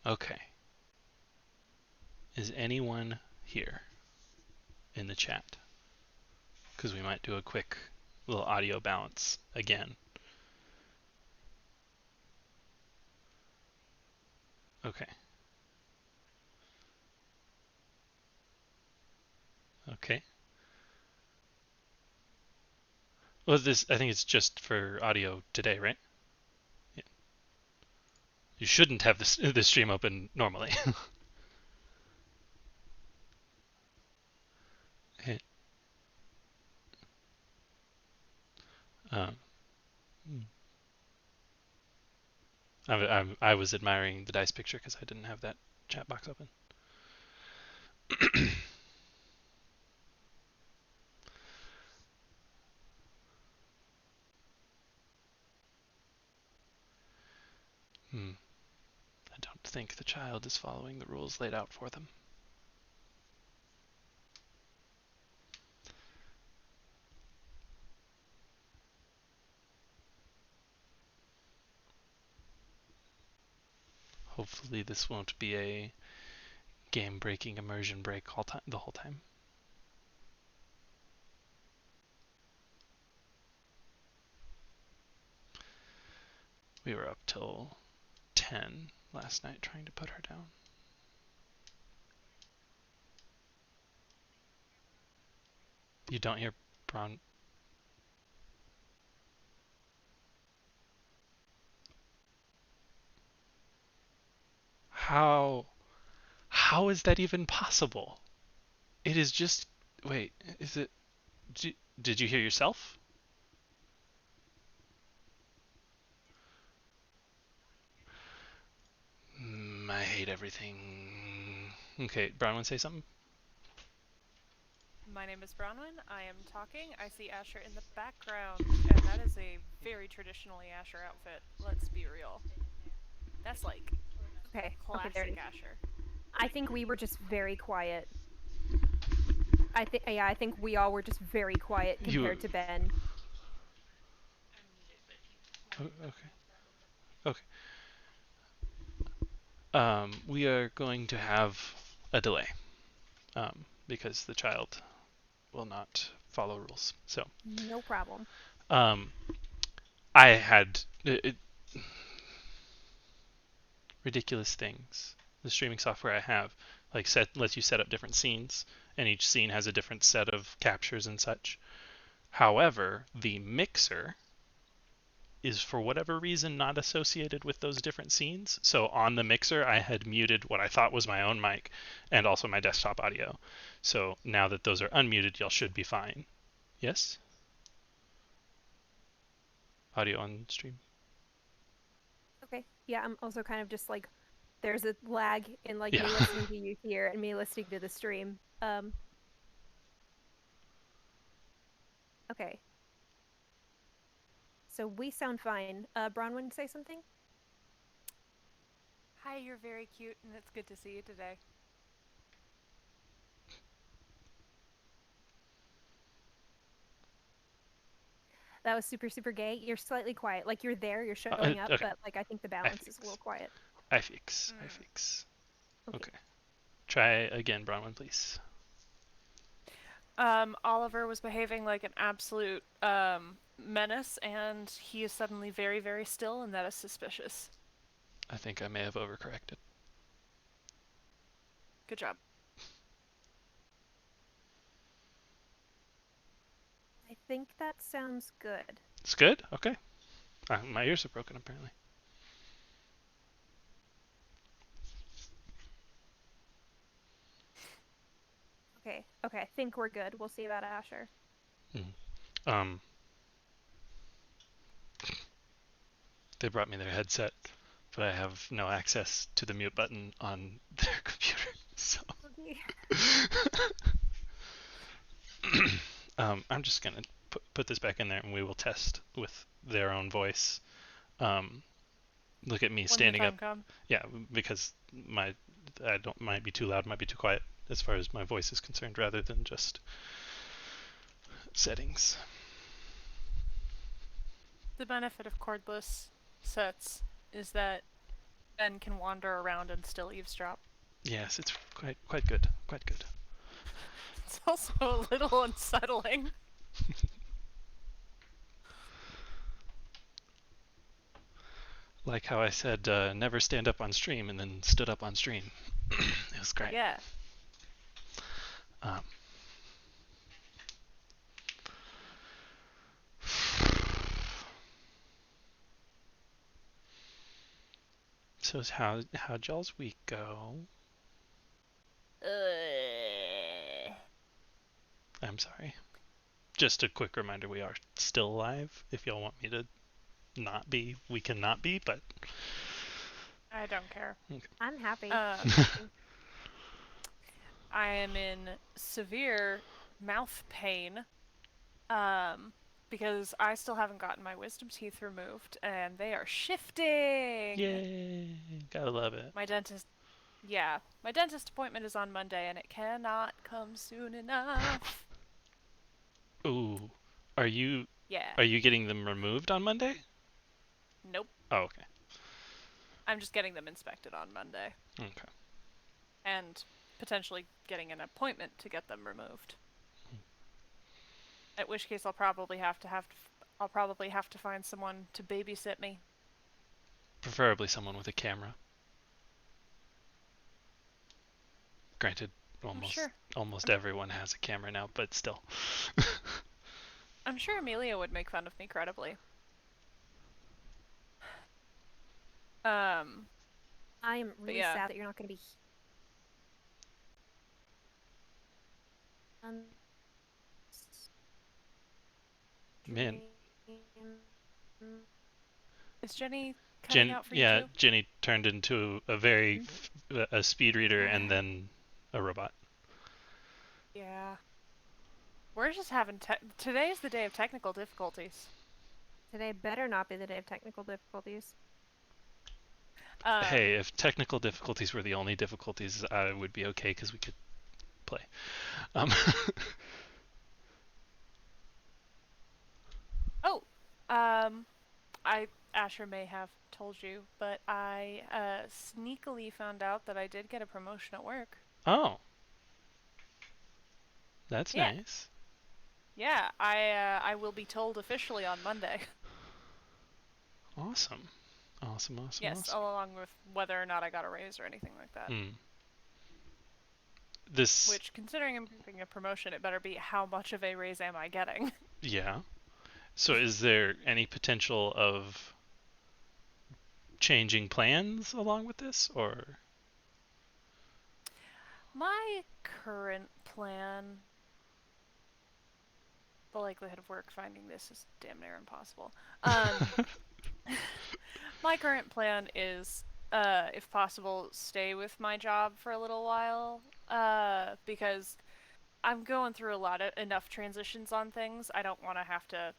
Okay. Is anyone here in the chat? Because we might do a quick little audio balance again. Okay. Okay. Well, I think it's just for audio today, right? Yeah. You shouldn't have this stream open normally. um, I was admiring the dice picture because I didn't have that chat box open. I don't think the child is following the rules laid out for them. Hopefully this won't be a game-breaking immersion break the whole time. We were up till 10 last night trying to put her down. You don't hear Braun? How? How is that even possible? It is just. Wait, is it? Did you hear yourself? I hate everything. Okay, Bronwyn, say something. My name is Bronwyn. I am talking. I see Asher in the background, and that is a very traditionally Asher outfit. Let's be real. That's like Okay, there it classic is. Asher. I think we were just very quiet. I think we all were just very quiet You. compared to Ben. Okay. Okay. We are going to have a delay because the child will not follow rules. So, No problem. um, I had ridiculous things. The streaming software I have lets you set up different scenes, and each scene has a different set of captures and such. However, the mixer is for whatever reason not associated with those different scenes. So on the mixer, I had muted what I thought was my own mic and also my desktop audio. So now that those are unmuted, y'all should be fine. Yes? Audio on stream. Okay. Yeah, I'm also kind of just like there's a lag in like Yeah. me listening to you here and me listening to the stream. Okay. So we sound fine. Bronwyn, say something? Hi, you're very cute, and it's good to see you today. That was super, super gay. You're slightly quiet. Like you're there, you're showing up, Okay. but like I think the I balance is a little fix. quiet. I fix. I Mm. fix. Okay. Okay. Try again, Bronwyn, please. Oliver was behaving like an absolute menace, and he is suddenly very, very still, and that is suspicious. I think I may have overcorrected. Good job. I think that sounds good. It's good? Okay. My ears are broken, apparently. Okay. Okay, I think we're good. We'll see about Asher. Mm. They brought me their headset, but I have no access to the mute button on their computer. So Okay. I'm just gonna put this back in there, and we will test with their own voice. Look at me When the standing up. time comes. Yeah, because I don't might be too loud, might be too quiet as far as my voice is concerned, rather than just settings. The benefit of cordless sets is that Ben can wander around and still eavesdrop. Yes, it's quite good. Quite good. It's also a little unsettling. Like how I said, never stand up on stream, and then stood up on stream. It was great. Yeah. Um, so how'd y'all's week go? I'm sorry. Just a quick reminder, we are still live. If y'all want me to not be, we can not be, but I don't care. okay. I'm happy. I am in severe mouth pain because I still haven't gotten my wisdom teeth removed and they are shifting. Yay! Gotta love it. My dentist my dentist appointment is on Monday and it cannot come soon enough. Ooh, are you Yeah. are you getting them removed on Monday? Nope. Oh, okay. I'm just getting them inspected on Monday Okay. and potentially getting an appointment to get them removed. At which case I'll probably have to find someone to babysit me. Preferably someone with a camera. Granted, I'm almost everyone has a camera now, but still. I'm sure Amelia would make fun of me credibly. I am really yeah. sad that you're not going to be. Man, Is Jenny cutting out for you too? Jenny turned into a speed reader and then a robot. Yeah. We're just having today's the day of technical difficulties. Today better not be the day of technical difficulties. Hey, if technical difficulties were the only difficulties, I would be okay because we could play. Asher may have told you, but I sneakily found out that I did get a promotion at work. Oh, that's nice. Yeah, I will be told officially on Monday. Awesome. Yes, along with whether or not I got a raise or anything like that. Which, considering I'm getting a promotion, it better be how much of a raise am I getting? Yeah. So is there any potential of changing plans along with this, or? My current plan, the likelihood of work finding this is damn near impossible. My current plan is, if possible, stay with my job for a little while, because I'm going through enough transitions on things. I don't want to have to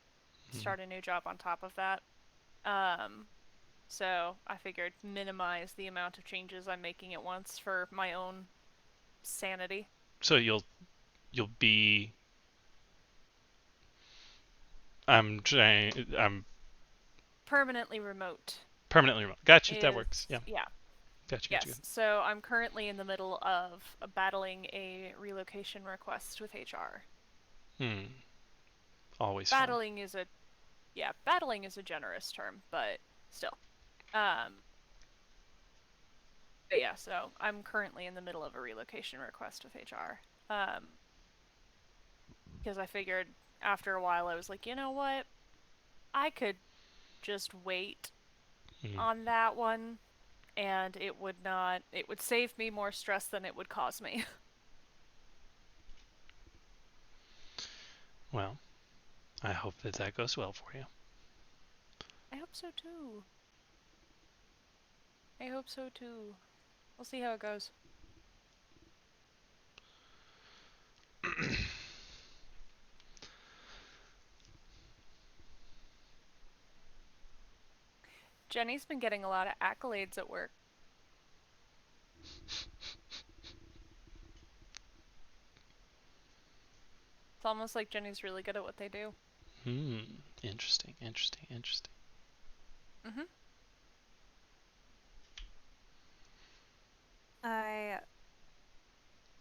start a new job on top of that. So I figured minimize the amount of changes I'm making at once for my own sanity. So you'll be. I'm permanently remote. Permanently remote. Gotcha. That works. Yeah. Yeah. Gotcha. Yes. So I'm currently in the middle of battling a relocation request with HR. Always battling fun. Battling is a generous term, but still. But yeah, so I'm currently in the middle of a relocation request with HR. Because I figured after a while I was like, you know what? I could just wait on that one and it would save me more stress than it would cause me. Well, I hope that goes well for you. I hope so too. We'll see how it goes. Jenny's been getting a lot of accolades at work. It's almost like Jenny's really good at what they do. Interesting. I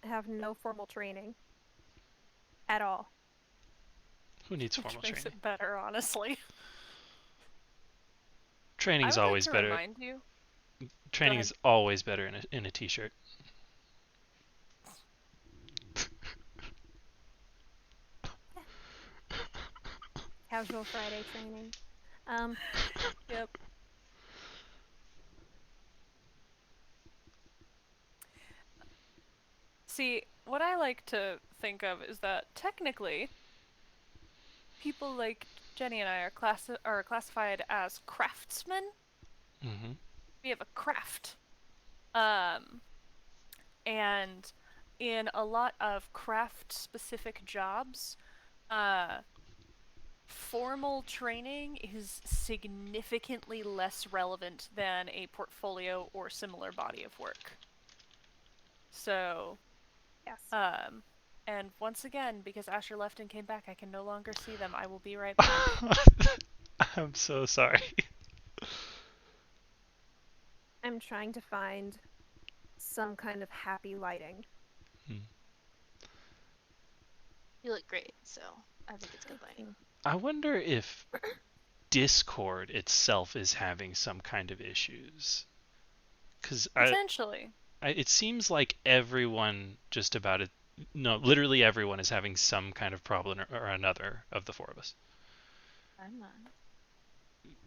have no formal training at all. Who needs Which formal makes training? it better, honestly. Training I is would like always to better. remind you. Go Training ahead. is always better in a t-shirt. Casual Friday training. Um, Yep. See, what I like to think of is that technically, people like Jenny and I are classified as craftsmen. Mm-hmm. We have a craft. Um, and in a lot of craft specific jobs, uh, formal training is significantly less relevant than a portfolio or similar body of work. So, yes. um, and once again, because Asher left and came back, I can no longer see them. I will be right back. I'm so sorry. I'm trying to find some kind of happy lighting. Hmm. You look great, so I think it's good Thank lighting. you. I wonder if Discord itself is having some kind of issues. Because Potentially. it seems like everyone just about it, no, literally everyone is having some kind of problem or another of the four of us. I'm not.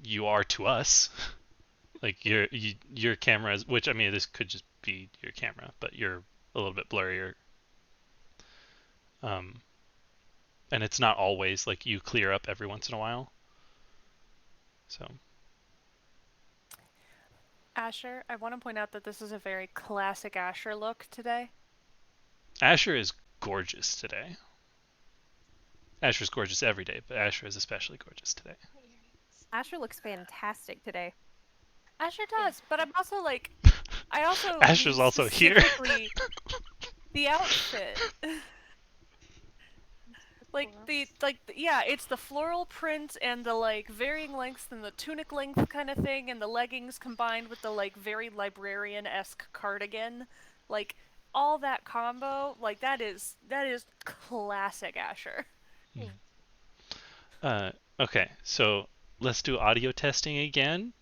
You are to us. Like your camera is, which I mean, this could just be your camera, but you're a little bit blurrier. Um, and it's not always like you clear up every once in a while. So Asher, I want to point out that this is a very classic Asher look today. Asher is gorgeous today. Asher's gorgeous every day, but Asher is especially gorgeous today. Asher looks fantastic today. Asher does, but I'm also like, I also Asher's mean also here. specifically the outfit. Yeah, it's the floral print and the like varying lengths and the tunic length kind of thing and the leggings combined with the like very librarian-esque cardigan. Like all that combo, like that is classic Asher. Thanks. Okay, so let's do audio testing again.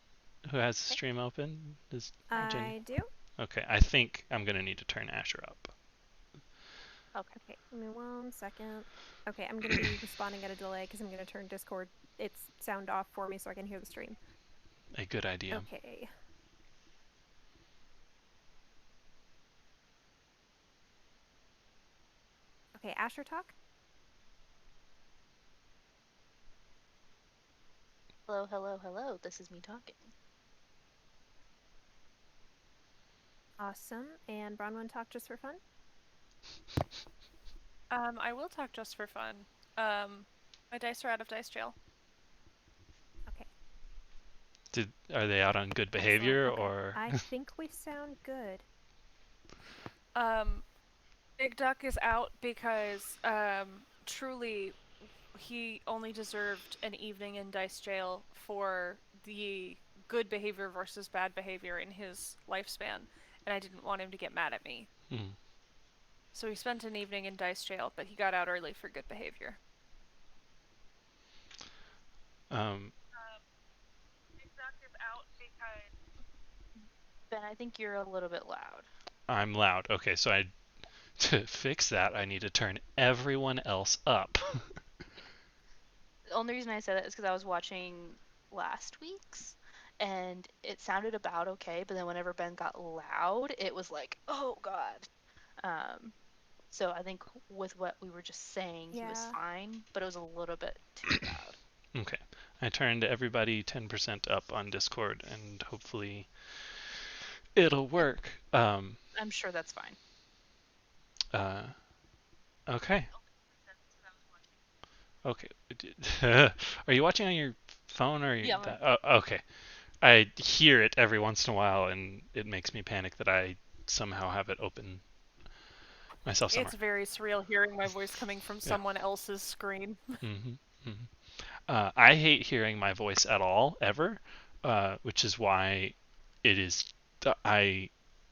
Who has the Okay. stream open? Is Jenny? I do. Okay, I think I'm gonna need to turn Asher up. Okay. Okay, give me 1 second. Okay, I'm gonna be responding at a delay because I'm gonna turn Discord its sound off for me so I can hear the stream. A good idea. Okay. Okay, Asher talk. Hello, hello, hello. This is me talking. Awesome. And Bronwyn talk just for fun. I will talk just for fun. My dice are out of dice jail. Okay. Are they out on good Excellent. behavior Okay. or? I think we sound good. Big Duck is out because truly he only deserved an evening in dice jail for the good behavior versus bad behavior in his lifespan, and I didn't want him to get mad at me. Hmm. So he spent an evening in dice jail, but he got out early for good behavior. Big Duck is out because Ben, I think you're a little bit loud. I'm loud. Okay, so to fix that, I need to turn everyone else up. The only reason I said that is because I was watching last week's and it sounded about okay, but then whenever Ben got loud, it was like, oh God. Um, so I think with what we were just saying, he was Yeah. fine, but it was a little bit too loud. Okay, I turned everybody 10% up on Discord, and hopefully it'll work. I'm sure that's fine. Okay. Okay. Are you watching on your phone or Yeah, that? Oh, okay. I hear it every once in a while, and it makes me panic that I somehow have it open myself somewhere. it's very surreal hearing my voice coming from Yeah. someone else's screen. I hate hearing my voice at all, ever, which is why it is. I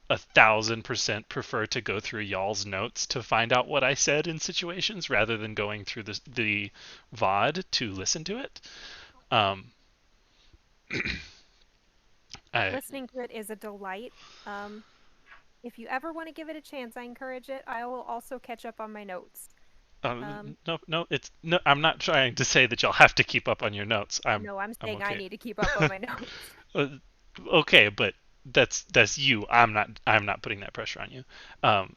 1,000% prefer to go through y'all's notes to find out what I said in situations rather than going through the VOD to listen to it. Um, I, Listening to it is a delight. If you ever want to give it a chance, I encourage it. I will also catch up on my notes. no. I'm not trying to say that y'all have to keep up on your notes. I'm No, I'm saying I okay. need to keep up on my notes. Uh, okay, but that's you. I'm not putting that pressure on you. Um,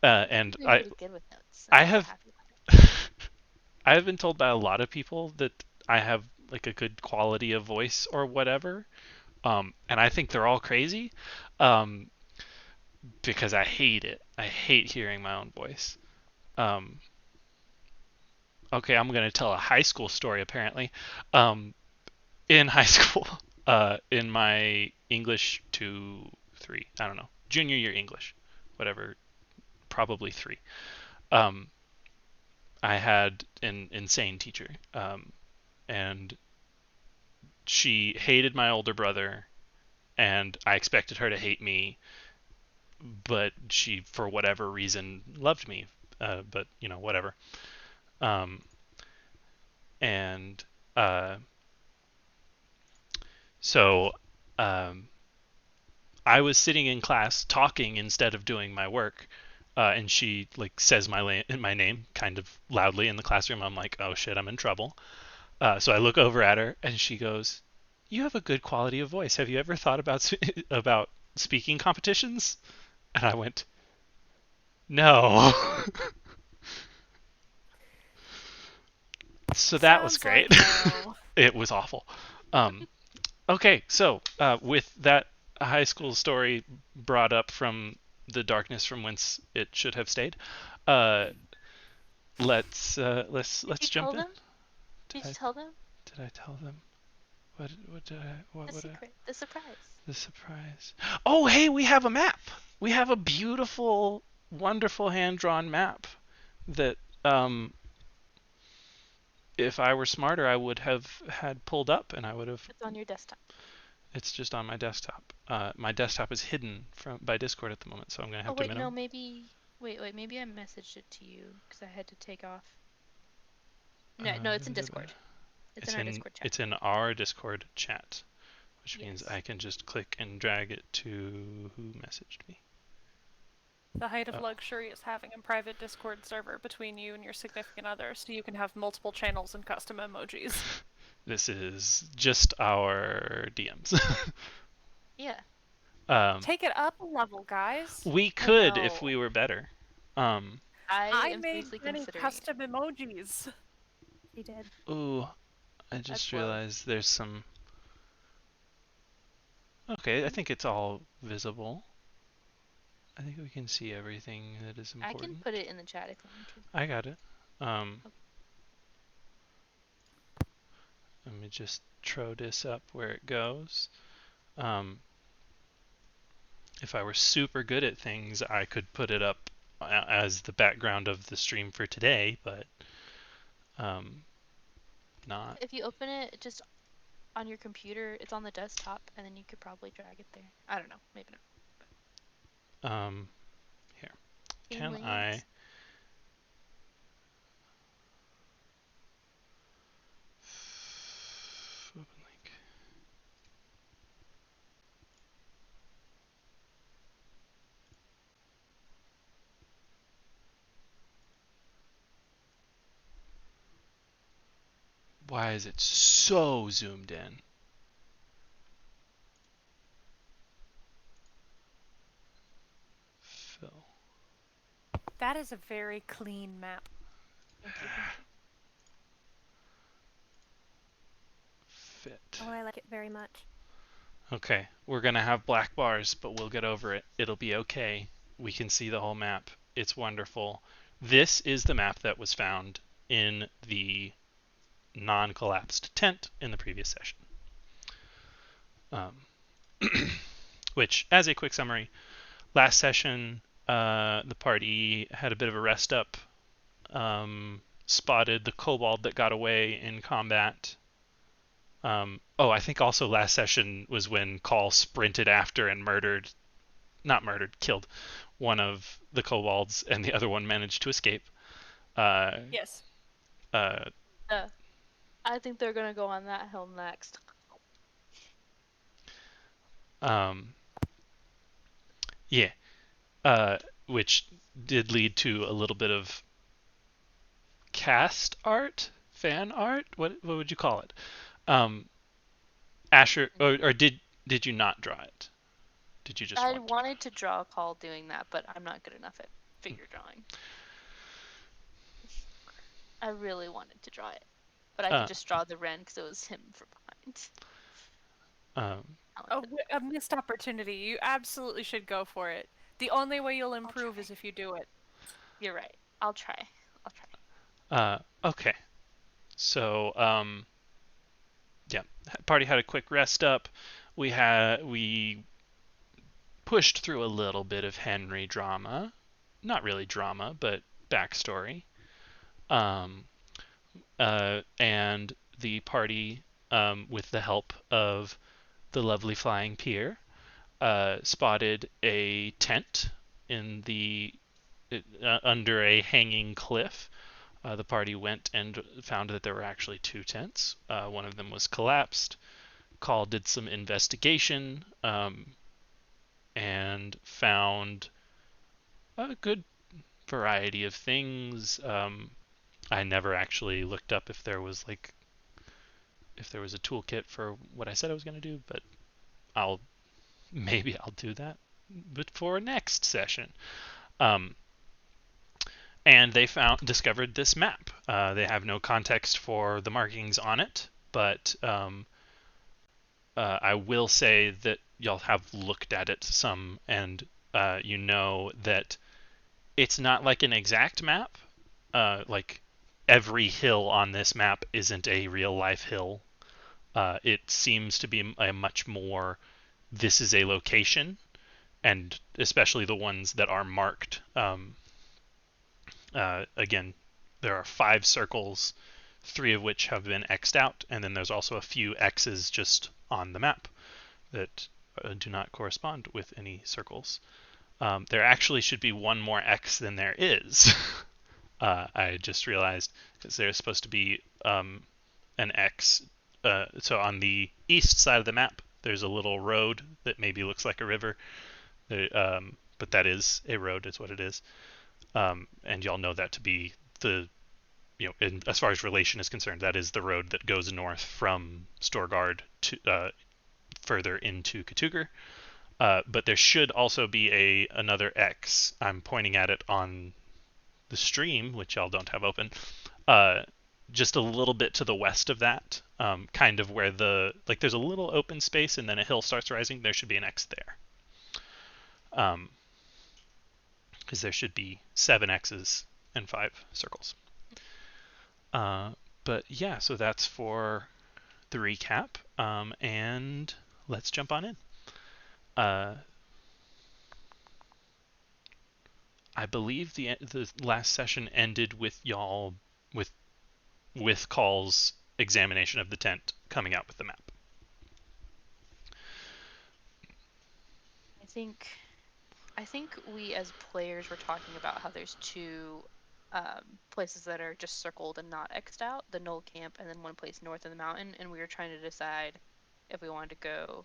and You're pretty good with notes. I I'm so have happy about it. I have been told by a lot of people that I have like a good quality of voice or whatever. And I think they're all crazy, um, because I hate it. I hate hearing my own voice. Um, okay, I'm gonna tell a high school story apparently. Um, in high school, in my English 2, 3, I don't know, junior year English, whatever, probably 3. Um, I had an insane teacher, and she hated my older brother, and I expected her to hate me, but she, for whatever reason, loved me. But whatever. Um, and uh, so um, I was sitting in class talking instead of doing my work, and she like says my name kind of loudly in the classroom. I'm like, oh shit, I'm in trouble. So I look over at her, and she goes, "You have a good quality of voice. Have you ever thought about about speaking competitions?" And I went, "No." So that was Sounds great. like no. It was awful. Um, okay, so with that high school story brought up from the darkness from whence it should have stayed, uh, Did you let's jump tell in. them? Did Did you I tell them? did I tell them? What did I what The would I secret, the surprise. the surprise? Oh, hey, we have a map. We have a beautiful, wonderful hand drawn map that if I were smarter, I would have had pulled up, and I would have. It's on your desktop. It's just on my desktop. My desktop is hidden from by Discord at the moment, so I'm gonna Oh have to wait, no, minimize. maybe. Wait, maybe I messaged it to you because I had to take off. No, Uh, no, it's in Discord. It's in our Discord chat. it's in our Discord chat, which means Yes. I can just click and drag it to who messaged me. The height of Oh. luxury is having a private Discord server between you and your significant other, so you can have multiple channels and custom emojis. This is just our DMs. Yeah. Take it up a level, guys. We I could if know. we were better. Um, I I am made seriously many considering it. custom emojis. She did. ooh, I That's just love. realized there's some. Okay, I think it's all visible. I think we can see everything that is I can important. put it in the chat if you want me to. I got it. Okay. Let me just throw this up where it goes. Um, if I were super good at things, I could put it up as the background of the stream for today, but not. If you open it just on your computer, it's on the desktop, and then you could probably drag it there. I don't know, maybe not. Here, Game can links. I? Open link. Why is it so zoomed in? Fill. That is a very clean map. Thank you. Fit. Oh, I like it very much. Okay, we're gonna have black bars, but we'll get over it. It'll be okay. We can see the whole map. It's wonderful. This is the map that was found in the non-collapsed tent in the previous session. Which, as a quick summary, last session the party had a bit of a rest up, spotted the kobold that got away in combat, I think also last session was when Call sprinted after and not murdered, killed one of the kobolds, and the other one managed to escape. Uh, Yes. uh, I think they're gonna go on that hill next. um, yeah, which did lead to a little bit of cast art, fan art. What would you call it? Um, Asher, or did you not draw it? Did you just I want to? wanted to draw a Call doing that, but I'm not good enough at figure drawing. I really wanted to draw it, but I could Uh, just draw the Wren because it was him from behind. um, Oh, a missed opportunity. You absolutely should go for it. The only way you'll I'll improve try. is if you do it. You're right. I'll try. I'll try. okay. So, yeah, party had a quick rest up. We pushed through a little bit of Henry drama, not really drama, but backstory. Um, and the party, with the help of the lovely flying pier, spotted a tent in the under a hanging cliff. The party went and found that there were actually two tents. One of them was collapsed. Call did some investigation, and found a good variety of things. I never actually looked up if there was a toolkit for what I said I was going to do, but I'll I'll do that, but for next session. Um, and they discovered this map. They have no context for the markings on it, but I will say that y'all have looked at it some, and you know that it's not like an exact map. Like every hill on this map isn't a real life hill. It seems to be a much more this is a location, and especially the ones that are marked. Again, there are 5 circles, 3 of which have been X'd out, and then there's also a few X's just on the map that do not correspond with any circles. There actually should be one more X than there is. I just realized because there's supposed to be an X. So on the east side of the map, there's a little road that maybe looks like a river, but that is a road, is what it is. And y'all know that to be the as far as relation is concerned, that is the road that goes north from Storgard to further into Katugar. But there should also be another X. I'm pointing at it on the stream, which y'all don't have open, uh, just a little bit to the west of that, kind of where there's a little open space and then a hill starts rising. There should be an X there, because there should be 7 X's and 5 circles. But yeah, so that's for the recap, and let's jump on in. I believe the last session ended with y'all with Call's examination of the tent coming out with the map. I think I think we as players were talking about how there's two places that are just circled and not X'd out, the Knoll Camp and then one place north of the mountain, and we were trying to decide if we wanted to go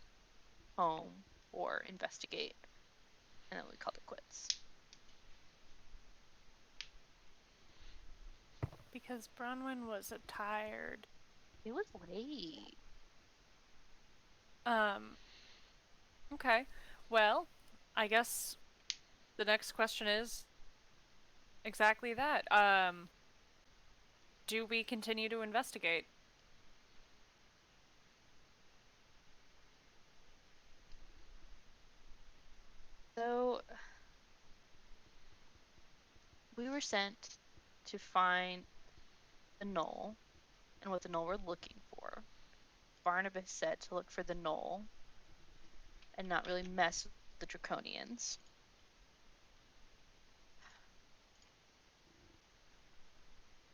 home or investigate, and then we called it quits. Because Bronwyn was tired. It was late. Okay. Well, I guess the next question is exactly that. Do we continue to investigate? So we were sent to find the knoll and what the knoll we're looking for. Barnabas said to look for the knoll and not really mess with the draconians.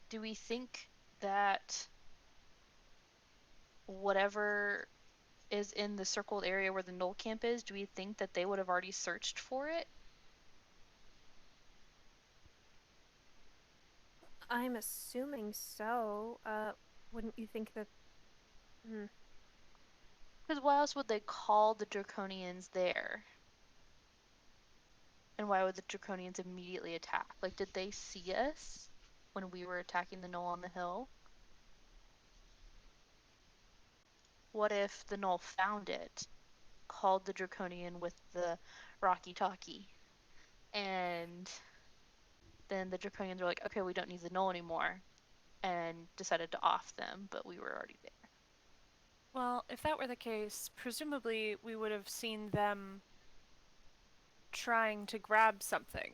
Do we think that whatever is in the circled area where the Knoll camp is, do we think that they would have already searched for it? I'm assuming so. Wouldn't you think that? Because why else would they call the Draconians there? And why would the Draconians immediately attack? Like, did they see us when we were attacking the Knoll on the hill? What if the Knoll found it, called the Draconian with the Rocky Talkie, and then the Draconians were like, okay, we don't need the Knoll anymore, and decided to off them, but we were already there. Well, if that were the case, presumably we would have seen them trying to grab something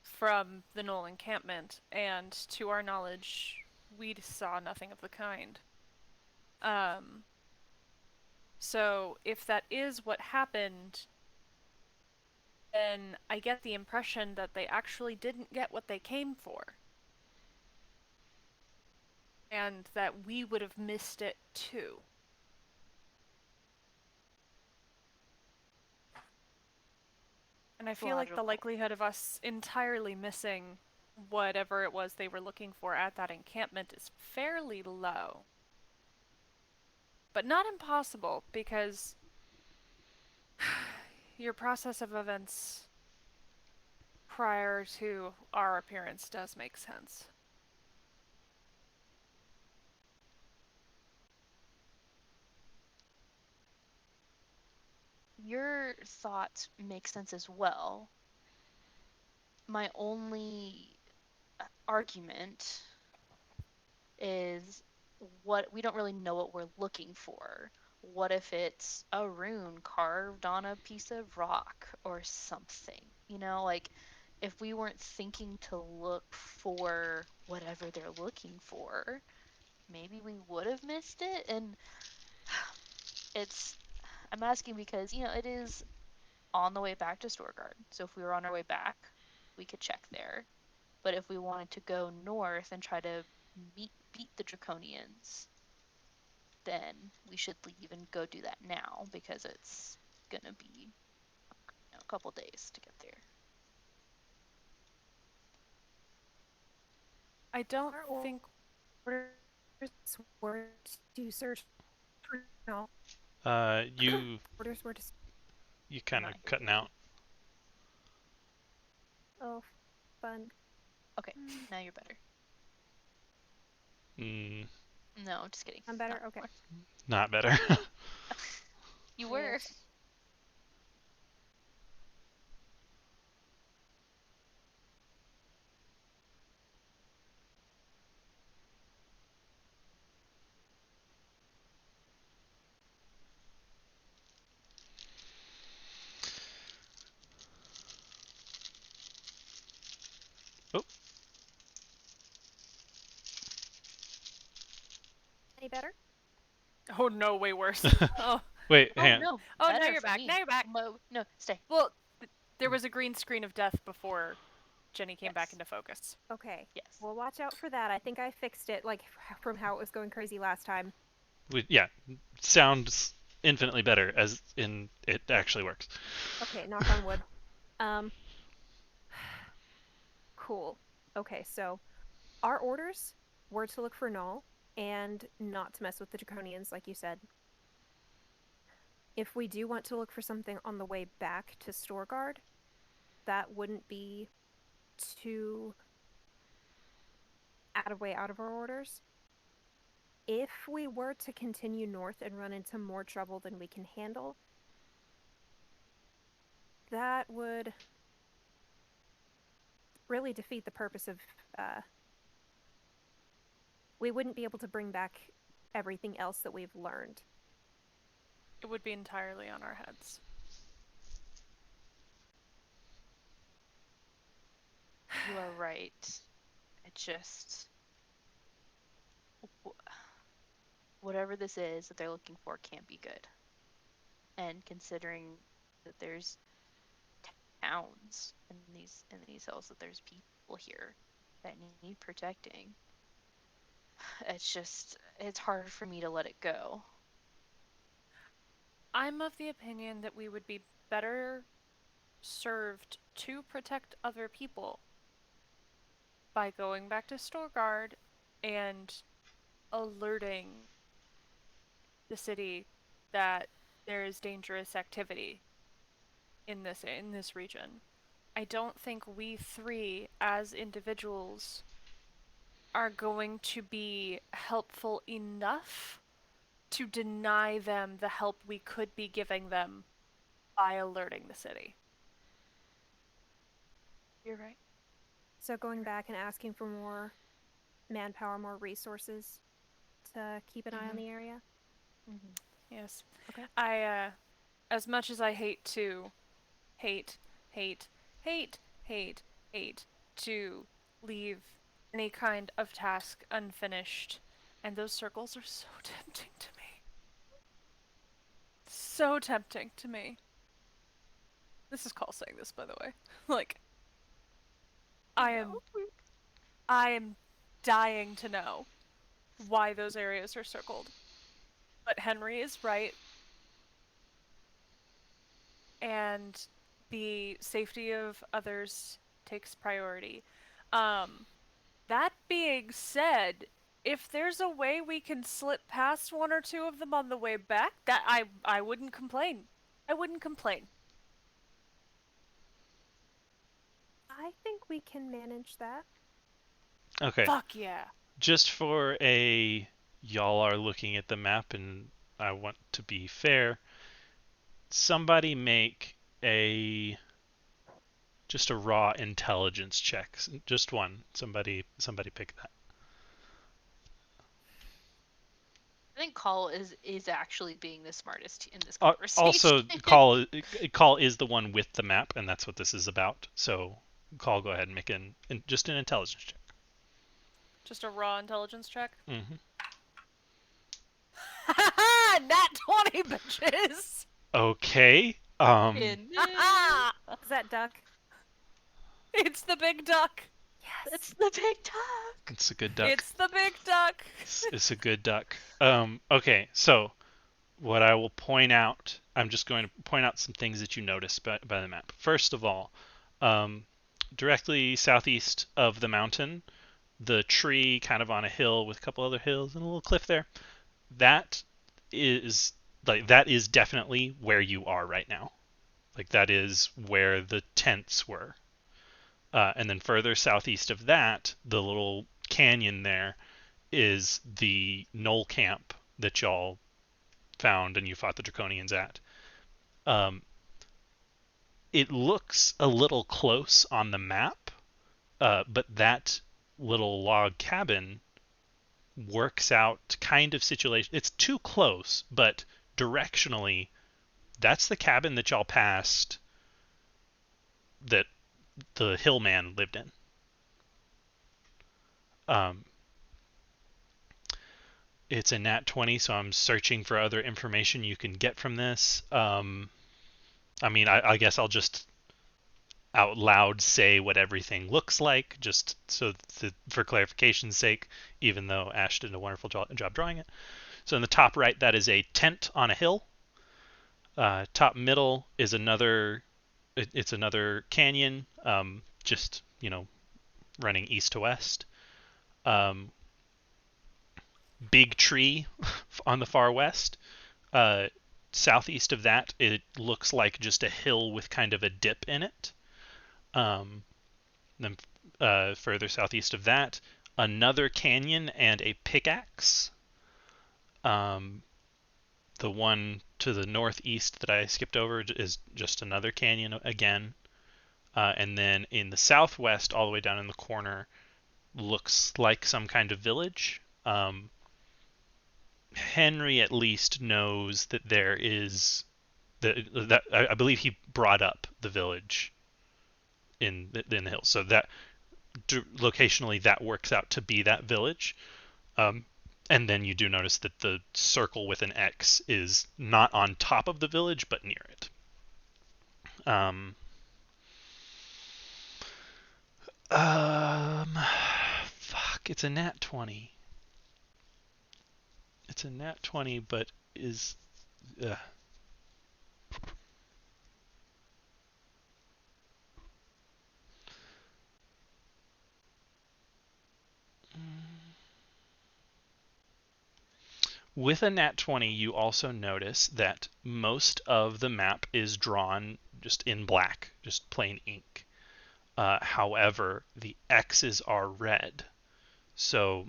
from the Knoll encampment, and to our knowledge, we saw nothing of the kind. Um, so if that is what happened, then I get the impression that they actually didn't get what they came for. And that we would have missed it too. And I feel like the Logical. likelihood of us entirely missing whatever it was they were looking for at that encampment is fairly low. But not impossible, because your process of events prior to our appearance does make sense. Your thoughts make sense as well. My only argument is what we don't really know what we're looking for. What if it's a rune carved on a piece of rock or something? You know, like if we weren't thinking to look for whatever they're looking for, maybe we would have missed it. And it's, I'm asking because, you know, it is on the way back to Storgard. So if we were on our way back, we could check there. But if we wanted to go north and try to beat the Draconians, then we should leave and go do that now because it's gonna be, you know, a couple days to get there. I don't Our think orders were to search for no. You Orders were to. you kind of Not cutting hearing out. you. Oh, fun. Okay, now you're better. Mm, No, I'm just kidding. I'm better. Not Okay. anymore. not better. You Yeah. were. Oh, Any better? Oh no, way worse. Oh. wait, Oh hang on. no. Oh, now Better you're for back. me. Now you're back. No, stay. Well, there was a green screen of death before Jenny came back Yes. into focus. Okay. Yes. Well, watch out for that. I think I fixed it, like from how it was going crazy last time. Yeah, sounds infinitely better as in it actually works. Okay, knock on wood. Um. Cool. Okay, so our orders were to look for Null and not to mess with the Draconians, like you said. If we do want to look for something on the way back to Storgard, that wouldn't be too out of our orders. If we were to continue north and run into more trouble than we can handle, that would really defeat the purpose of. We wouldn't be able to bring back everything else that we've learned. It would be entirely on our heads. You are right. It just whatever this is that they're looking for can't be good. And considering that there's towns in these hills, that there's people here that need protecting. it's hard for me to let it go. I'm of the opinion that we would be better served to protect other people by going back to Storgard and alerting the city that there is dangerous activity in this region. I don't think we three as individuals are going to be helpful enough to deny them the help we could be giving them by alerting the city. You're right. So going back and asking for more manpower, more resources to keep an eye on Mhm. the area. Mhm. Yes. Okay. As much as I hate to hate, hate, hate, hate, hate to leave any kind of task unfinished. And those circles are so tempting to me. So tempting to me. This is Call saying this, by the way. Like, I I know. am I am dying to know why those areas are circled. But Henry is right, and the safety of others takes priority. Um, That being said, if there's a way we can slip past one or two of them on the way back, that I wouldn't complain. I wouldn't complain. I think we can manage that. Okay. Fuck yeah. Just for a y'all are looking at the map and I want to be fair, somebody make a just a raw intelligence check. Just one. Somebody pick that. I think Call is actually being the smartest in this conversation. Also, call is the one with the map, and that's what this is about. So, call. Go ahead and make just an intelligence check. Just a raw intelligence check. Mm-hmm. Nat 20 bitches. Okay. In Is that duck? It's the big duck. Yes. It's the big duck. It's a good duck. It's the big duck. It's a good duck. Okay. So, what I will point out, I'm just going to point out some things that you notice by the map. First of all, um, directly southeast of the mountain, the tree kind of on a hill with a couple other hills and a little cliff there. That is that is definitely where you are right now. Like that is where the tents were. And then further southeast of that, the little canyon there is the knoll camp that y'all found and you fought the Draconians at. Um, it looks a little close on the map, but that little log cabin works out kind of situation. It's too close, but directionally, that's the cabin that y'all passed that the hillman lived in. Um, it's a nat 20, so I'm searching for other information you can get from this. I mean, I guess I'll just out loud say what everything looks like, just so for clarification's sake, even though Ash did a wonderful job drawing it. So in the top right, that is a tent on a hill. Top middle is it's another canyon, just running east to west. Um, Big tree on the far west. Uh, Southeast of that, it looks like just a hill with kind of a dip in it. Um, then further southeast of that, another canyon and a pickaxe. Um, the one to the northeast that I skipped over is just another canyon again. And then in the southwest, all the way down in the corner, looks like some kind of village. Henry at least knows that there is that I believe he brought up the village in the hills, so that locationally that works out to be that village. Um, and then you do notice that the circle with an X is not on top of the village, but near it. Um, um, Fuck, it's a nat 20. It's a nat 20, but is. Uh, with a nat 20, you also notice that most of the map is drawn just in black, just plain ink. However, the X's are red. So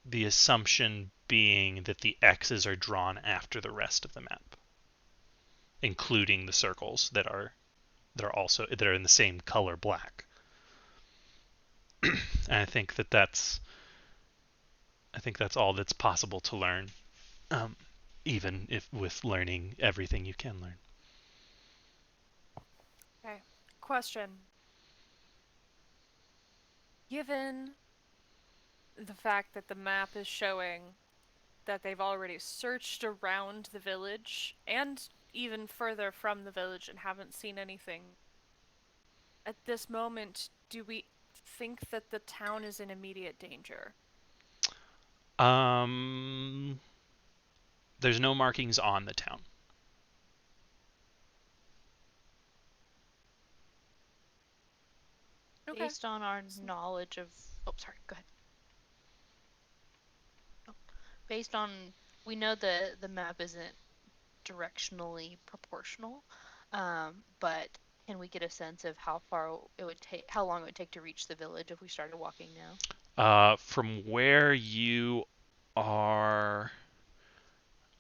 the assumption being that the X's are drawn after the rest of the map, including the circles that are in the same color black. And I think that's all that's possible to learn, um, even if with learning everything you can learn. Okay. Question. Given the fact that the map is showing that they've already searched around the village and even further from the village and haven't seen anything, at this moment, do we think that the town is in immediate danger? Um, there's no markings on the town. Okay. Based on our knowledge of, oh, sorry, go ahead. Oh. Based on, we know the map isn't directionally proportional, but can we get a sense of how far it would take, how long it would take to reach the village if we started walking now? From where you are,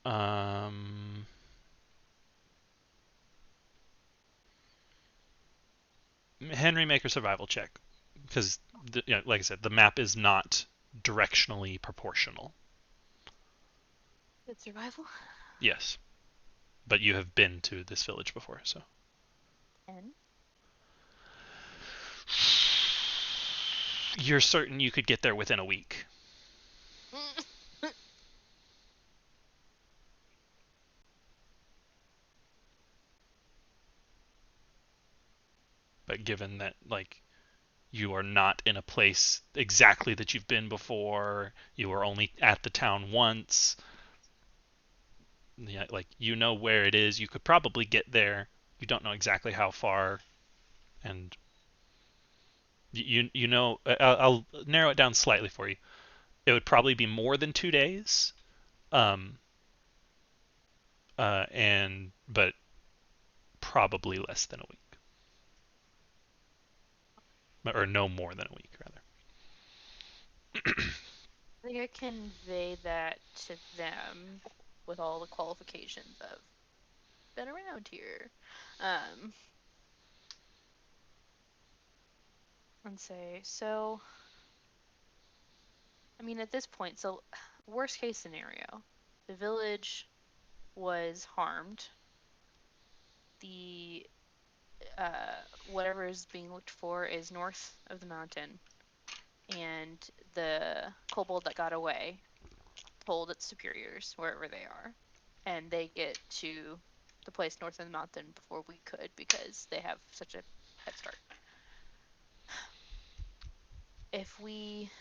um, Henry, make a survival check, because, like I said, the map is not directionally proportional. Good survival. Yes, but you have been to this village before, so. 10. You're certain you could get there within a week. But given that, like, you are not in a place exactly that you've been before, you were only at the town once, yeah, like, you know where it is, you could probably get there. You don't know exactly how far, and you know, I'll narrow it down slightly for you. It would probably be more than 2 days, um, and but probably less than a week, or no more than a week, rather. I think I convey that to them with all the qualifications of been around here. Um, and say, so, I mean, at this point, so worst case scenario, the village was harmed. The whatever is being looked for is north of the mountain, and the kobold that got away told its superiors wherever they are, and they get to the place north of the mountain before we could because they have such a head start. If we,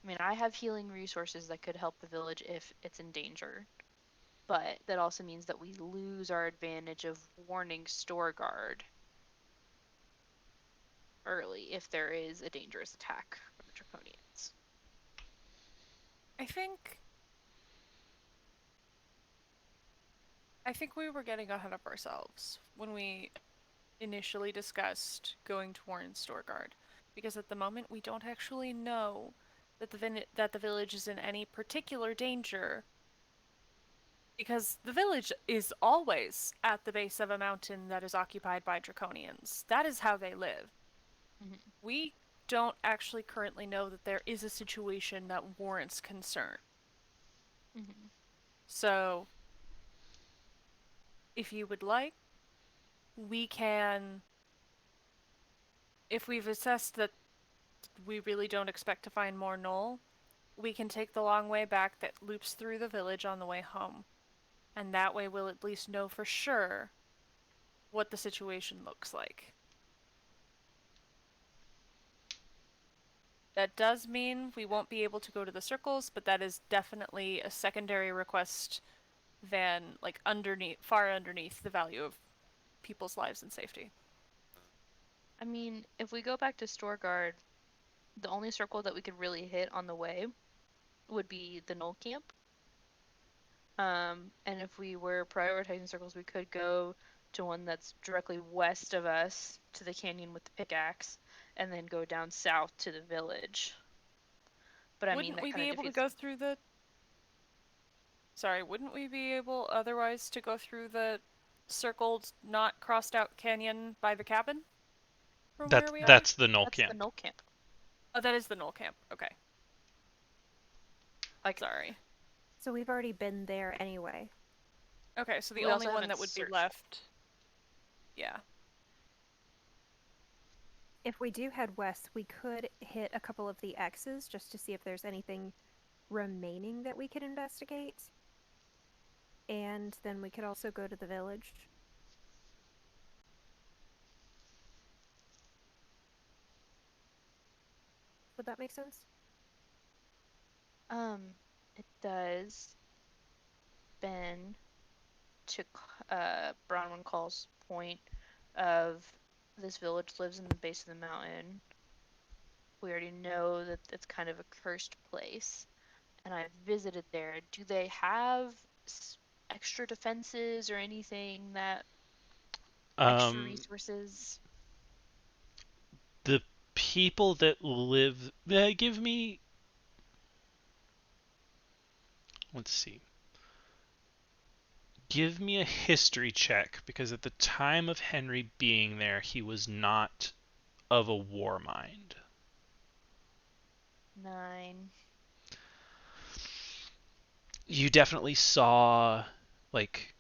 I mean, I have healing resources that could help the village if it's in danger, but that also means that we lose our advantage of warning Storeguard early if there is a dangerous attack from the Draconians. I think we were getting ahead of ourselves when we initially discussed going to warn Storeguard, because at the moment we don't actually know that the village is in any particular danger, because the village is always at the base of a mountain that is occupied by Draconians. That is how they live. Mm-hmm. We don't actually currently know that there is a situation that warrants concern. Mm-hmm. So, if you would like, we can, if we've assessed that we really don't expect to find more Knoll, we can take the long way back that loops through the village on the way home. And that way we'll at least know for sure what the situation looks like. That does mean we won't be able to go to the circles, but that is definitely a secondary request than like far underneath the value of people's lives and safety. I mean, if we go back to Storgard, the only circle that we could really hit on the way would be the Knoll Camp. And if we were prioritizing circles, we could go to one that's directly west of us to the canyon with the pickaxe, and then go down south to the village. But I mean, Wouldn't that we kind be of able to defeats. go through the... Sorry, wouldn't we be able otherwise to go through the circled, not crossed out canyon by the cabin? From where we are? That's the Knoll That's the Camp. Knoll Camp. Oh, that is the Knoll Camp. Okay. Like, Sorry. So we've already been there anyway. Okay, so the we also only one haven't that would be searched. left... Yeah. If we do head west, we could hit a couple of the X's just to see if there's anything remaining that we could investigate. And then we could also go to the village. Would that make sense? It does. Ben, to Bronwyn Call's point of this village lives in the base of the mountain. We already know that it's kind of a cursed place, and I've visited there. Do they have extra defenses or anything that extra resources? The people that live, give me, let's see. Give me a history check, because at the time of Henry being there, he was not of a war mind. 9. You definitely saw, like,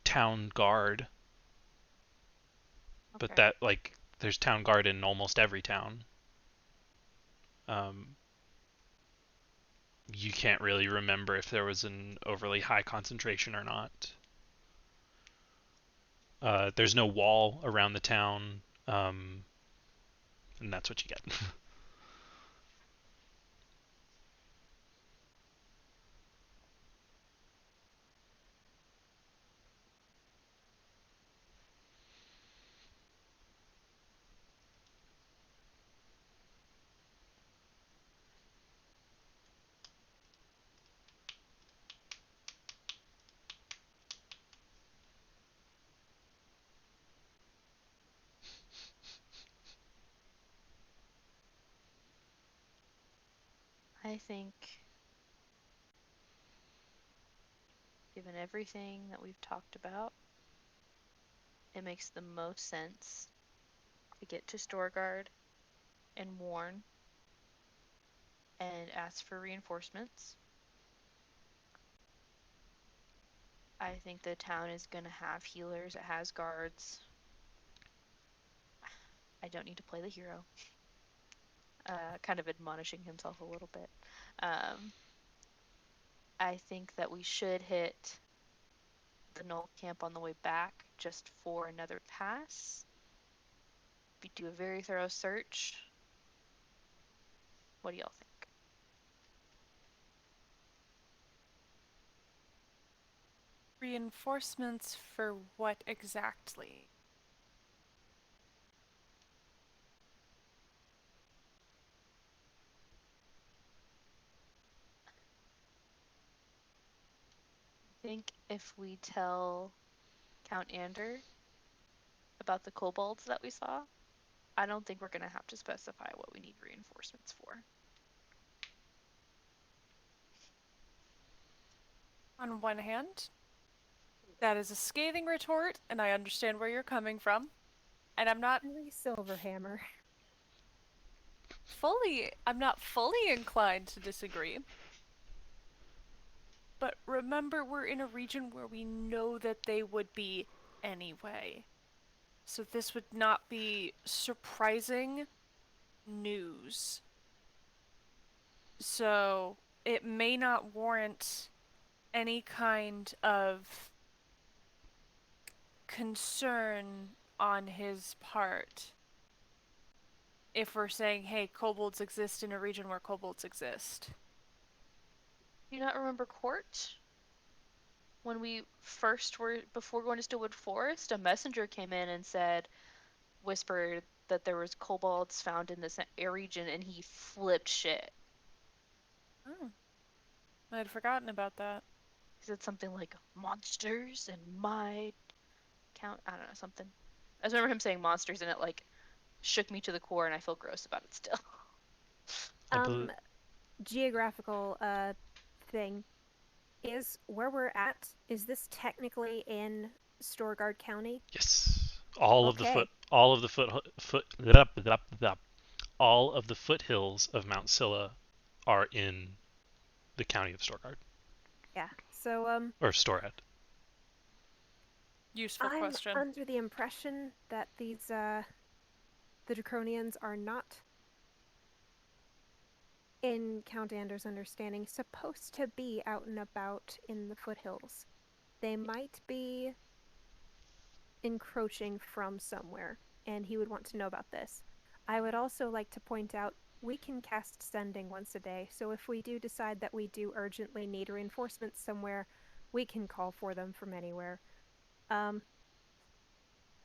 town guard, but Okay. there's town guard in almost every town. You can't really remember if there was an overly high concentration or not. There's no wall around the town, and that's what you get. I think, given everything that we've talked about, it makes the most sense to get to Storgard and warn and ask for reinforcements. I think the town is going to have healers, it has guards. I don't need to play the hero. Kind of admonishing himself a little bit. I think that we should hit the Knoll Camp on the way back just for another pass. We do a very thorough search. What do y'all think? Reinforcements for what exactly? I think if we tell Count Ander about the kobolds that we saw, I don't think we're going to have to specify what we need reinforcements for. On one hand, that is a scathing retort, and I understand where you're coming from. And I'm not Silverhammer. fully inclined to disagree. But remember, we're in a region where we know that they would be anyway. So this would not be surprising news. So it may not warrant any kind of concern on his part if we're saying, hey, kobolds exist in a region where kobolds exist. Do you not remember Court? When we first were, before going to Stillwood Forest, a messenger came in and whispered that there was kobolds found in this region, and he flipped shit. Oh. I'd forgotten about that. He said something like, monsters and my count, I don't know, something. I just remember him saying monsters, and it, like, shook me to the core, and I feel gross about it still. I believe. Geographical thing is where we're at. Is this technically in Storgard County? Yes. All of the Okay. all of the foothills of Mount Scylla are in the county of Storgard Yeah. So or Storad. Useful I'm question. under the impression that these the Draconians are not, in Count Anders' understanding, supposed to be out and about in the foothills. They might be encroaching from somewhere, and he would want to know about this. I would also like to point out we can cast sending once a day, so if we do decide that we do urgently need reinforcements somewhere, we can call for them from anywhere.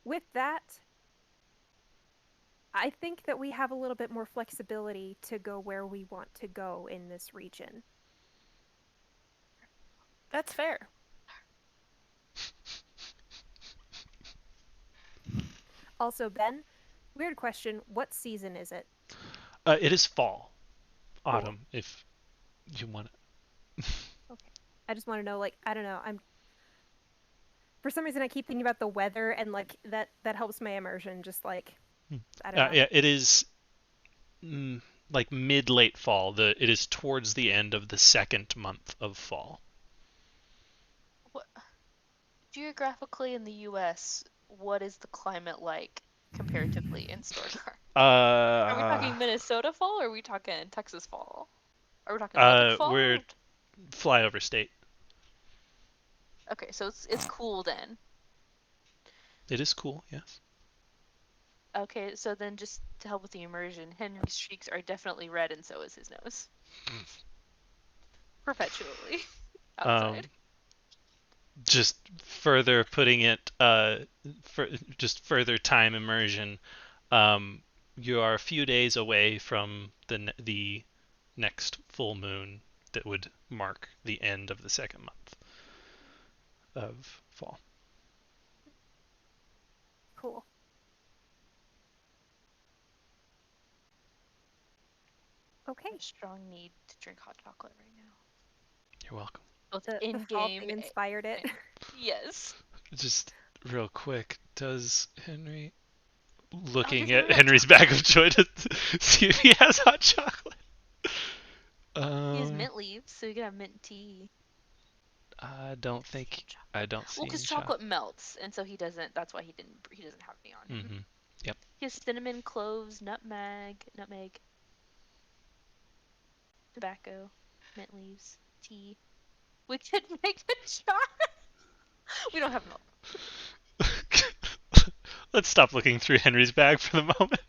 With that, I think that we have a little bit more flexibility to go where we want to go in this region. That's fair. Also, Ben, weird question. What season is it? It is fall, Cool. autumn, if you want it. Okay. I just want to know, like, I don't know. For some reason I keep thinking about the weather and like that helps my immersion. Just like I don't know. Yeah, it is like mid late fall. It is towards the end of the second month of fall. What, geographically in the U.S., what is the climate like comparatively in Storgard? Are we talking Minnesota fall, or are we talking Texas fall? Are we talking Lubbock We're fall? flyover state. Okay, so it's cool then. It is cool, yes. Okay, so then just to help with the immersion, Henry's cheeks are definitely red, and so is his nose. Perpetually outside. Just further putting it, just further time immersion. You are a few days away from the next full moon that would mark the end of the second month of fall. Cool. I Okay. have a strong need to drink hot chocolate right now. You're welcome. Both The in fall game. thing inspired it. Yes. Just real quick, does Henry I'll looking give him at enough Henry's bag of joy to see if he has hot chocolate? He has mint leaves, so you can have mint tea. I don't think I don't see Well, because any chocolate melts, and so he doesn't. That's why he doesn't have any on him. Mm-hmm. Yep. He has cinnamon, cloves, nutmeg, tobacco, mint leaves, tea. We could make a jar. We don't have milk. Let's stop looking through Henry's bag for the moment.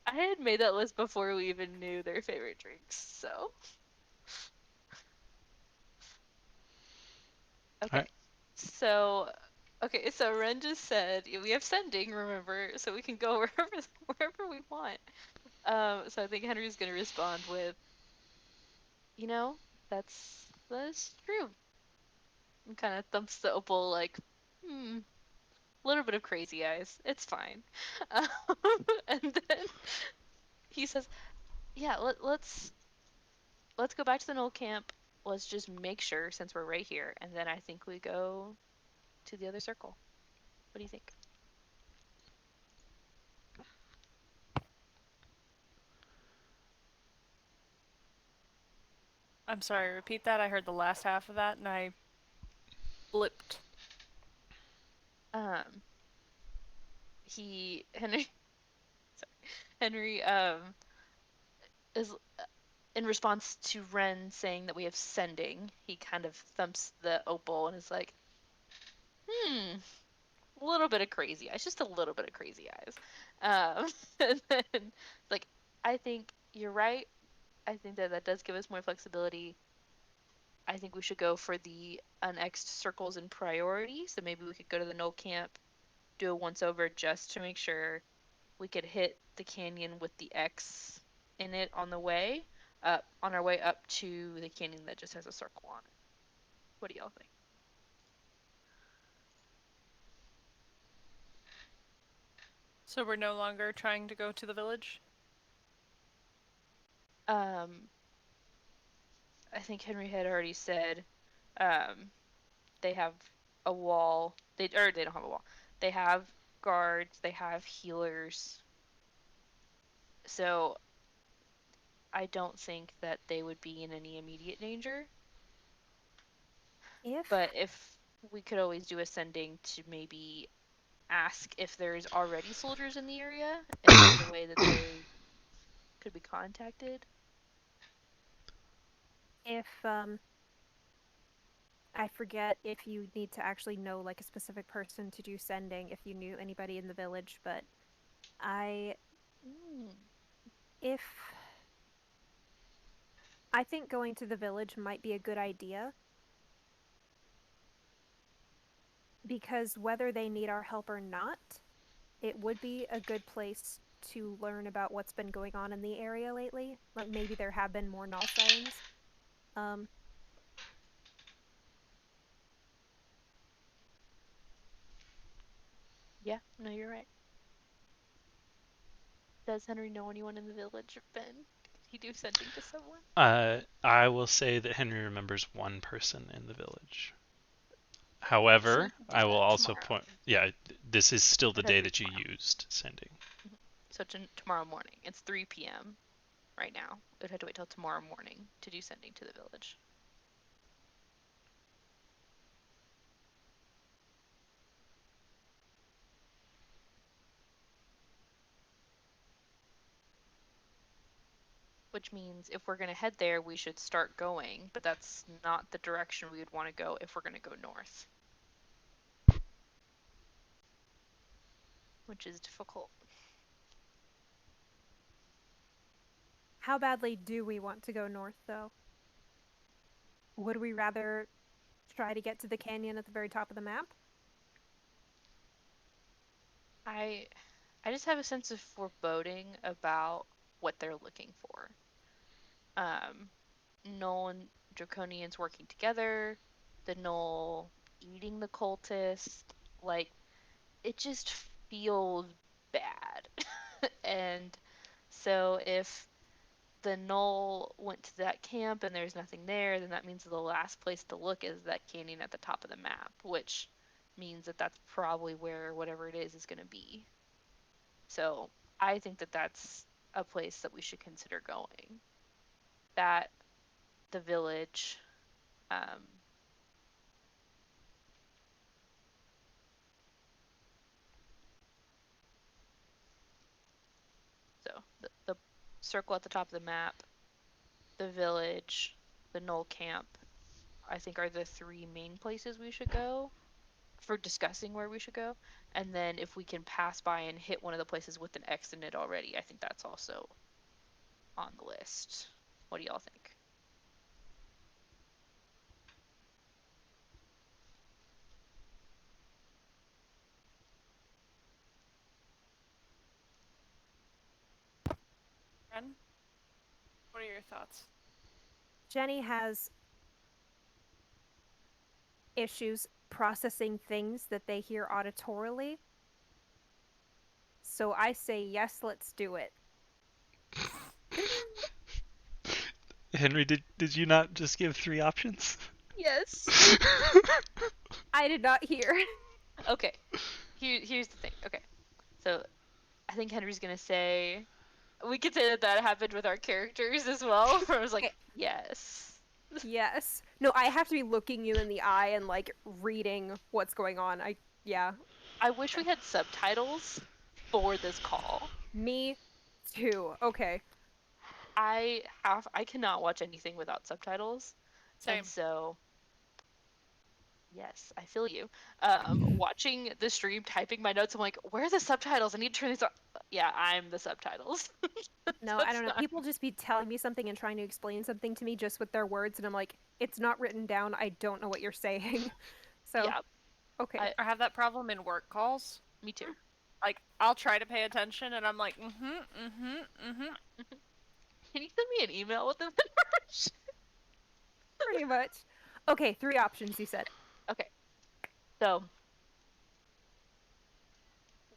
I had made that list before we even knew their favorite drinks, so. Okay. Alright. So, so Ren just said we have sending, remember, so we can go wherever we want. So I think Henry's gonna respond with, you know, that's true. And kind of thumps the opal like, a little bit of crazy eyes. It's fine. Um, and then he says, yeah, let's go back to the Knoll camp. Let's just make sure since we're right here, and then I think we go to the other circle. What do you think? I'm sorry, repeat that. I heard the last half of that and I blipped. Henry Henry is in response to Ren saying that we have sending, he kind of thumps the opal and is like, a little bit of crazy eyes, just a little bit of crazy eyes. And then like I think you're right. I think that does give us more flexibility. I think we should go for the unexed circles and priority. So maybe we could go to the Knoll camp, do a once over just to make sure we could hit the canyon with the X in it on the way up on our way up to the canyon that just has a circle on it. What do y'all think? So we're no longer trying to go to the village? Um, I think Henry had already said um, they have a wall. They don't have a wall. They have guards. They have healers. So I don't think that they would be in any immediate danger. If But if we could always do ascending to maybe ask if there's already soldiers in the area, if there's a way that they could be contacted. if I forget if you need to actually know like a specific person to do sending, if you knew anybody in the village, but I Mm, if I think going to the village might be a good idea because whether they need our help or not, it would be a good place to learn about what's been going on in the area lately. Like maybe there have been more null sightings. Um, yeah, no, you're right. Does Henry know anyone in the village? Ben, could he do sending to someone? I will say that Henry remembers one person in the village. So we However, can do I will that also tomorrow. point. Yeah, this is still the It'd have day to be that you tomorrow. used sending. So tomorrow morning. It's 3 p.m. right now. It would have to wait till tomorrow morning to do sending to the village. Which means if we're going to head there, we should start going, but that's not the direction we would want to go if we're going to go north, which is difficult. how badly do we want to go north, though? Would we rather try to get to the canyon at the very top of the map? I I just have a sense of foreboding about what they're looking for. Um, Null and Draconians working together, the Null eating the cultist, like it just feels bad. And so if the Null went to that camp and there's nothing there, then that means the last place to look is that canyon at the top of the map, which means that that's probably where whatever it is going to be. So I think that that's a place that we should consider going. That the village, um, so the circle at the top of the map, the village, the Knoll camp, I think are the three main places we should go for discussing where we should go. And then if we can pass by and hit one of the places with an X in it already, I think that's also on the list. What do y'all think? Ren, what are your thoughts? Jenny has issues processing things that they hear auditorily. So I say, yes, let's do it. Henry, did you not just give three options? Yes. I did not hear. Okay. Here's the thing. Okay. So I think Henry's gonna say we could say that that happened with our characters as well. Where I was like, Okay. yes. Yes. No, I have to be looking you in the eye and like reading what's going on. Yeah. I wish we Okay. had subtitles for this call. Me too. Okay. I cannot watch anything without subtitles. And Same. so Yes, I feel you. Watching the stream, typing my notes, I'm like, where are the subtitles? I need to turn these on. Yeah, I'm the subtitles. No, I That's don't know. not. People just be telling me something and trying to explain something to me just with their words, and I'm like, it's not written down. I don't know what you're saying. So, Yeah, okay. I. I have that problem in work calls. Me too. Like, I'll try to pay attention, and I'm like, Can you send me an email with them? Pretty much. Okay, 3 options you said. Okay, so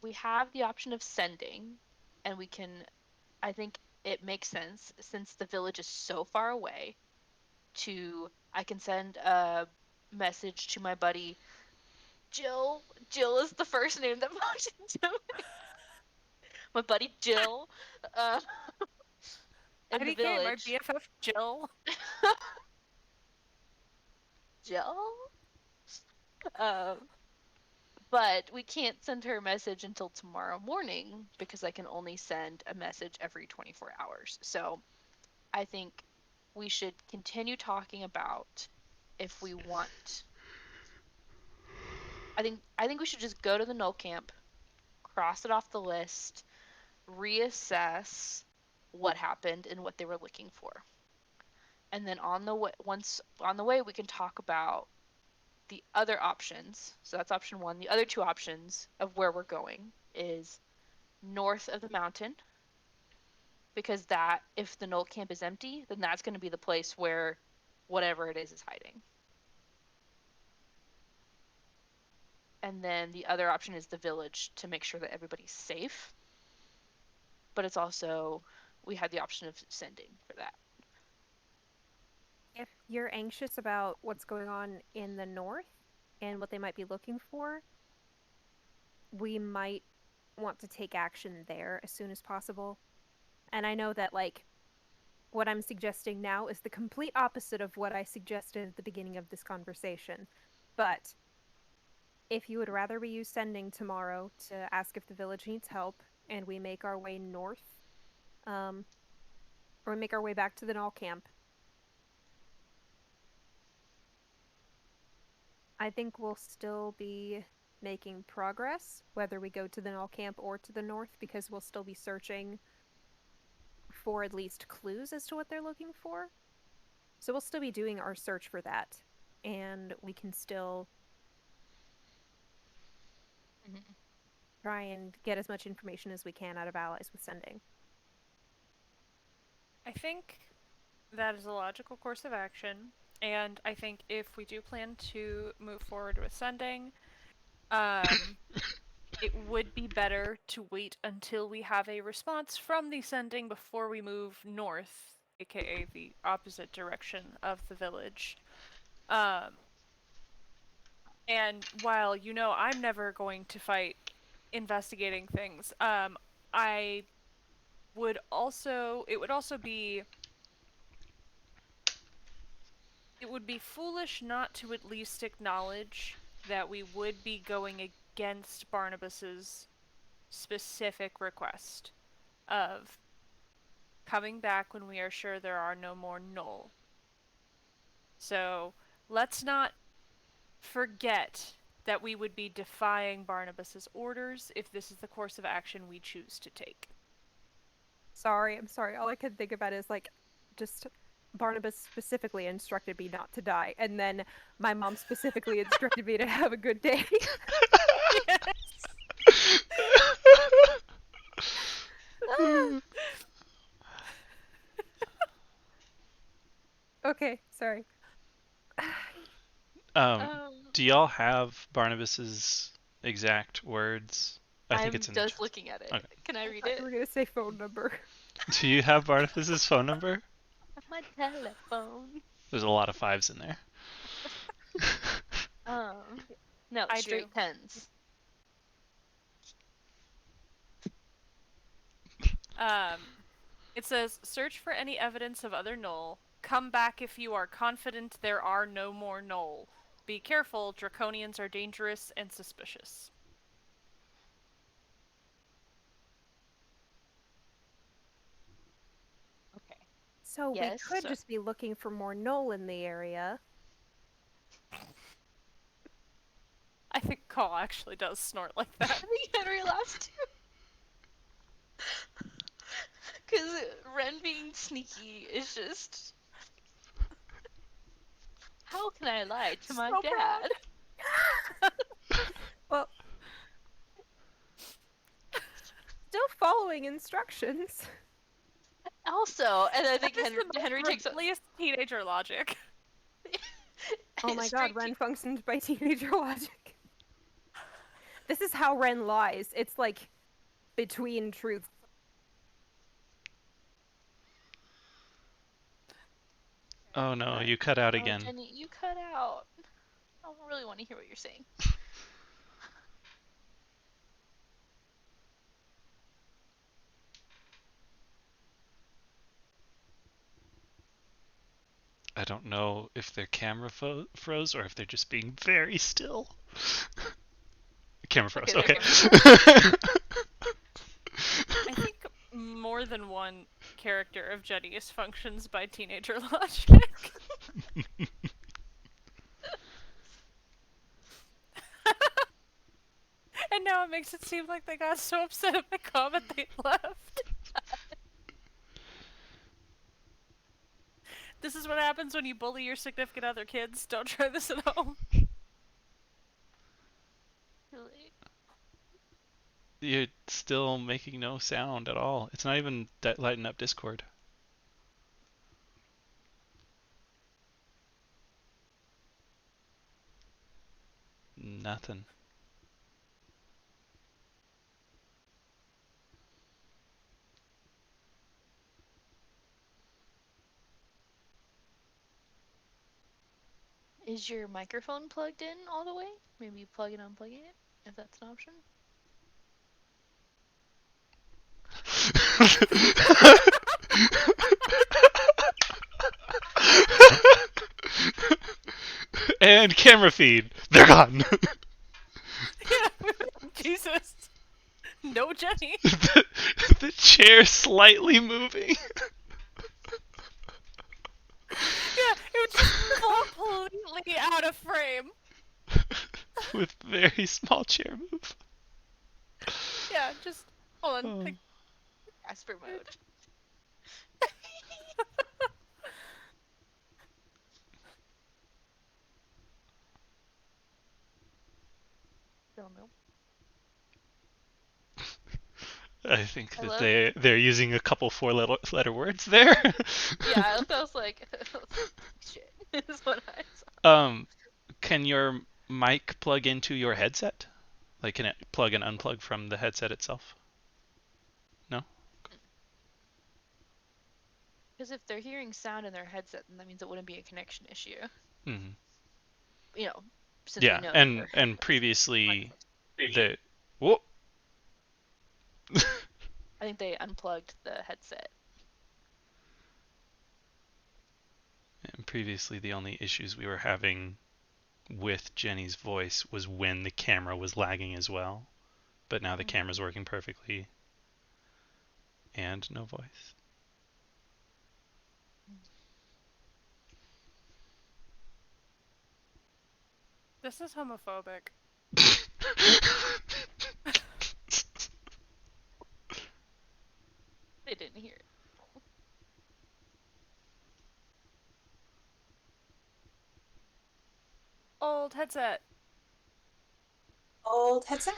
we have the option of sending, and we can. I think it makes sense since the village is so far away. I can send a message to my buddy Jill. Jill is the first name that popped into me. My buddy Jill, uh, in the IDK, my village. BFF Jill. Jill. Um, but we can't send her a message until tomorrow morning because I can only send a message every 24 hours. So I think we should continue talking about if we want. I think we should just go to the null camp, cross it off the list, reassess what happened and what they were looking for. And then once on the way we can talk about the other options. So that's option 1. The other 2 options of where we're going is north of the mountain because that if the null camp is empty, then that's going to be the place where whatever it is hiding. And then the other option is the village to make sure that everybody's safe. But it's also we had the option of sending for that. If you're anxious about what's going on in the north and what they might be looking for, we might want to take action there as soon as possible. And I know that, like, what I'm suggesting now is the complete opposite of what I suggested at the beginning of this conversation. But if you would rather we use sending tomorrow to ask if the village needs help and we make our way north, um, or we make our way back to the Null camp, I think we'll still be making progress, whether we go to the Null camp or to the north, because we'll still be searching for at least clues as to what they're looking for. So we'll still be doing our search for that, and we can still Mm-hmm. try and get as much information as we can out of allies with sending. I think that is a logical course of action, and I think if we do plan to move forward with sending, um, it would be better to wait until we have a response from the sending before we move north, aka the opposite direction of the village. Um, and while I'm never going to fight investigating things, I would also it would also be it would be foolish not to at least acknowledge that we would be going against Barnabas's specific request of coming back when we are sure there are no more null. So let's not forget that we would be defying Barnabas's orders if this is the course of action we choose to take. Sorry, I'm sorry. All I could think about is like just Barnabas specifically instructed me not to die, and then my mom specifically instructed me to have a good day. Yes. Okay, sorry. Do y'all have Barnabas's exact words? I think I'm it's in the just chat. looking at it. Okay. Can I I read thought it? you were gonna say phone number. Do you have Barnabas's phone number? My telephone. There's a lot of fives in there. No, I do. straight tens. It says search for any evidence of other null. Come back if you are confident there are no more null. Be careful, draconians are dangerous and suspicious. Okay. So we Yes. could So just be looking for more Null in the area. call actually does snort like I that. think Henry laughs too. Because Ren being sneaky is just... How can I lie to my So proud. dad? Well, still following instructions. Also, and I think That is the Henry most takes a... rebellious teenager logic. Oh my god, Straight Ren functioned by teenager logic. This is how Ren lies. It's like between truths. Oh no, you cut out Oh, again. Jenny, you cut out. I don't really want to hear what you're saying. I don't know if their camera froze or if they're just being very still. Camera froze. Okay, Okay. I think more than one character of Jenny's functions by teenager logic. And now it makes it seem like they got so upset at my comment they left. This is what happens when you bully your significant other, kids. Don't try this at home. Too late. You're still making no sound at all. It's not even lighting up Discord. Nothing. Is your microphone plugged in all the way? Maybe plug and unplugging it, if that's an option. And camera feed. They're gone. Yeah, Jesus. No Jenny. The chair slightly moving. Yeah, it was just completely out of frame. With very small chair move. Yeah, just hold on. Oh. Like, Casper mode. Still no. I think that Hello? they're using a couple four-letter words there. Yeah, I was like, shit, is what I saw. Can your mic plug into your headset? Like, can it plug and unplug from the headset itself? No? Because if they're hearing sound in their headset, then that means it wouldn't be a connection issue. Mm-hmm. You know, since Yeah, we know and they're previously microphones. the whoa. I think they unplugged the headset. And previously the only issues we were having with Jenny's voice was when the camera was lagging as well. But now the camera's working perfectly. And no voice. this is homophobic. They didn't hear it. Old headset. Old headset?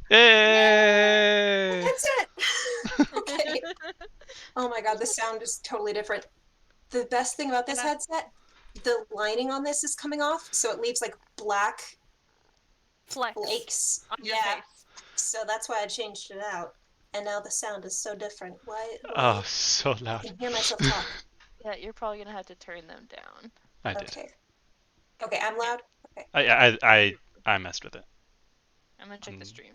Hey! Headset! Okay. Oh my god, the sound is totally different. The best thing about this And I- headset, the lining on this is coming off, so it leaves like black Flex flakes. on your Yeah, face. so that's why I changed it out. And now the sound is so different. Why Oh, so I loud. can hear myself talk. Yeah, you're probably gonna have to turn them down. I did. Okay. Okay, I'm loud? Okay. I messed with it. I'm gonna check the stream.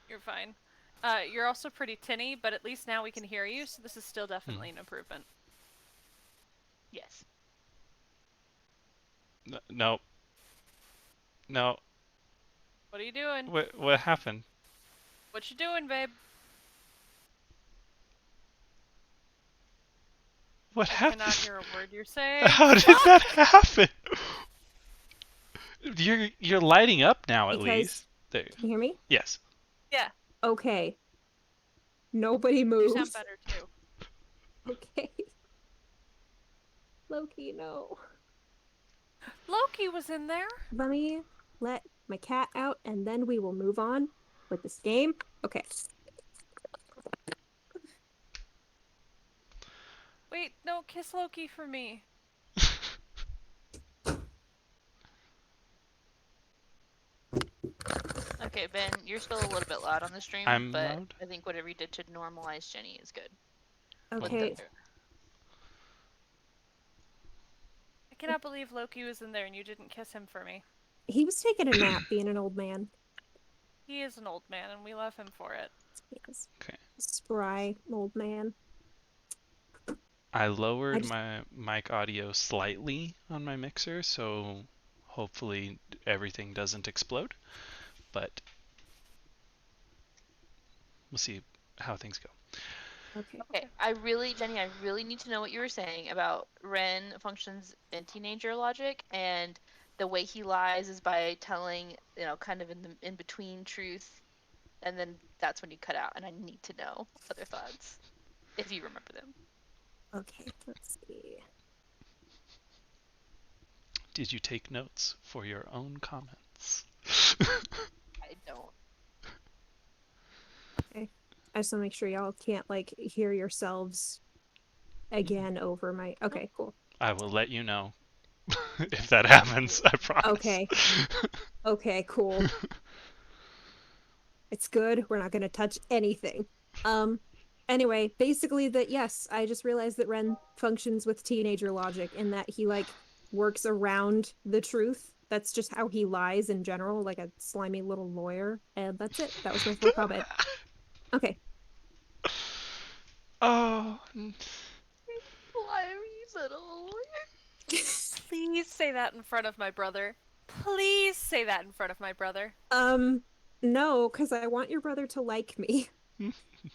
You're fine. You're also pretty tinny, but at least now we can hear you, so this is still definitely an improvement. Yes. No. No. What are you doing? What happened? What you doing, babe? What I happened? cannot hear a word you're saying. How did that happen? You're lighting up now at Because least. There. can you hear me? Yes. Yeah, Okay. Nobody you moves. sound better too. Okay. Loki, no. Loki was in there. Let me let my cat out and then we will move on with this game. Okay. Wait, no, kiss Loki for me. Okay, Ben, you're still a little bit loud on the stream, I'm but loud. I think whatever you did to normalize Jenny is good. Okay. I cannot believe Loki was in there and you didn't kiss him for me. He was taking a nap being an old man. He is an old man and we love him for it. Yes. Okay. Spry old man. I lowered my mic audio slightly on my mixer, so hopefully everything doesn't explode. But we'll see how things go. Okay. Okay, Jenny, I really need to know what you were saying about Ren functions in teenager logic, and the way he lies is by telling, kind of in between truth, and then that's when you cut out, and I need to know other thoughts, if you remember them. Okay, let's see. Did you take notes for your own comments? I don't. Okay. I just want to make sure y'all can't hear yourselves again over my. Okay, cool. I will let you know if that happens, I promise. Okay. Okay, cool. It's good. We're not going to touch anything. Anyway, basically yes, I just realized that Ren functions with teenager logic in that he works around the truth. That's just how he lies in general, like a slimy little lawyer. And that's it. That was my full comment. Okay. Oh. Why are you little? Please say that in front of my brother. Please say that in front of my brother. No, because I want your brother to like me.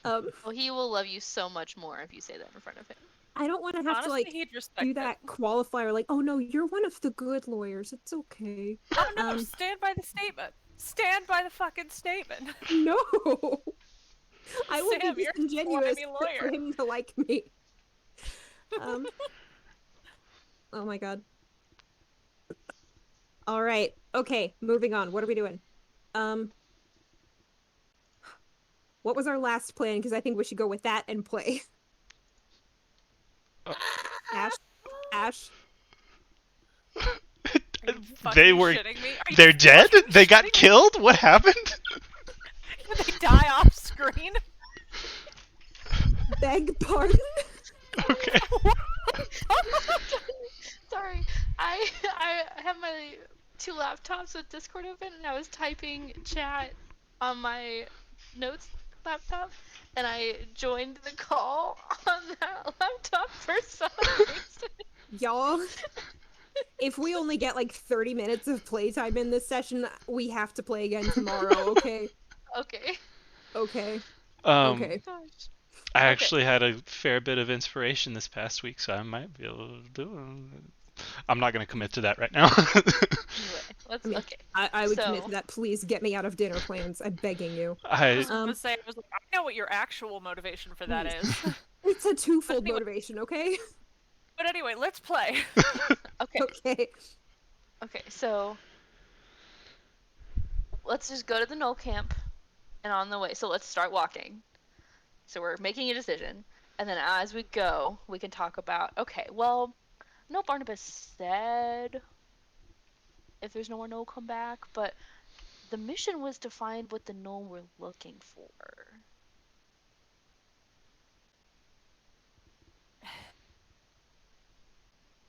Well, he will love you so much more if you say that in front of him. I don't want to have Honestly, to he'd respect do that qualifier oh no, you're one of the good lawyers. It's okay. Oh no, stand by the statement. Stand by the fucking statement. No. I will Sam, be you're a disingenuous slimy for lawyer. him to like me. Oh my god. All right. Okay, moving on. What are we doing? What was our last plan? Because I think we should go with that and play. Ash. Are you They fucking were. shitting me? Are They're you dead? fucking They got shitting me? killed? What happened? Did they die off screen? Beg pardon? Okay. Sorry, I have my two laptops with Discord open, and I was typing chat on my notes laptop, and I joined the call on that laptop for some reason. Y'all, if we only get 30 minutes of playtime in this session, we have to play again tomorrow, okay? Okay. Okay. Okay. Gosh. I actually had a fair bit of inspiration this past week, so I might be able to do it. I'm not going to commit to that right now. Anyway, okay. I would commit to that. Please get me out of dinner plans. I'm begging you. I was gonna say, I know what your actual motivation for that is. It's a twofold motivation, okay? But anyway, let's play. Okay. Okay, so let's just go to the Knoll camp and on the way. So let's start walking. So we're making a decision. And then as we go, we can talk about, okay, well, no, Barnabas said if there's no more Knoll, come back. But the mission was to find what the Knoll were looking for.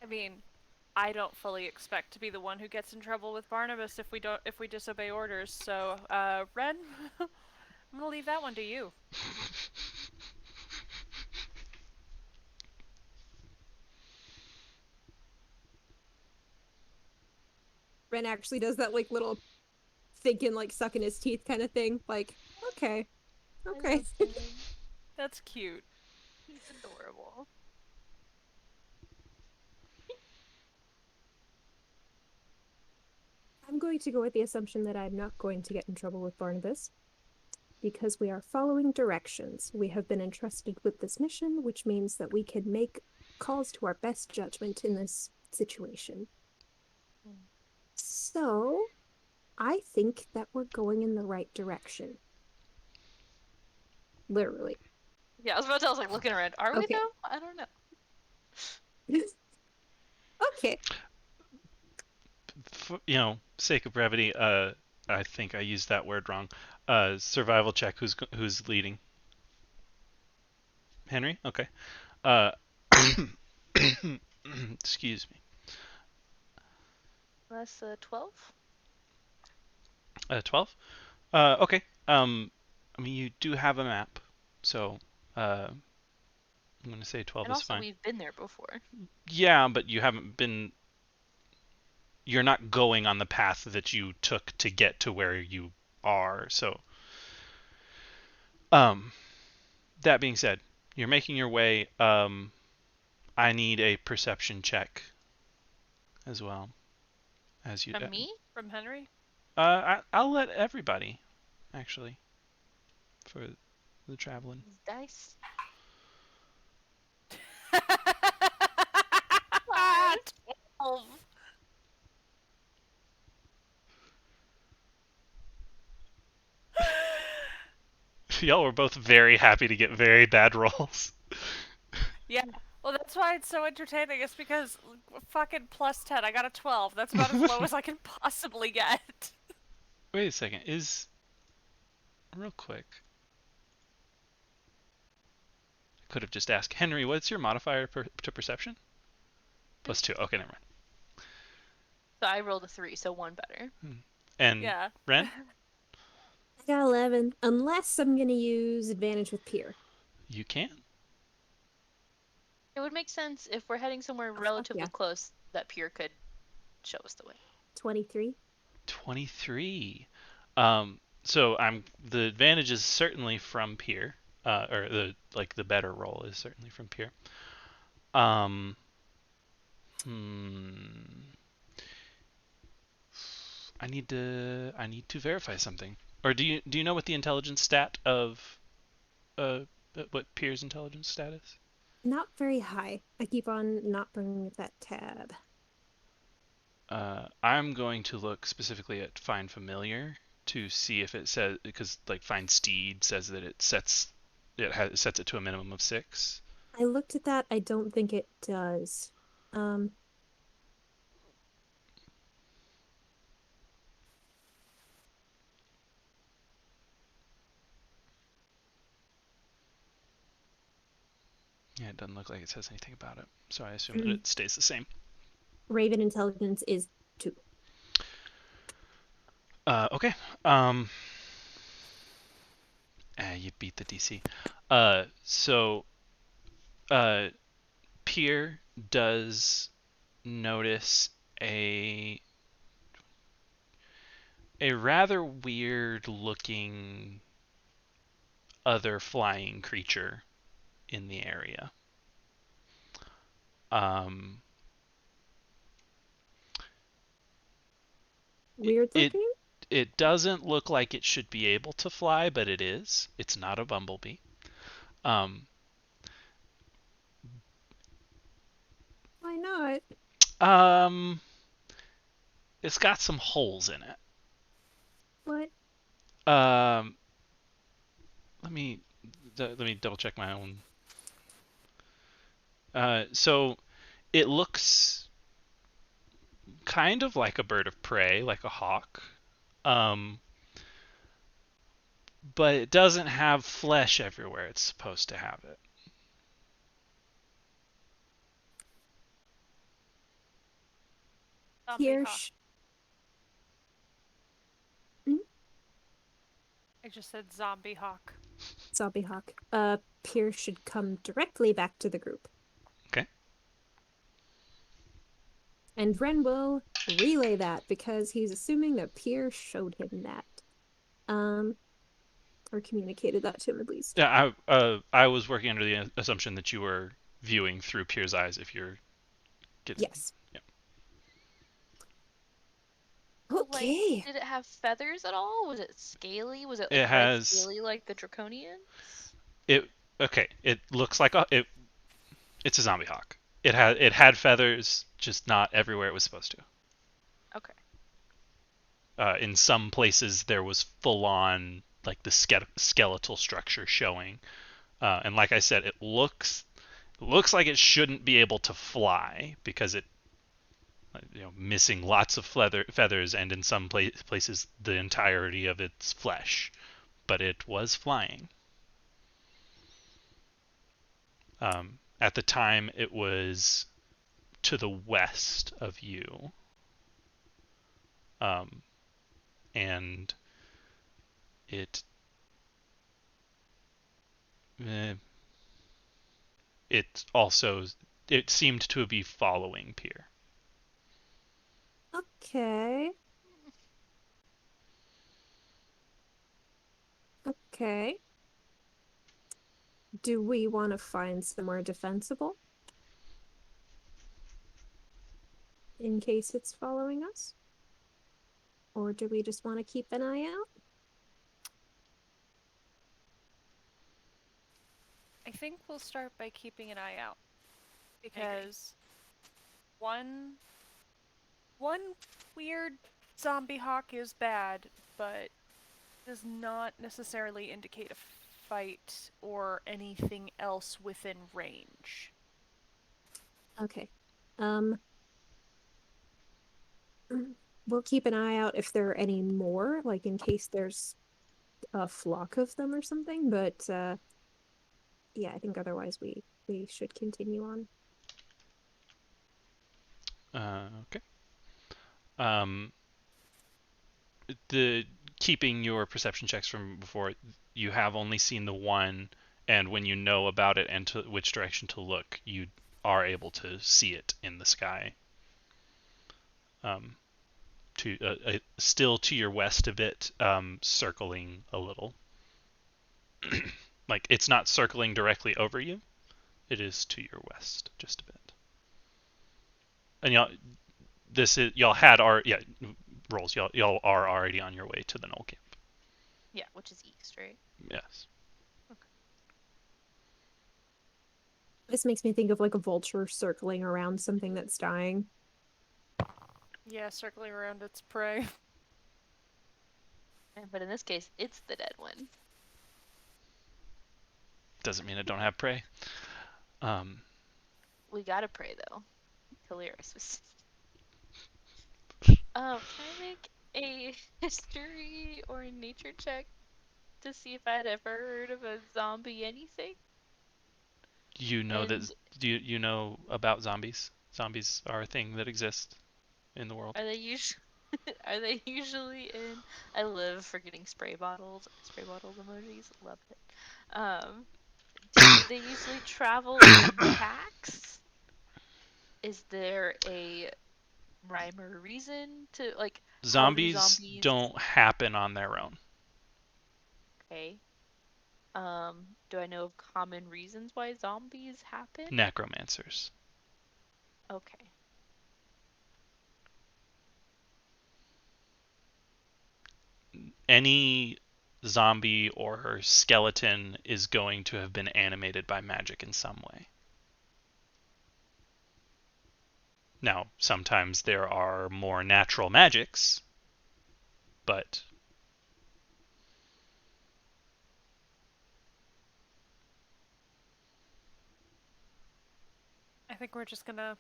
I mean, I don't fully expect to be the one who gets in trouble with Barnabas if we disobey orders. So, Ren, I'm gonna leave that one to you. Ren actually does that little thinking, sucking his teeth kind of thing. Okay. That's cute. He's adorable. I'm going to go with the assumption that I'm not going to get in trouble with Barnabas because we are following directions. We have been entrusted with this mission, which means that we can make calls to our best judgment in this situation. So, I think that we're going in the right direction. Literally. Yeah, I was about to. I was like looking around. Are we Okay. though? I don't know. Okay. For, sake of brevity, I think I used that word wrong. Survival check. Who's leading? Henry. Okay. Uh, excuse me. That's 12. 12. Okay. I mean, you do have a map, so I'm gonna say 12 And is also, fine. we've been there before. Yeah, but you haven't been. You're not going on the path that you took to get to where you are. So, that being said, you're making your way. I need a perception check as well as you. From me? From Henry? I'll let everybody actually for the traveling. These dice. Ah, 12. Y'all were both very happy to get very bad rolls. Yeah. Well, that's why it's so entertaining. It's because fucking plus 10. I got a 12. That's about as low as I can possibly get. Wait a second. Real quick. I could have just asked Henry, what's your modifier to perception? +2. Okay, never mind. So I rolled a 3, so 1 better. And Yeah. Ren? I got 11, unless I'm going to use advantage with Pier. You can. It would make sense if we're heading somewhere fuck relatively yeah. close that Pier could show us the way. 23. 23. So the advantage is certainly from Pier, or the better roll is certainly from Pier. I need to verify something. Or do you know what the intelligence stat of what Pier's intelligence stat is? Not very high. I keep on not bringing up that tab. I'm going to look specifically at Find Familiar to see if it says, because like Find Steed says that it sets it to a minimum of 6. I looked at that. I don't think it does. Yeah, it doesn't look like it says anything about it, so I assume that it stays the same. Raven intelligence is 2. Okay. You beat the DC. So Pier does notice a rather weird looking other flying creature in the area. Weird looking? It doesn't look like it should be able to fly, but it is. It's not a bumblebee. Why not? It's got some holes in it. What? Let me double check my own. So it looks kind of like a bird of prey, like a hawk. But it doesn't have flesh everywhere it's supposed to have it. Zombie hawk. I just said zombie hawk. Zombie hawk. Pier should come directly back to the group. Okay. And Ren will relay that because he's assuming that Pier showed him that. Or communicated that to him at least. Yeah, I was working under the assumption that you were viewing through Pier's eyes if you're getting. Yes. Yeah. Okay. Did it have feathers at all? Was it scaly? Was it It like red has scaly like the draconians? it. Okay, it looks like it's a zombie hawk. It had feathers, just not everywhere it was supposed to. Okay. In some places there was full on like the skeletal structure showing, and like I said, it looks like it shouldn't be able to fly because it missing lots of feathers and in some places the entirety of its flesh, but it was flying. At the time, it was to the west of you, um, and it eh, it also it seemed to be following Pier. Okay. Okay. Do we want to find somewhere defensible in case it's following us? Or do we just want to keep an eye out? I think we'll start by keeping an eye out. I agree. Because one weird zombie hawk is bad, but does not necessarily indicate a fight or anything else within range. Okay. Um, we'll keep an eye out if there are any more, like in case there's a flock of them or something, but yeah, I think otherwise we should continue on. Okay. Um, the keeping your perception checks from before, you have only seen the one, and when you know about it and to which direction to look, you are able to see it in the sky. To still to your west a bit, circling a little. Like it's not circling directly over you; it is to your west just a bit. And y'all had our yeah rolls. Y'all are already on your way to the Knoll camp. Yeah, which is east, right? Yes. This makes me think of like a vulture circling around something that's dying. Yeah, circling around its prey. But in this case, it's the dead one. Doesn't mean I don't have prey. We gotta pray though. Hilarious was. Can I make a history or a nature check to see if I'd ever heard of a zombie anything? You know that And you know about zombies? Zombies are a thing that exists in the world. are they usually are they usually in? I live for getting spray bottled emojis. Love it. Do they usually travel in packs? Is there a rhyme or reason to like how do Zombies zombies? don't happen on their own. Okay. Do I know of common reasons why zombies happen? Necromancers. Okay. Any zombie or skeleton is going to have been animated by magic in some way. Now, sometimes there are more natural magics, but I think we're just gonna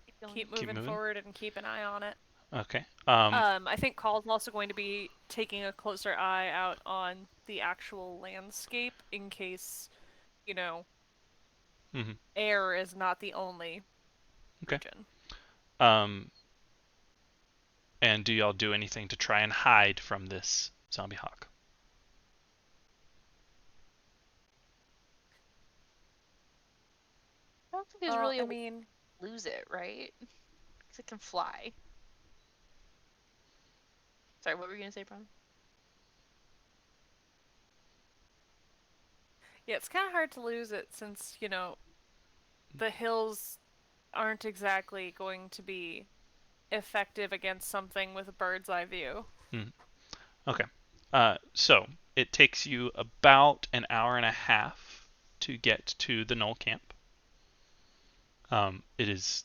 Keep going. keep keep moving moving. forward and keep an eye on it. Okay. I think Call's also going to be taking a closer eye out on the actual landscape in case, Mhm. air is not the only Okay. region. And do y'all do anything to try and hide from this zombie hawk? I don't think there's Well, really a I way mean, to lose it, right? Because it can fly. Sorry, what were you gonna say, Brian? yeah, it's kind of hard to lose it since, the hills aren't exactly going to be effective against something with a bird's eye view. Okay. So it takes you about an hour and a half to get to the Knoll camp. It is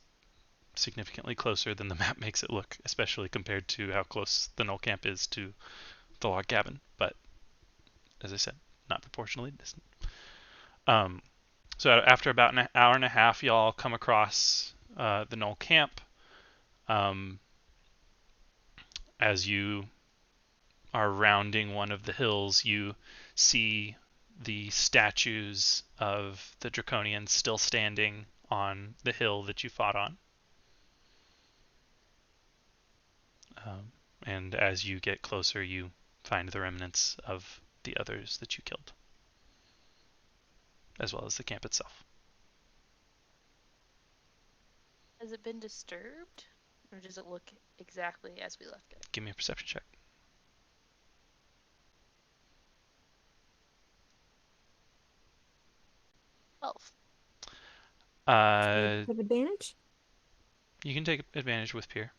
significantly closer than the map makes it look, especially compared to how close the Knoll camp is to the log cabin. But as I said, not proportionally distant. So after about an hour and a half, y'all come across the Knoll camp. As you are rounding one of the hills, you see the statues of the Draconians still standing on the hill that you fought on. And as you get closer, you find the remnants of the others that you killed, as well as the camp itself. Has it been disturbed? Or does it look exactly as we left it? Give me a perception check. 12. With advantage? You can take advantage with Pierre.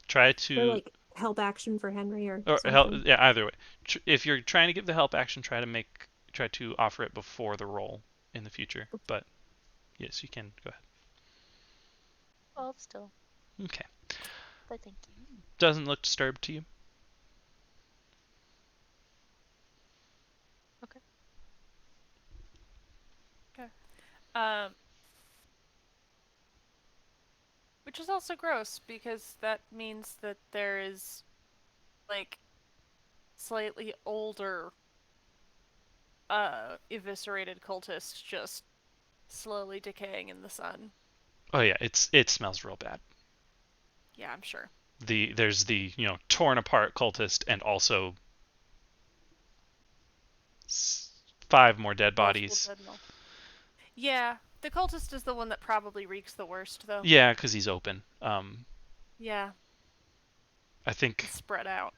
Try Or to, like help action for Henry or help. something? Yeah, either way. If you're trying to give the help action, try to offer it before the roll in the future. But yes, you can go ahead. 12 still. Okay. But thank you. Doesn't look disturbed to you. Okay. Which is also gross because that means that there is like slightly older eviscerated cultists just slowly decaying in the sun. Oh yeah, it smells real bad. Yeah, I'm sure. There's the torn apart cultist and also 5 more dead bodies. Yeah, the cultist is the one that probably reeks the worst, though. Yeah, because he's open. Yeah. I think It's spread out.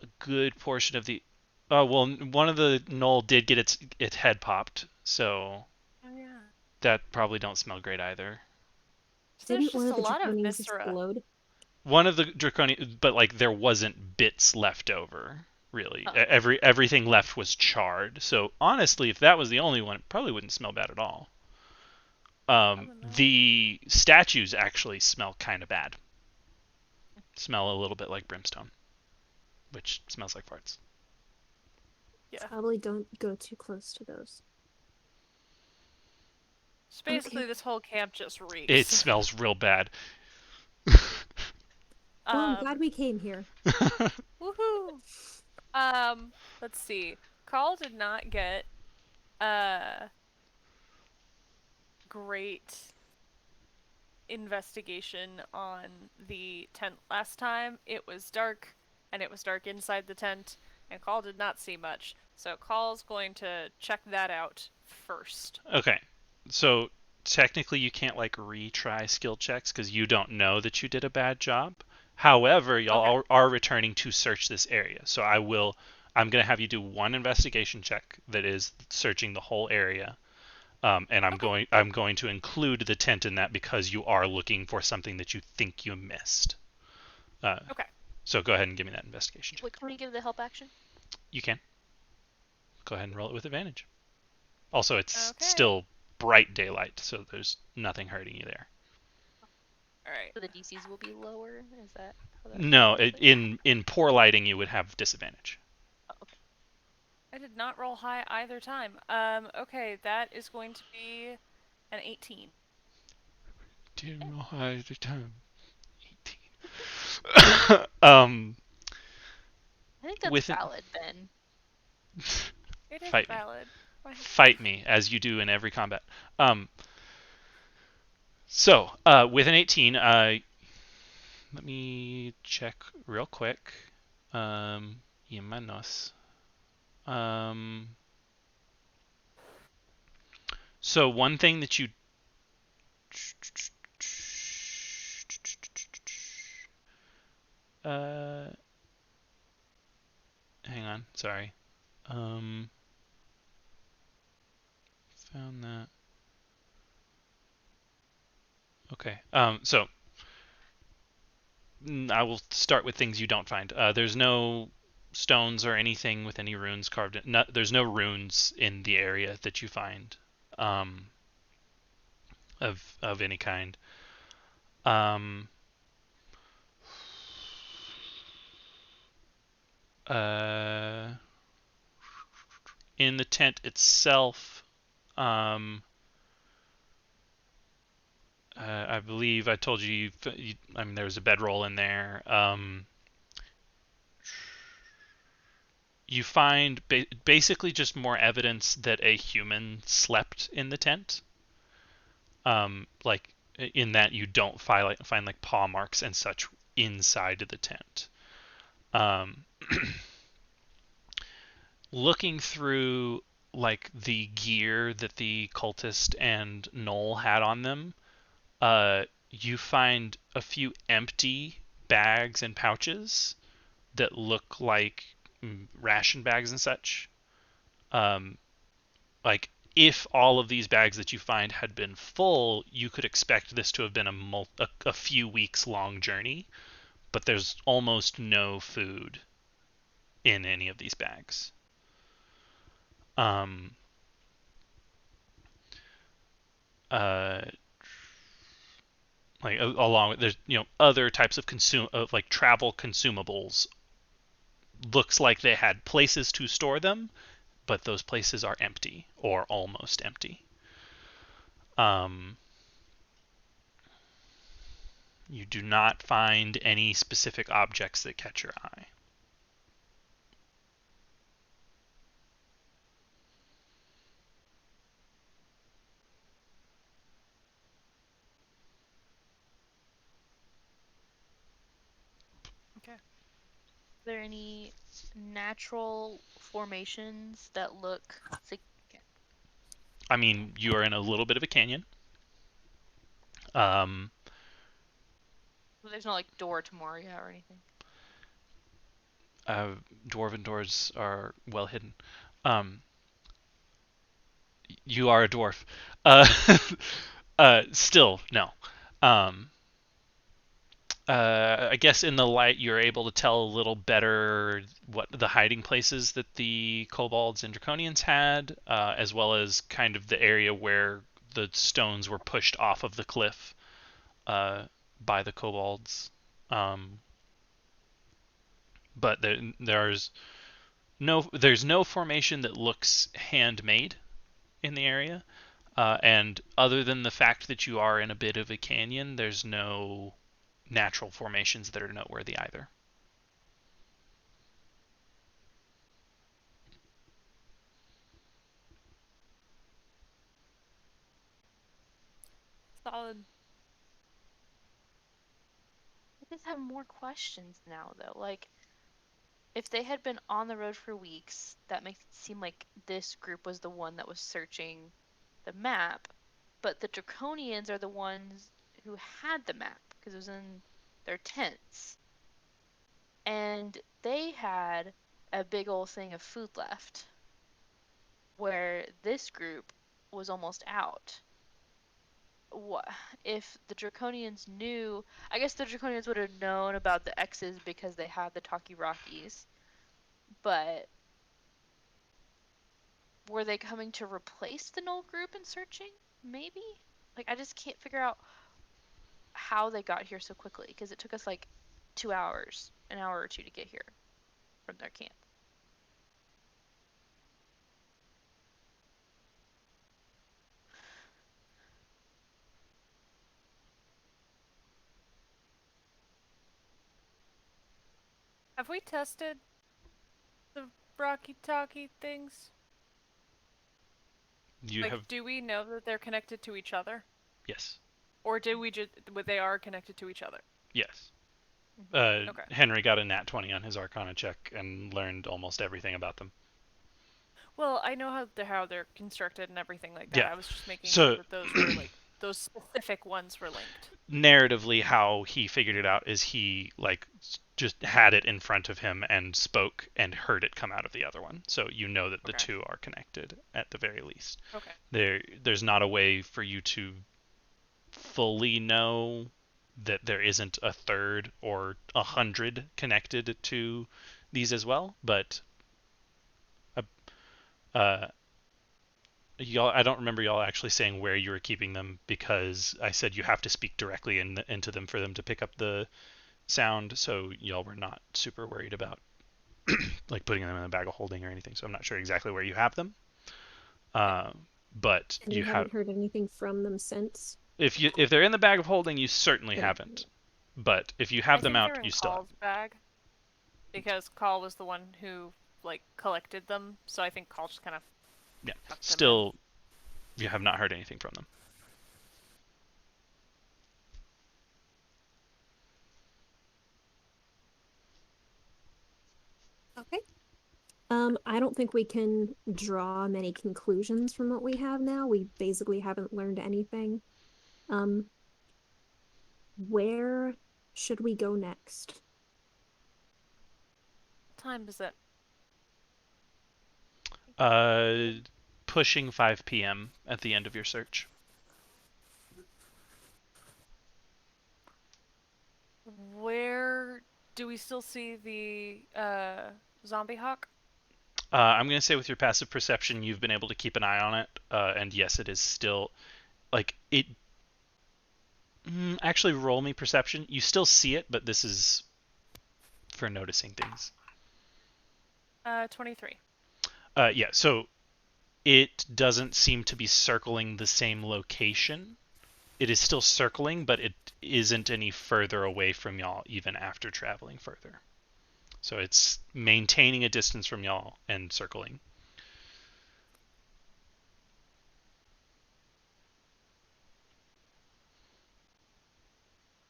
a good portion of the. Oh well, one of the Knoll did get its head popped, so Oh yeah. that probably don't smell great either. So there's Didn't one just of a the lot of draconians viscera. explode? One of the draconian, but like there wasn't bits left over. Really, Oh. everything left was charred. So honestly, if that was the only one, it probably wouldn't smell bad at all. The statues actually smell kind of bad. Smell a little bit like brimstone, which smells like farts. Yeah. Probably don't go too close to those. So basically, this whole camp just reeks. It smells real bad. Well, I'm glad we came here. Woohoo! Let's see. Carl did not get great investigation on the tent last time. It was dark, and it was dark inside the tent, and Carl did not see much. So Carl's going to check that out first. Okay, so technically you can't like retry skill checks because you don't know that you did a bad job. However, y'all are returning to search this area, so I'm gonna have you do one investigation check that is searching the whole area, and I'm going to include the tent in that because you are looking for something that you think you missed. Okay. So go ahead and give me that investigation check. Wait, can we give the help action? You can. Go ahead and roll it with advantage. Also, it's Okay. still bright daylight, so there's nothing hurting you there. All right. So the DCs will be lower? Is that how that No, works? in poor lighting you would have disadvantage. Oh, okay. I did not roll high either time. Okay, that is going to be an 18. Didn't roll high either time. 18. I think that's With valid, Ben. It is Fight me. valid. Fight me as you do in every combat. So with an 18, let me check real quick. Imanos. So one thing that you hang on, sorry. Found that. Okay. So I will start with things you don't find. There's no stones or anything with any runes carved in. No, there's no runes in the area that you find um, of any kind. Um, uh, in the tent itself, um, I believe I told you, I mean, there was a bedroll in there. You find basically just more evidence that a human slept in the tent. Like in that you don't find like paw marks and such inside of the tent. Um, looking through like the gear that the cultist and Knoll had on them, you find a few empty bags and pouches that look like ration bags and such. Um, like if all of these bags that you find had been full, you could expect this to have been a few weeks long journey, but there's almost no food in any of these bags. Um, uh, like along with there's other types of like travel consumables. Looks like they had places to store them, but those places are empty or almost empty. Um, you do not find any specific objects that catch your eye. Okay. Are there any natural formations that look significant? I mean, you are in a little bit of a canyon. Um, There's no like door to Moria or anything. Dwarven doors are well hidden. Um, you are a dwarf. Uh, still, no. Um, I guess in the light you're able to tell a little better what the hiding places that the kobolds and draconians had, as well as kind of the area where the stones were pushed off of the cliff by the kobolds. Um, but there's no formation that looks handmade in the area, and other than the fact that you are in a bit of a canyon, there's no natural formations that are noteworthy either. Solid. I just have more questions now though. Like if they had been on the road for weeks, that makes it seem like this group was the one that was searching the map, but the Draconians are the ones who had the map because it was in their tents. And they had a big old thing of food left, where this group was almost out. What if the Draconians knew? I guess the Draconians would have known about the X's because they had the Talkie Rockies, but were they coming to replace the Null group in searching? Maybe? Like, I just can't figure out how they got here so quickly because it took us like 2 hours, an hour or two to get here from their camp. Have we tested the Rocky Talkie things? You Like, have do we know that they're connected to each other? yes, Or did we just, they are connected to each other? yes. Okay. Henry got a nat 20 on his Arcana check and learned almost everything about them. Well, I know how they're constructed and everything like that. Yeah. I was just making So- sure that those were like those specific ones were linked. Narratively, how he figured it out is he like just had it in front of him and spoke and heard it come out of the other one. So you know that the Okay. two are connected at the very least. Okay. There's not a way for you to fully know that there isn't a third or 100 connected to these as well, but uh, y'all, I don't remember y'all actually saying where you were keeping them because I said you have to speak directly into them for them to pick up the sound, so y'all were not super worried about like putting them in a bag of holding or anything. So I'm not sure exactly where you have them, uh, but And you we have. haven't heard anything from them since. If they're in the bag of holding, you certainly Then haven't. But if you I have them think out, they're in you still have. Call's bag because Call was the one who like collected them, so I think Call just kind of Yeah. tucked them in. Still, you have not heard anything from them. okay. I don't think we can draw many conclusions from what we have now. We basically haven't learned anything. Um, where should we go next? What time is it? Uh, Pushing 5 p.m. at the end of your search. Where do we still see the zombie hawk? I'm going to say with your passive perception, you've been able to keep an eye on it, and yes, it is still like it. Actually, roll me perception. You still see it, but this is for noticing things. 23. Yeah, so it doesn't seem to be circling the same location. It is still circling, but it isn't any further away from y'all even after traveling further. So it's maintaining a distance from y'all and circling.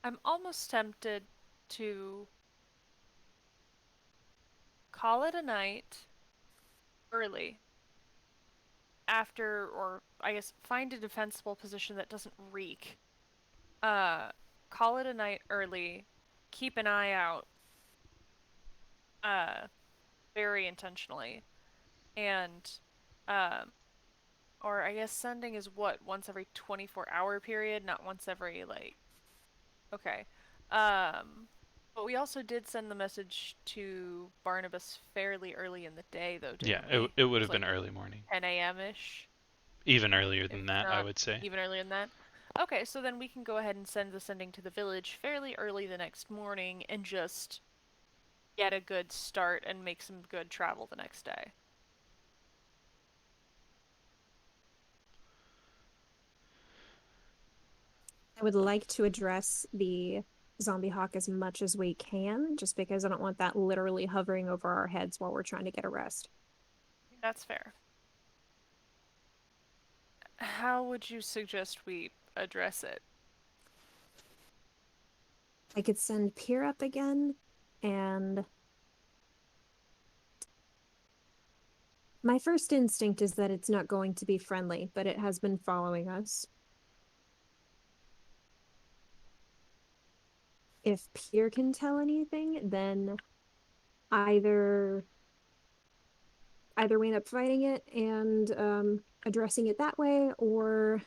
I'm almost tempted to call it a night early after, or I guess find a defensible position that doesn't reek. Uh, Call it a night early. Keep an eye out. Uh, very intentionally, and um, or I guess sending is what, once every 24-hour period, not once every like. Okay. But we also did send the message to Barnabas fairly early in the day, though, Yeah, didn't we? it It would was have been like early morning. 10 a.m. ish, Even earlier if than that, I not would say. even earlier than that. Okay, so then we can go ahead and send the sending to the village fairly early the next morning and just get a good start and make some good travel the next day. I would like to address the zombie hawk as much as we can, just because I don't want that literally hovering over our heads while we're trying to get a rest. That's fair. How would you suggest we address it? I could send Pier up again, and my first instinct is that it's not going to be friendly, but it has been following us. If Pier can tell anything, then either we end up fighting it and addressing it that way, or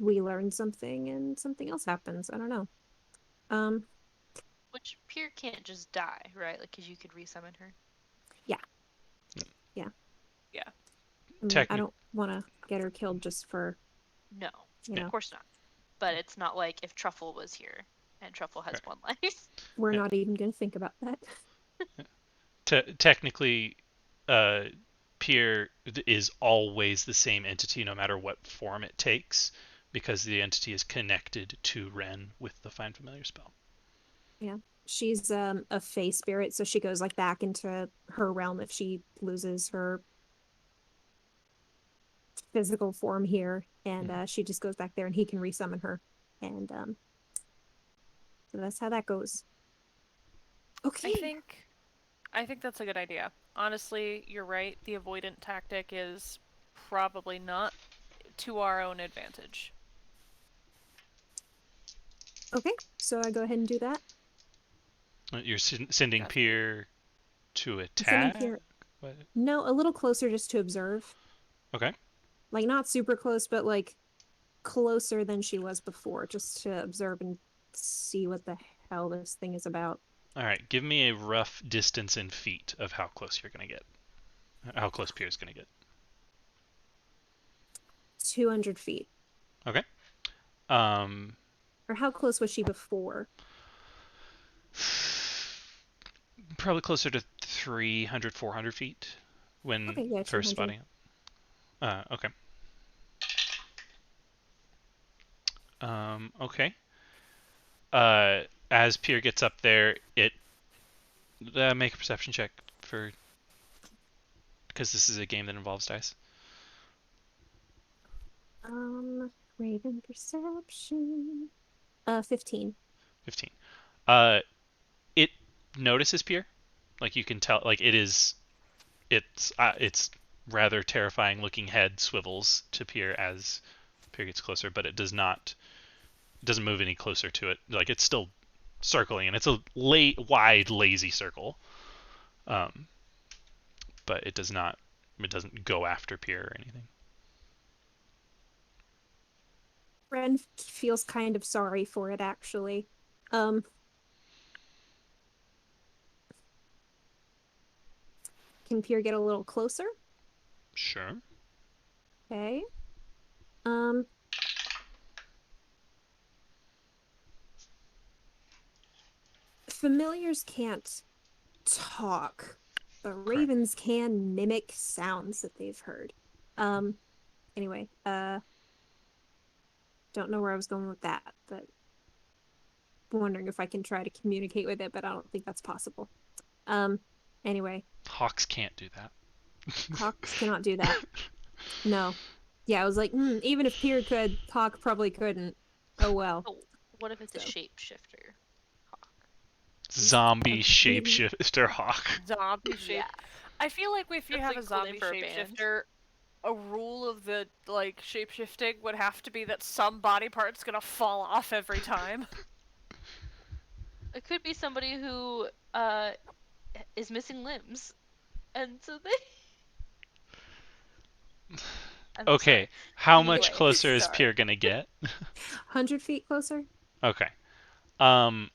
we learn something and something else happens. I don't know. Um, Which Pier can't just die, right? Like, because you could resummon her. yeah, yeah. Yeah. I mean, I don't want to get her killed just for, No, you know. of course not. But it's not like if Truffle was here, and Truffle has one life. We're Yeah. not even going to think about that. Technically, Pier is always the same entity no matter what form it takes, because the entity is connected to Ren with the Find Familiar spell. Yeah. She's a fey spirit, so she goes like back into her realm if she loses her physical form here, and she just goes back there and he can resummon her. And so that's how that goes. Okay. I think that's a good idea. Honestly, you're right. The avoidant tactic is probably not to our own advantage. Okay, so I go ahead and do that. You're sending That's Pier to Sending attack? Pier. What? No, a little closer just to observe. Okay. Like not super close, but like closer than she was before, just to observe and see what the hell this thing is about. All right, give me a rough distance in feet of how close you're gonna get. How close Pierre's gonna get. 200 feet. Okay. Or how close was she before? Probably closer to 300, 400 feet when Okay, yeah, first 200. spotting it. Okay. Okay. As Pierre gets up there, it make a perception check for because this is a game that involves dice. Raven perception. 15. 15. It notices Pierre. Like you can tell, like it's rather terrifying looking head swivels to Pierre as Pierre gets closer, but it doesn't move any closer to it. Like it's still circling, and it's a wide, lazy circle. But it doesn't go after Pierre or anything. Ren feels kind of sorry for it, actually. Can Pierre get a little closer? Sure. Okay. Familiars can't talk, but ravens can mimic sounds that they've heard. Anyway, don't know where I was going with that, but wondering if I can try to communicate with it, but I don't think that's possible. Anyway. Hawks can't do that. Hawks cannot do that. No. Yeah, I was like, even if Pierre could, Hawk probably couldn't. Oh well. Oh, what if it's a shapeshifter hawk? Zombie shapeshifter hawk. Zombie shape. Yeah. I feel like if you That's have a a cool name zombie for a band. shapeshifter, a rule of the like shapeshifting would have to be that some body part's gonna fall off every time. It could be somebody who is missing limbs, and so they. Okay, sorry. how Anyway, much closer is sorry. Pierre gonna get? 100 feet closer? Okay. And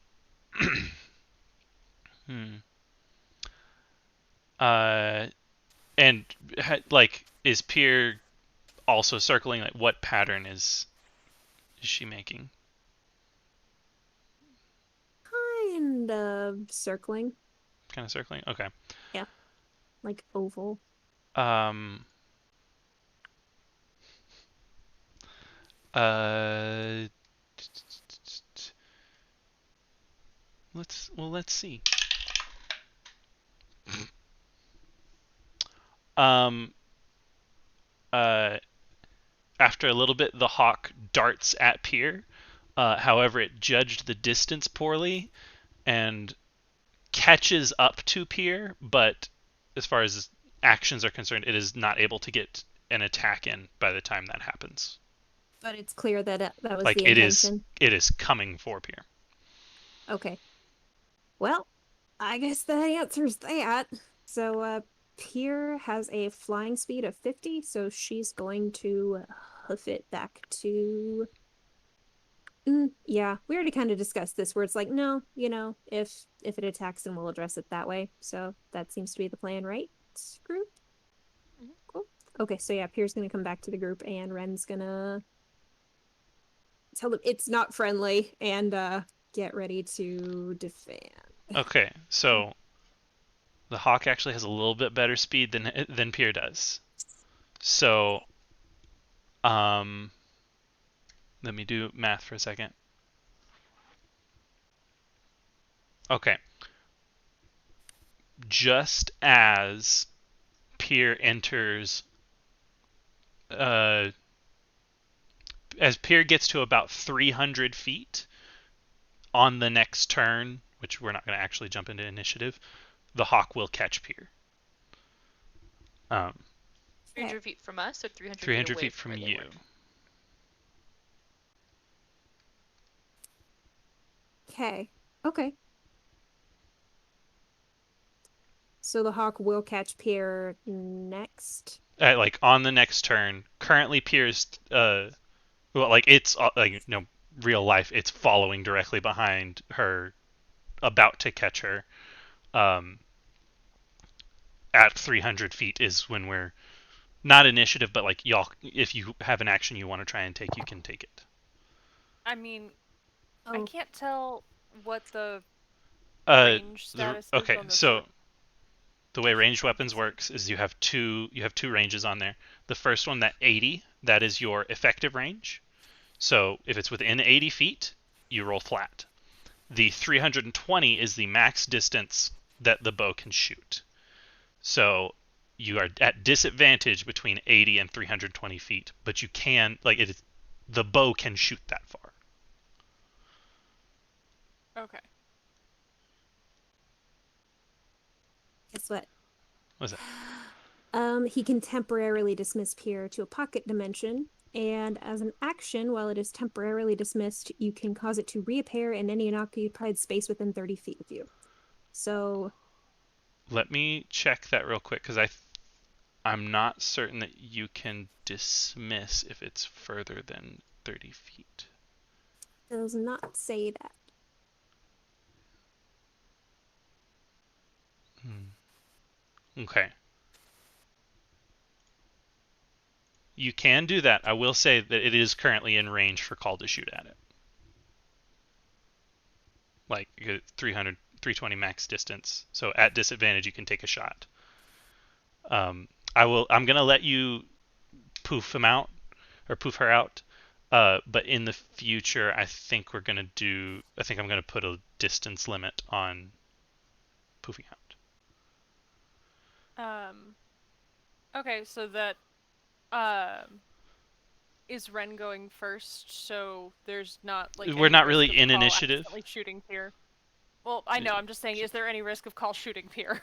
like, is Pierre also circling? Like, what pattern is she making? Kind of circling. Kind of circling. Okay. Yeah. Like oval. Let's see. After a little bit, the hawk darts at Pierre. However, it judged the distance poorly and catches up to Pierre, but as far as actions are concerned, it is not able to get an attack in by the time that happens. But it's clear that that was Like the it intention. is coming for Pierre. Okay. Well, I guess that answers that. So, Pierre has a flying speed of 50, so she's going to hoof it back to. Yeah, we already kind of discussed this, where it's like, no, if it attacks, then we'll address it that way. So that seems to be the plan, right, group? Mhm. Cool. Okay, so yeah, Pierre's gonna come back to the group, and Ren's gonna tell them it's not friendly, and get ready to defend. Okay, so the hawk actually has a little bit better speed than Pierre does. So, let me do math for a second. Okay. Just as Pierre enters, as Pierre gets to about 300 feet on the next turn, which we're not going to actually jump into initiative, the hawk will catch Pierre. 300 feet from us, or 300 300 feet away feet from from where they you. work? Okay. Okay. So the hawk will catch Pierre next. Like on the next turn. Currently, Pierre's Well, like it's like real life. It's following directly behind her, about to catch her. Um, at 300 feet is when we're not initiative, but like y'all, if you have an action you want to try and take, you can take it. I mean, I Oh, can't tell what the Uh, range status is okay, on this. so the way ranged Let me weapons see. works is you have two ranges on there. The first one, that 80, that is your effective range. So if it's within 80 feet, you roll flat. The 320 is the max distance that the bow can shoot. So you are at disadvantage between 80 and 320 feet, but you can the bow can shoot that far. Okay. Guess what? What is that? He can temporarily dismiss Pier to a pocket dimension, and as an action, while it is temporarily dismissed, you can cause it to reappear in any unoccupied space within 30 feet of you. So, Let me check that real quick because I'm not certain that you can dismiss if it's further than 30 feet. does not say that. Okay. You can do that. I will say that it is currently in range for Call to shoot at it. Like 300, 320 max distance. So at disadvantage, you can take a shot. I'm gonna let you poof him out or poof her out. But in the future, I think I'm gonna put a distance limit on poofing out. Okay, so that um is Ren going first, so there's not like We're any not risk really of in Call initiative. accidentally shooting Pier. Well, I know, I'm just saying, is there any risk of Call shooting Pier?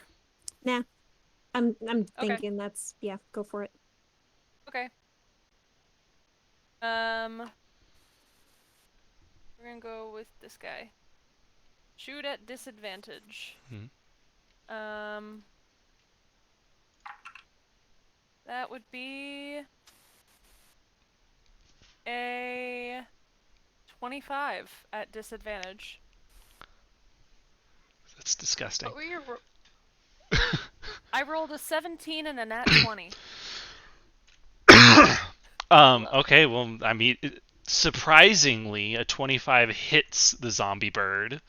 Nah, I'm Okay. thinking yeah, go for it. Okay. We're gonna go with this guy. Shoot at disadvantage. Hmm. That would be a 25 at disadvantage. That's disgusting. What were your I rolled a 17 and a nat 20. Okay, well, I mean, surprisingly, a 25 hits the zombie bird.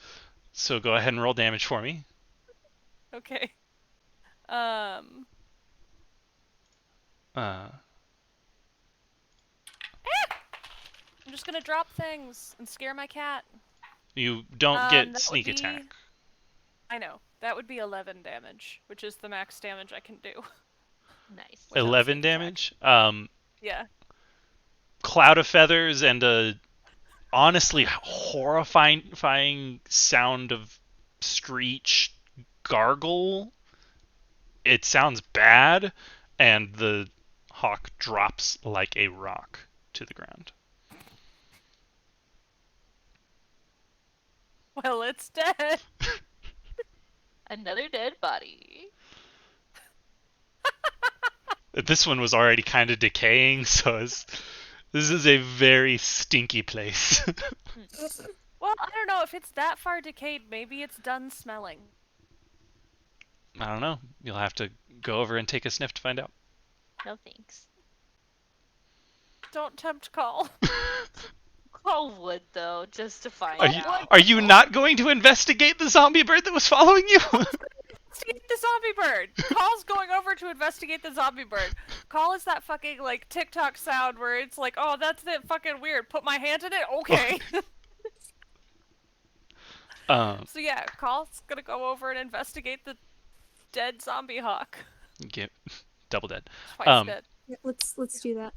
So go ahead and roll damage for me. Okay. I'm Uh, just gonna drop things and scare my cat. you don't get That would sneak be... attack. I know. That would be 11 damage, which is the max damage I can do. nice? Without 11 sneak attack. damage. Yeah. Cloud of feathers and a honestly horrifying sound of screech gargle. It sounds bad, and the hawk drops like a rock to the ground. Well, it's dead. Another dead body. This one was already kind of decaying, so this is a very stinky place. Well, I don't know. If it's that far decayed, maybe it's done smelling. I don't know. You'll have to go over and take a sniff to find out. No thanks. Don't tempt Call. Call would though, just to find Are out. are you not going to investigate the zombie bird that was following you? Investigate the zombie bird. Call's going over to investigate the zombie bird. Call is that fucking like TikTok sound where it's like, oh, that's it, fucking weird. Put my hand in it. Okay. So yeah, Call's gonna go over and investigate the dead zombie hawk. Get double dead. Twice dead. Yeah, let's do that.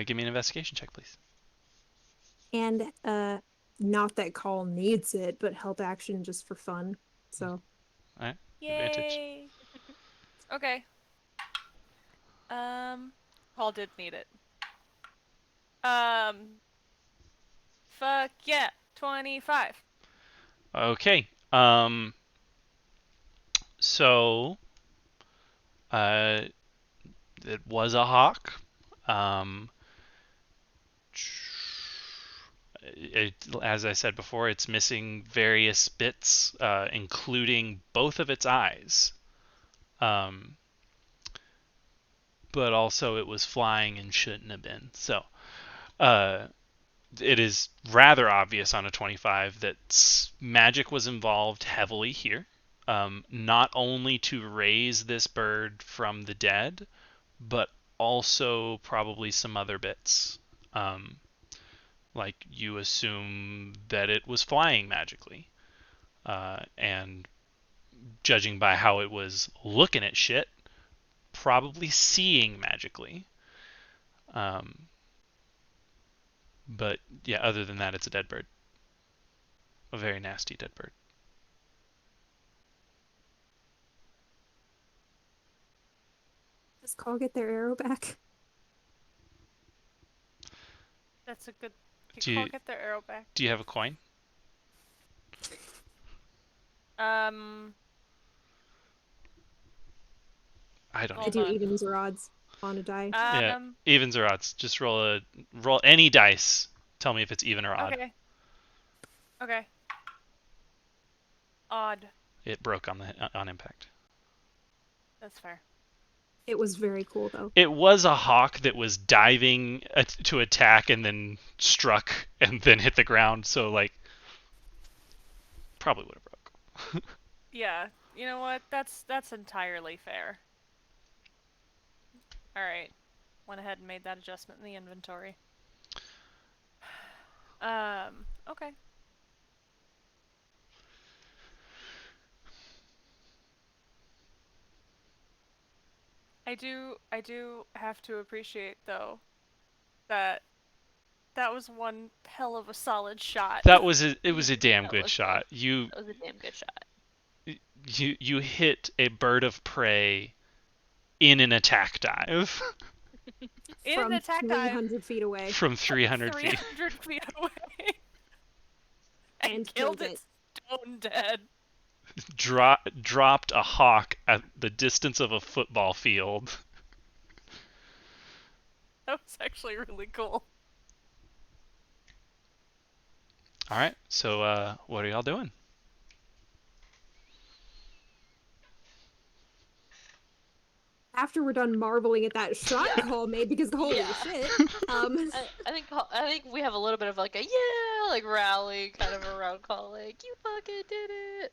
Give me an investigation check, please. And not that Call needs it, but help action just for fun. So All right. Advantage. Yay. Okay. Call did need it. Fuck yeah. 25. Okay. So, it was a hawk. as I said before, it's missing various bits, including both of its eyes. Um, but also it was flying and shouldn't have been. So it is rather obvious on a 25 that magic was involved heavily here. Not only to raise this bird from the dead, but also probably some other bits. Like you assume that it was flying magically. And judging by how it was looking at shit, probably seeing magically. Um, but yeah, other than that, it's a dead bird. A very nasty dead bird. Does Call get their arrow back? That's a good. Do Call you, get their arrow back. do you have a coin? Um. I don't I Hold do on. evens or odds on a die. Yeah, evens or odds. Just roll any dice. Tell me if it's even or odd. Okay. Okay. Odd. It broke on impact. That's fair. It was very cool though. It was a hawk that was diving to attack and then struck and then hit the ground. So like, probably would have broke. Yeah. You know what? That's entirely fair. All right. Went ahead and made that adjustment in the inventory. Okay. I do have to appreciate though that that was one hell of a solid shot. It was a damn That good was shot. That was a damn good shot. You hit a bird of prey in an attack dive In From an attack dive 300 feet away. from 300 feet. 300 feet away. And killed killed it stone dead. Dropped a hawk at the distance of a football field. That was actually really cool. All right, so what are y'all doing? After we're done marveling at that shot Yeah. Call made, because holy Yeah. shit. I think we have a little bit of like a yeah, like rally kind of around Call, like you fucking did it.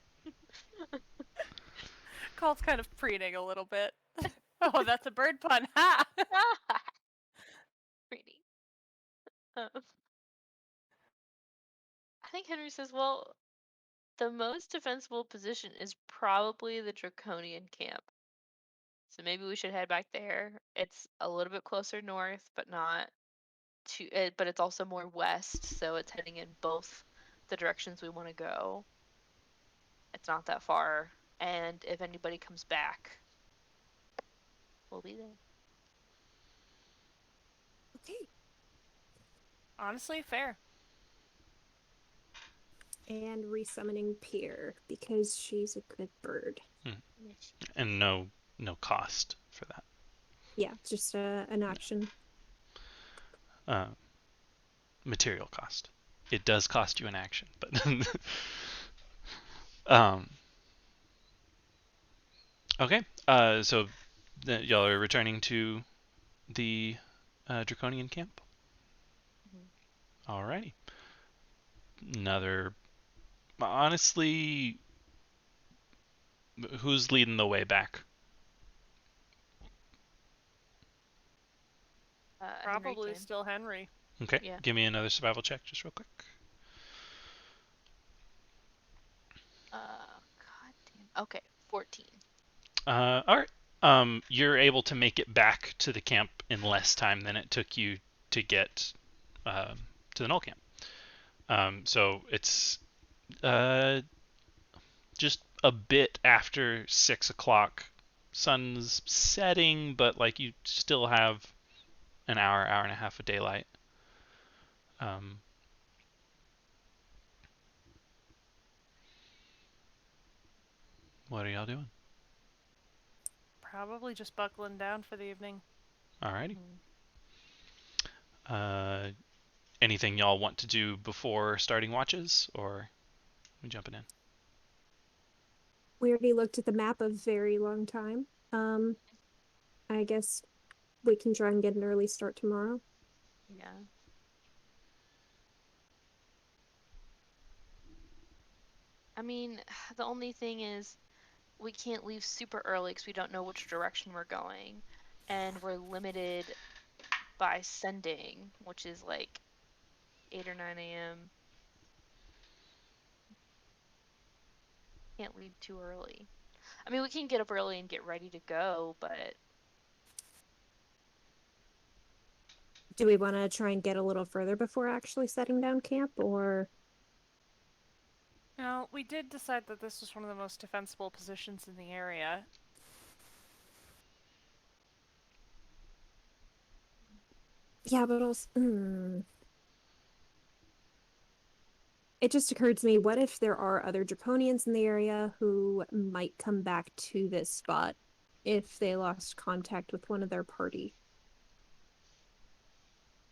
Cole's kind of preening a little bit. Oh, that's a bird pun. Ha! Pretty. I think Henry says, well, the most defensible position is probably the Draconian camp. So maybe we should head back there. It's a little bit closer north, but not too. But it's also more west, so it's heading in both the directions we want to go. It's not that far, and if anybody comes back, we'll be there. Okay. Honestly, fair. And resummoning Pier, because she's a good bird. And no cost for that. Yeah, just an action. Material cost. It does cost you an action, but okay. So y'all are returning to the Draconian camp. Alrighty. Honestly, who's leading the way back? Probably still Henry. Okay. Yeah. Give me another survival check, just real quick. God damn. Okay, 14. All right. You're able to make it back to the camp in less time than it took you to get to the null camp. So it's just a bit after 6 o'clock. Sun's setting, but like you still have an hour and a half of daylight. What are y'all doing? Probably just buckling down for the evening. Alrighty. anything y'all want to do before starting watches, or we jumping in? We already looked at the map a very long time. I guess we can try and get an early start tomorrow. Yeah. I mean, the only thing is we can't leave super early because we don't know which direction we're going, and we're limited by sending, which is like 8 or 9 a.m. Can't leave too early. I mean, we can get up early and get ready to go, but Do we want to try and get a little further before actually setting down camp, or? Now, we did decide that this was one of the most defensible positions in the area. Yeah, but also, it just occurred to me, what if there are other draconians in the area who might come back to this spot if they lost contact with one of their party?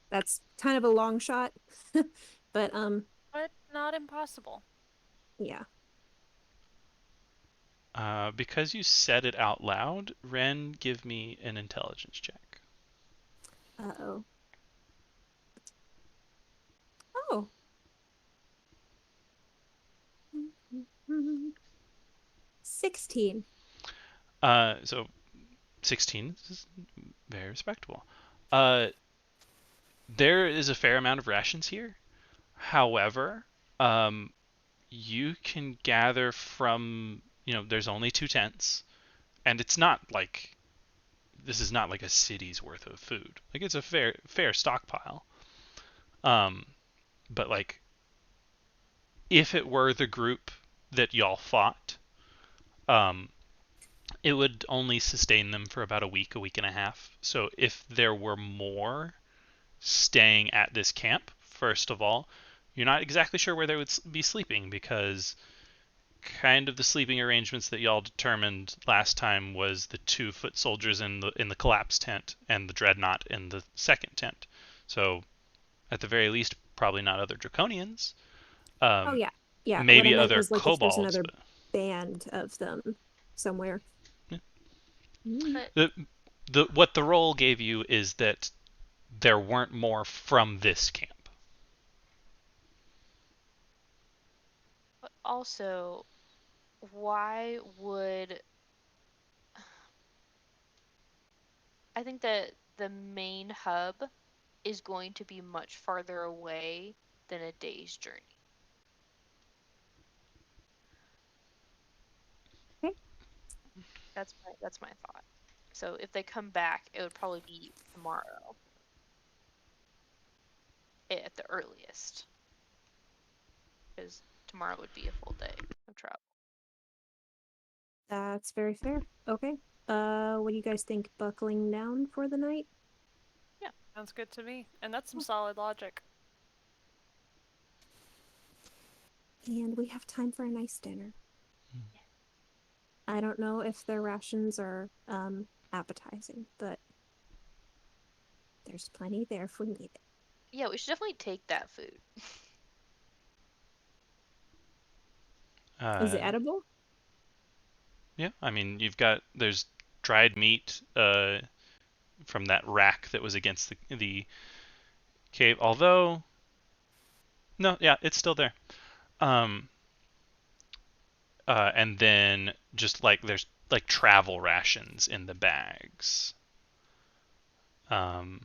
That's kind of a long shot, but But not impossible. yeah. Because you said it out loud, Ren, give me an intelligence check. Uh-oh. Oh. 16. So 16 is very respectable. Uh, there is a fair amount of rations here. However, um, you can gather from, there's only 2 tents, and it's not like this is not like a city's worth of food. Like it's a fair stockpile. Um, but like if it were the group that y'all fought, um, it would only sustain them for about a week and a half. So if there were more staying at this camp, first of all, you're not exactly sure where they would be sleeping because kind of the sleeping arrangements that y'all determined last time was the 2 foot soldiers in the collapsed tent and the dreadnought in the second tent. So at the very least, probably not other draconians. Oh, Um, yeah. Yeah, what I maybe meant other was like if there's kobolds, another but band of them somewhere. yeah. Mm. but What the roll gave you is that there weren't more from this camp. but also, why would I think that the main hub is going to be much farther away than a day's journey. Okay. That's my thought. So if they come back, it would probably be tomorrow at the earliest, because tomorrow would be a full day of travel. That's very fair. Okay. What do you guys think? Buckling down for the night? Yeah, sounds good to me. And that's some solid logic. And we have time for a nice dinner. I don't know if their rations are appetizing, but there's plenty there if we need it. Yeah, we should definitely take that food. Is Uh, it edible? yeah, I mean, there's dried meat from that rack that was against the cave. Although, no, yeah, it's still there. Um, and then just like there's like travel rations in the bags. Um,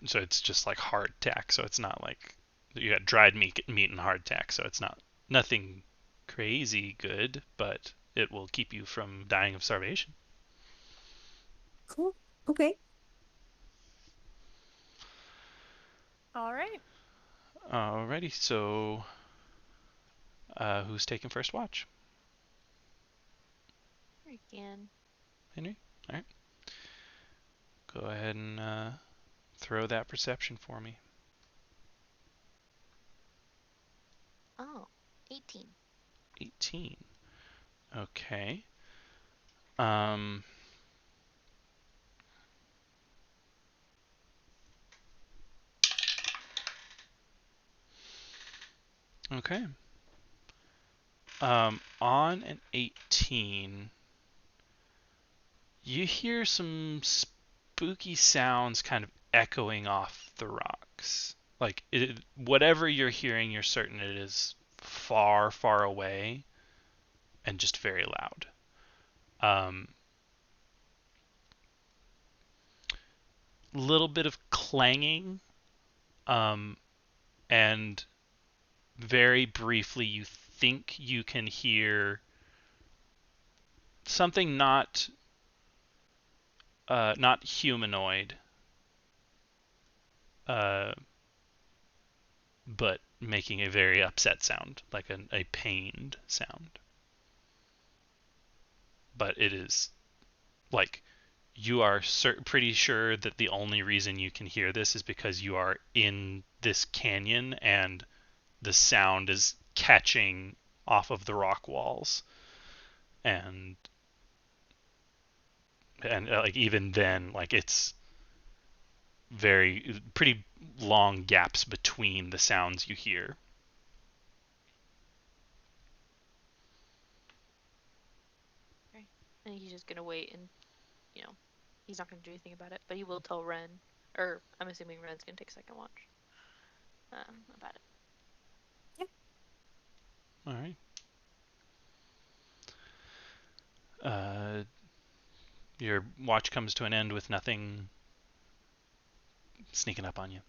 so it's just like hardtack. So it's not like you got dried meat and hardtack. So it's not nothing crazy good, but it will keep you from dying of starvation. Cool. Okay. All right. Alrighty, so who's taking first watch? Again. Henry? Alright. Go ahead and throw that perception for me. Oh, 18. 18. Okay. Um, Okay. On an 18, you hear some spooky sounds kind of echoing off the rocks. Like whatever you're hearing, you're certain it is far, far away and just very loud. Little bit of clanging, and very briefly, you think you can hear something not humanoid, uh, but making a very upset sound, like a pained sound. But it is like you are pretty sure that the only reason you can hear this is because you are in this canyon and the sound is catching off of the rock walls, and like even then, like it's very pretty long gaps between the sounds you hear. Okay. And he's just gonna wait and, he's not gonna do anything about it, but he will tell Ren, or I'm assuming Ren's gonna take second watch about it. All right. Uh, your watch comes to an end with nothing sneaking up on you.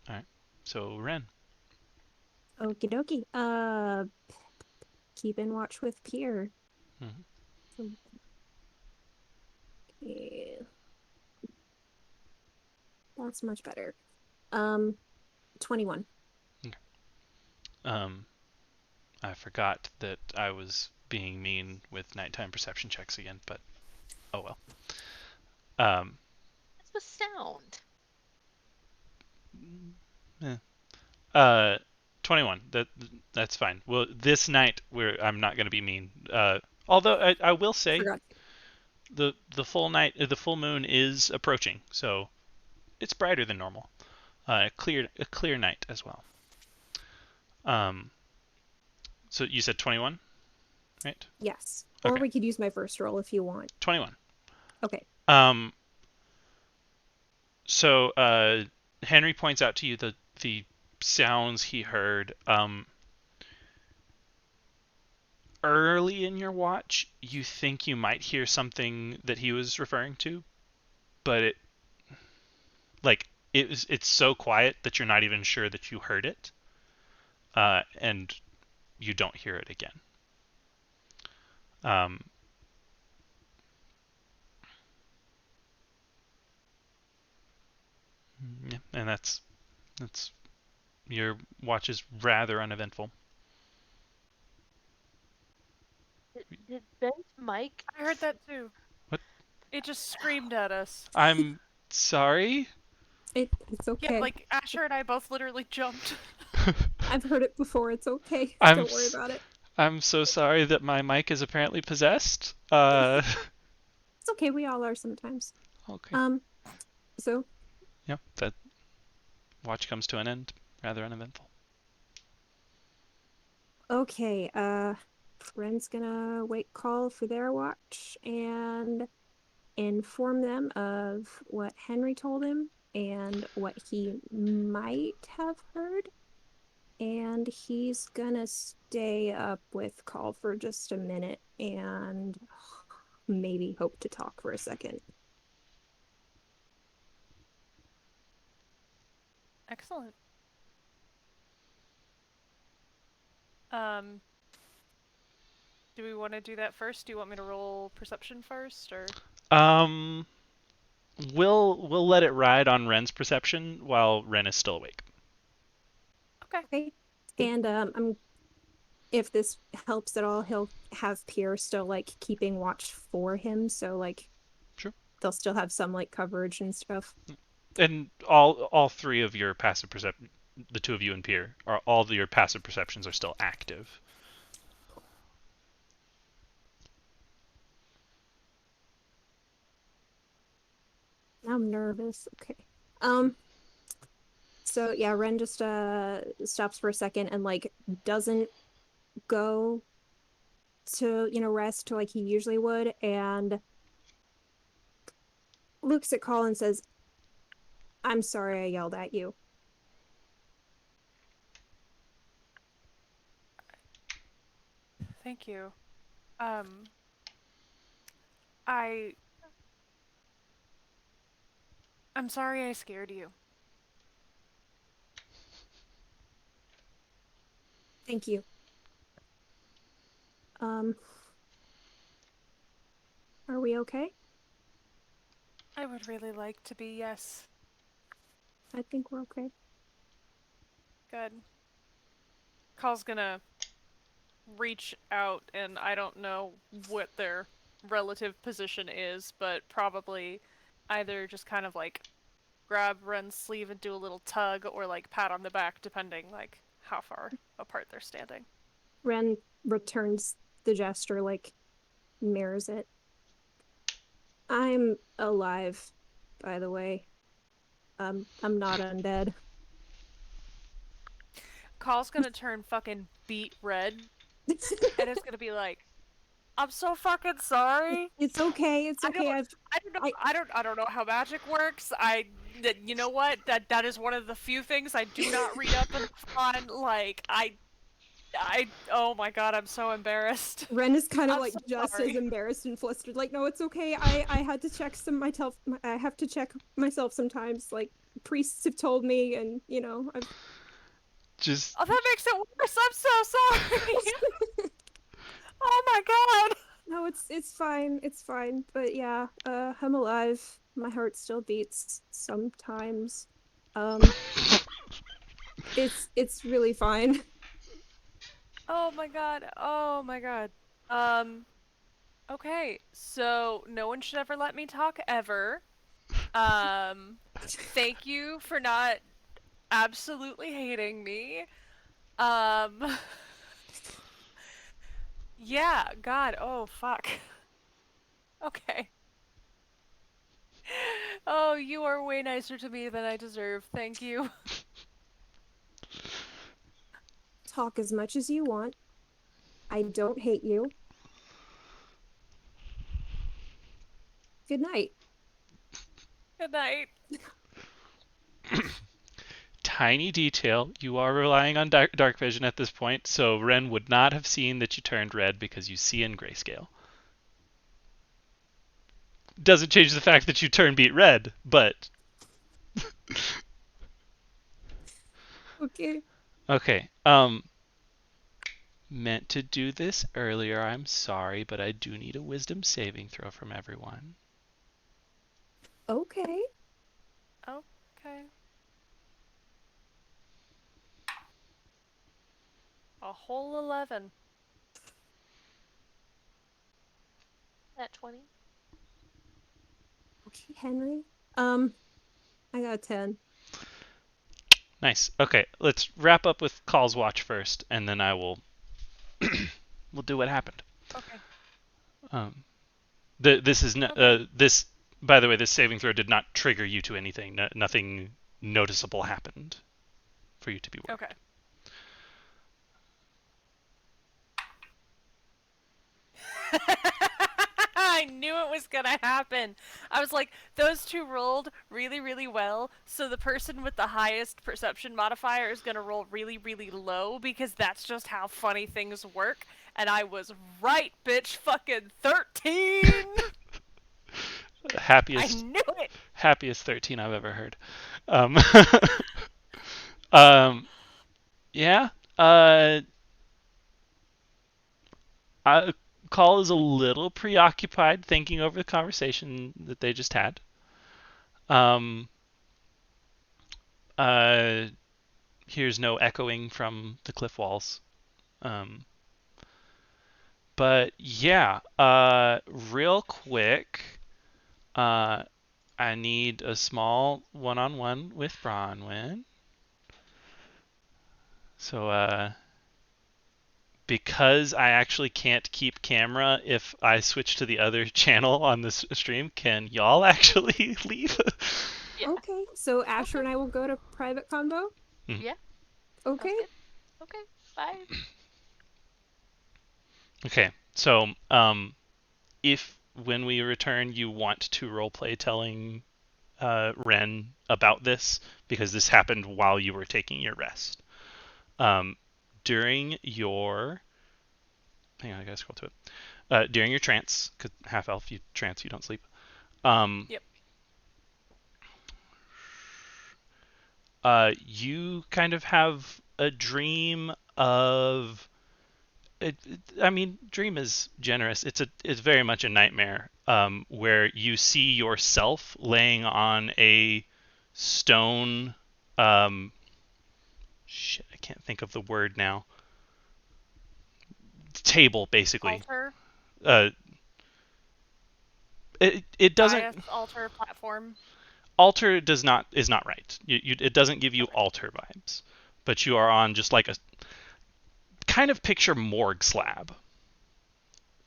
All right. So Ren. Okie dokie. Keep in watch with Pier. Mm-hmm. Yeah. That's much better. 21. Okay. I forgot that I was being mean with nighttime perception checks again, but oh well. That's the sound. Eh. 21. That's fine. Well, this night I'm not going to be mean. Although I will say Forgot. the full moon is approaching, so it's brighter than normal. A clear night as well. So you said 21, right? Yes. Okay. Or we could use my first roll if you want. 21. Okay. So Henry points out to you the sounds he heard. Early in your watch, you think you might hear something that he was referring to, but it's so quiet that you're not even sure that you heard it, and you don't hear it again. Yeah, and that's your watch is rather uneventful. Did Ben's mic? I heard that too. What? It just screamed at us. I'm sorry. It's okay. Yeah, like Asher and I both literally jumped. I've heard it before. It's okay. I'm Don't worry about it. I'm so sorry that my mic is apparently possessed. It's okay. We all are sometimes. Okay. So Yeah, that watch comes to an end. Rather uneventful. okay. Ren's gonna wait call for their watch and inform them of what Henry told him and what he might have heard. And he's gonna stay up with call for just a minute and maybe hope to talk for a second. Excellent. Do we want to do that first? Do you want me to roll perception first, or? We'll let it ride on Ren's perception while Ren is still awake. Okay. And if this helps at all, he'll have Pierre still like keeping watch for him, so like Sure. They'll still have some like coverage and stuff. And all three of your passive perception, the two of you and Pierre, are all of your passive perceptions are still active. I'm nervous. Okay. So yeah, Ren just stops for a second and like doesn't go to, rest like he usually would, and looks at Call and says, "I'm sorry I yelled at you." Thank you. Um, I I'm sorry I scared you. Thank you. Um, are we okay? I would really like to be, yes. I think we're okay. Good. Call's gonna reach out, and I don't know what their relative position is, but probably either just kind of like grab Ren's sleeve and do a little tug, or like pat on the back, depending like how far apart they're standing. Ren returns the gesture, like mirrors it. I'm alive, by the way. I'm not undead. Call's gonna turn fucking beet red, and it's gonna be like, I'm so fucking sorry. It's okay. It's I okay. don't, I don't know how magic works. You know what? That is one of the few things I do not read up on. Like, oh my god, I'm so embarrassed. Ren is kind of I'm like so just sorry. as embarrassed and flustered. Like, no, it's okay. I had to check myself. I have to check myself sometimes. Like, priests have told me, and I've Just Oh, that makes it worse. I'm so sorry. Oh my god. no, it's fine. It's fine. But yeah, I'm alive. My heart still beats sometimes. It's really fine. Oh my god. Oh my god. Okay. So no one should ever let me talk ever. Thank you for not absolutely hating me. Um, yeah, God, oh fuck. Okay. Oh, you are way nicer to me than I deserve. Thank you. Talk as much as you want. I don't hate you. Good night. Good night. tiny detail. You are relying on dark vision at this point, so Ren would not have seen that you turned red because you see in grayscale. Doesn't change the fact that you turn beet red, but Okay. okay. Meant to do this earlier. I'm sorry, but I do need a wisdom saving throw from everyone. Okay. Okay. A whole 11. At 20. Okay, Henry. I got a 10. Nice. Okay, let's wrap up with Call's watch first, and then I will we'll do what happened. Okay. This is Okay. this. By the way, this saving throw did not trigger you to anything. Nothing noticeable happened for you to be worried. Okay. I knew it was gonna happen. I was like, those two rolled really, really well, so the person with the highest perception modifier is gonna roll really, really low because that's just how funny things work. And I was right, bitch. Fucking 13. I Happiest knew it. 13 I've ever heard. Um, yeah. Call is a little preoccupied thinking over the conversation that they just had. Um, uh, here's no echoing from the cliff walls. But yeah, real quick, I need a small one-on-one with Bronwyn. So, because I actually can't keep camera if I switch to the other channel on this stream, can y'all actually leave? Yeah. Okay, so Asher and I will go to private convo. Yeah. Okay. Sounds good. Okay. Bye. Okay, so if when we return you want to roleplay telling Ren about this, because this happened while you were taking your rest. During your hang on, I gotta scroll to it. During your trance, cause half elf, you trance, you don't sleep. Yep. You kind of have a dream of. I mean, dream is generous. It's very much a nightmare, where you see yourself laying on a stone. Shit, I can't think of the word now. Table, basically. Altar, Uh, it doesn't. dais, altar, platform. Altar is not right. It doesn't give you Okay. altar vibes, but you are on just like a kind of picture morgue slab.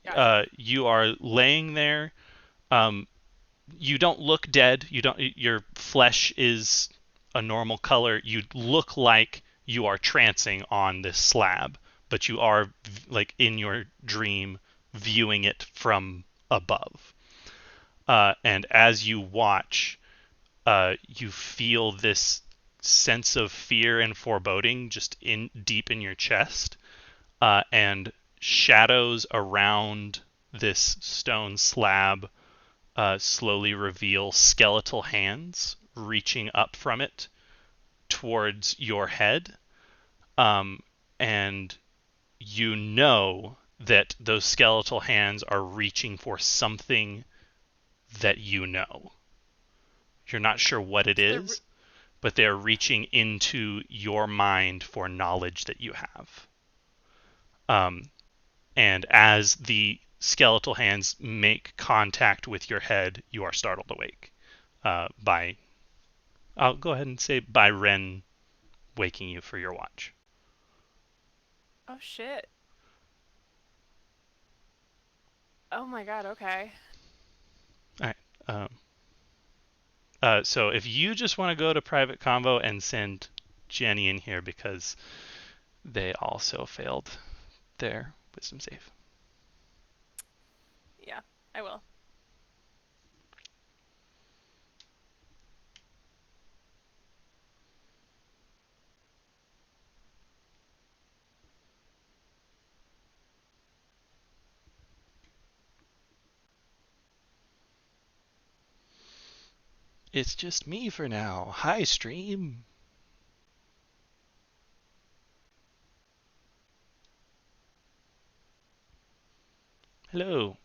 Gotcha. You are laying there. Um, you don't look dead. You don't. Your flesh is a normal color. You look like you are trancing on this slab, but you are like in your dream viewing it from above. And as you watch, you feel this sense of fear and foreboding just in deep in your chest, and shadows around this stone slab slowly reveal skeletal hands reaching up from it towards your head, um, and you know that those skeletal hands are reaching for something that you know. You're not sure what it So they're is, but they're reaching into your mind for knowledge that you have. Um, and as the skeletal hands make contact with your head, you are startled awake by, I'll go ahead and say, by Ren waking you for your watch. oh shit. Oh my god. Okay. All right. So if you just want to go to private convo and send Jenny in here because they also failed their wisdom save. Yeah, I will. It's just me for now. Hi, stream. Hello.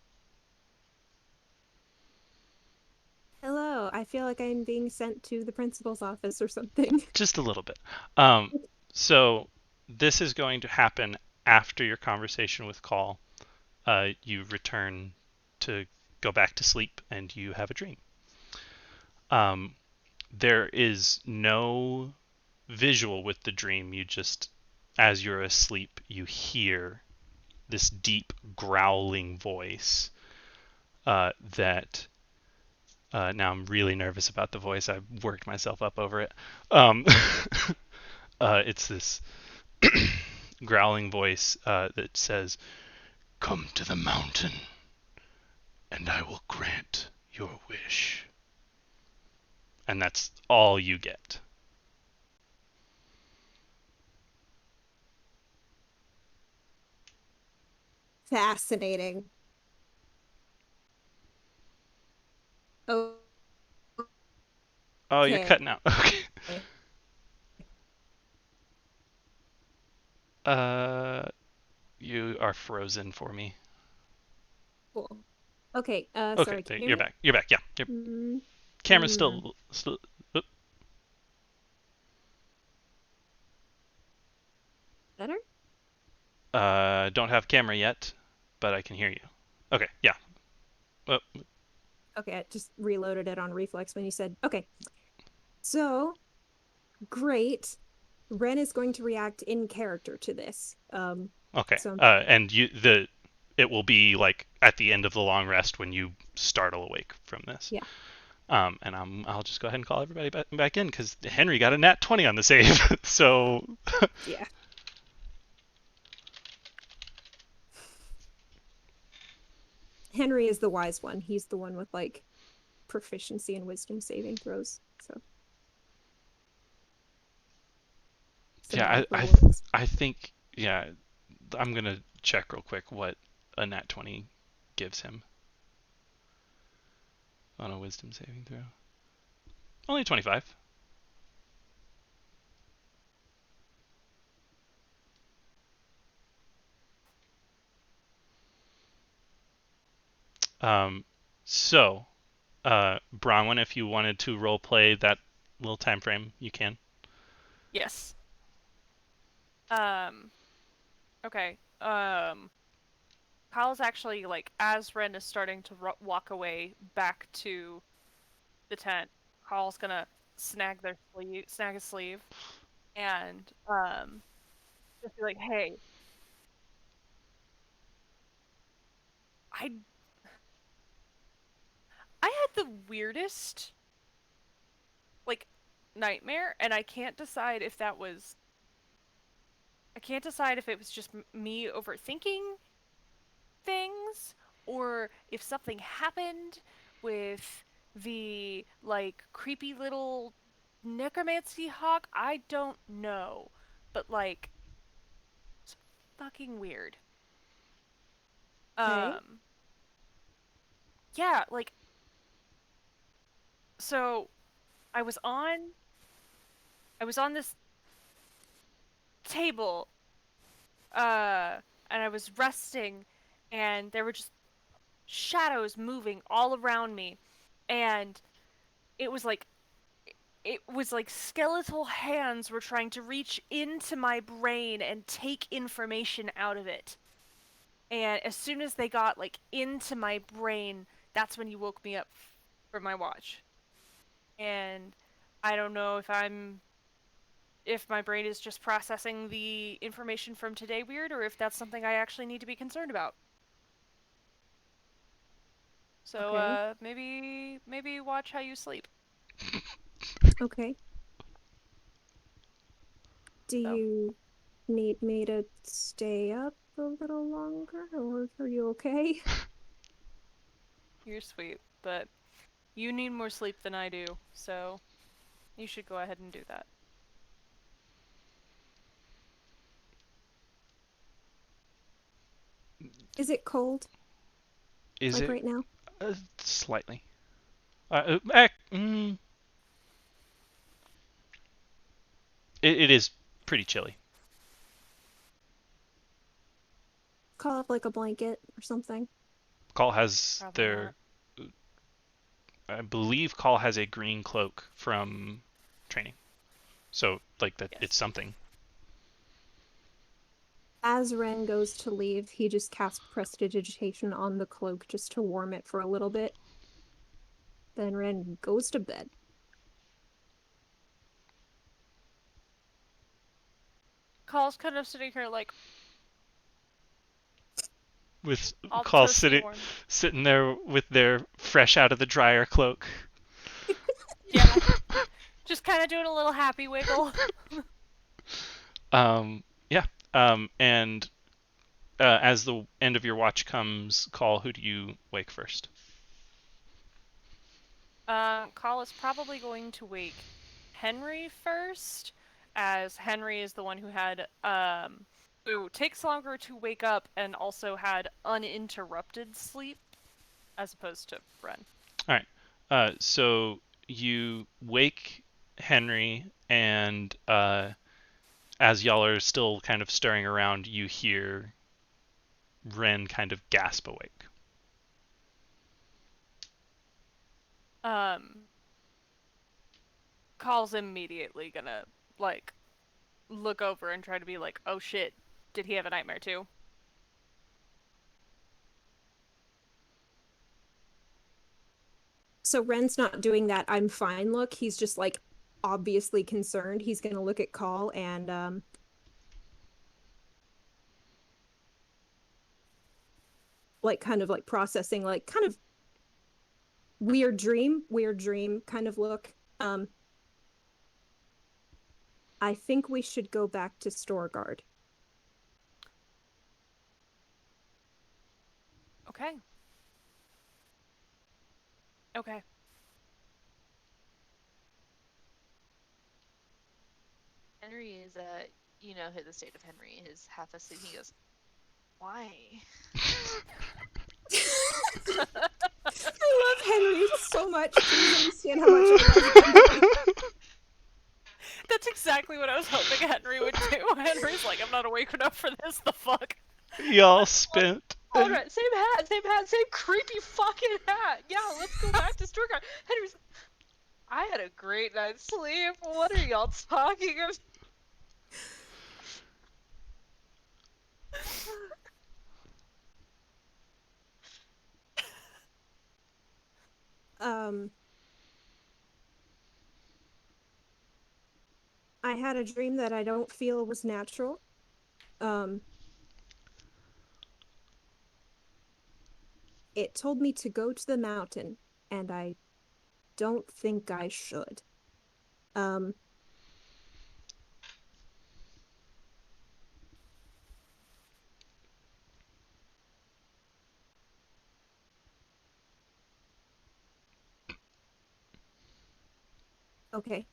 Hello. I feel like I'm being sent to the principal's office or something. Just a little bit. Um, so this is going to happen after your conversation with Call. You return to go back to sleep and you have a dream. There is no visual with the dream. You just, as you're asleep, you hear this deep growling voice that now I'm really nervous about the voice. I've worked myself up over it. Um, it's this growling voice that says, "Come to the mountain, and I will grant your wish." And that's all you get. Fascinating. Oh, Oh, you're okay. cutting out. Okay. Uh, you are frozen for me. Cool. Okay, Okay, sorry, can you hear you're me? back. You're back. Yeah, your Mm, camera's mm, still. Oop. better? Don't have camera yet, but I can hear you. Okay, yeah. Oh, Okay, I just reloaded it on reflex when you said, okay. So, great. Ren is going to react in character to this. okay. So And it will be like at the end of the long rest when you startle awake from this. yeah. And I'll just go ahead and call everybody back in because Henry got a nat 20 on the save. So Yeah. Henry is the wise one. He's the one with like proficiency in wisdom saving throws. So yeah, thematically works. I think yeah, I'm gonna check real quick what a nat 20 gives him on a wisdom saving throw. Only 25. So Bronwyn, if you wanted to role play that little time frame, you can. Yes. Okay. Kyle's actually like as Ren is starting to walk away back to the tent. Kyle's gonna snag his sleeve, and just be like, "Hey, I I had the weirdest like nightmare, and I can't decide if that was I can't decide if it was just me overthinking things or if something happened with the like creepy little necromancy hawk. I don't know, but like it's fucking weird. Okay. Um yeah, like so I was on I was on this table and I was resting and there were just shadows moving all around me and it was like skeletal hands were trying to reach into my brain and take information out of it. And as soon as they got like into my brain, that's when you woke me up from my watch. And I don't know if my brain is just processing the information from today weird or if that's something I actually need to be concerned about. So Okay. maybe watch how you sleep. Okay. Do So you need me to stay up a little longer, or are you okay? you're sweet, but you need more sleep than I do, so you should go ahead and do that. Is it cold, Is like it right now? slightly? Uh, uh, mm, it is pretty chilly. Call up like a blanket or something. Call has Probably their, not. I believe Call has a green cloak from training. So like that, it's Yes. something. As Ren goes to leave, he just casts prestidigitation on the cloak just to warm it for a little bit. Then Ren goes to bed. Call's kind of sitting here like With all Call toasty warm. sitting there with their fresh out of the dryer cloak. Yeah. Just kind of doing a little happy wiggle. Yeah. And as the end of your watch comes, Call, who do you wake first? Call is probably going to wake Henry first, as Henry is the one who takes longer to wake up and also had uninterrupted sleep as opposed to Ren. All right. So you wake Henry, and as y'all are still kind of stirring around, you hear Ren kind of gasp awake. Um, Call's immediately gonna like look over and try to be like, "Oh shit, did he have a nightmare too?" So Ren's not doing that I'm fine look. He's just like obviously concerned. He's gonna look at Call and like kind of like processing, like kind of weird dream kind of look. I think we should go back to Storeguard. Okay. Okay. Henry is the state of Henry is half asleep. He goes, "Why?" I love Henry so much. Please understand how much I love Henry. That's exactly what I was hoping Henry would do. Henry's like, I'm not awake enough for this. The fuck? Y'all spent. All right, same hat, same creepy fucking hat. Yeah, let's go back to Storeguard. Henry's, I had a great night's sleep. What are y'all talking about? I had a dream that I don't feel was natural. It told me to go to the mountain, and I don't think I should. Okay.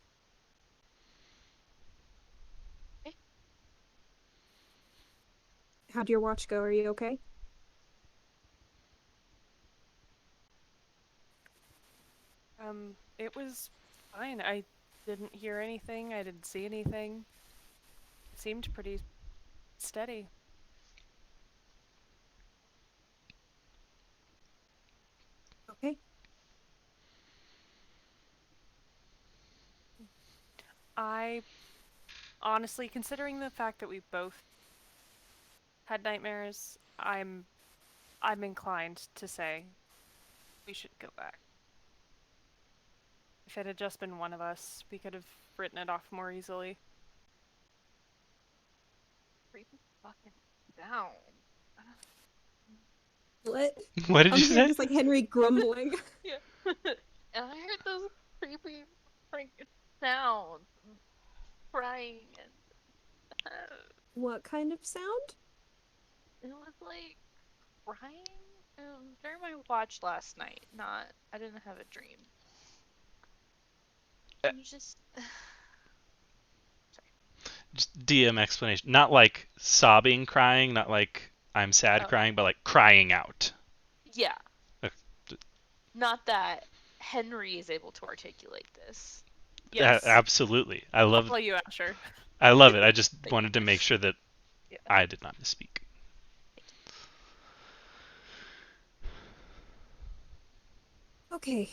How'd your watch go? Are you okay? It was fine. I didn't hear anything. I didn't see anything. It seemed pretty steady. Okay. I honestly, considering the fact that we both had nightmares, I'm inclined to say we should go back. If it had just been one of us, we could have written it off more easily. Creepy fucking down. What? What did I'm you hearing say? just like Henry grumbling. Yeah. And I heard those creepy freaking sounds, and crying, and What kind of sound? it was like crying. It was during my watch last night. I didn't have a dream. Uh, You just. Just DM explanation. Not like sobbing, crying, not like I'm sad Oh. crying, but like crying out. Yeah. Okay. Not that Henry is able to articulate this. Yes. Absolutely. I I'll love follow you, Asher. I love it. I just wanted to make sure that Yeah. I did not misspeak. Okay.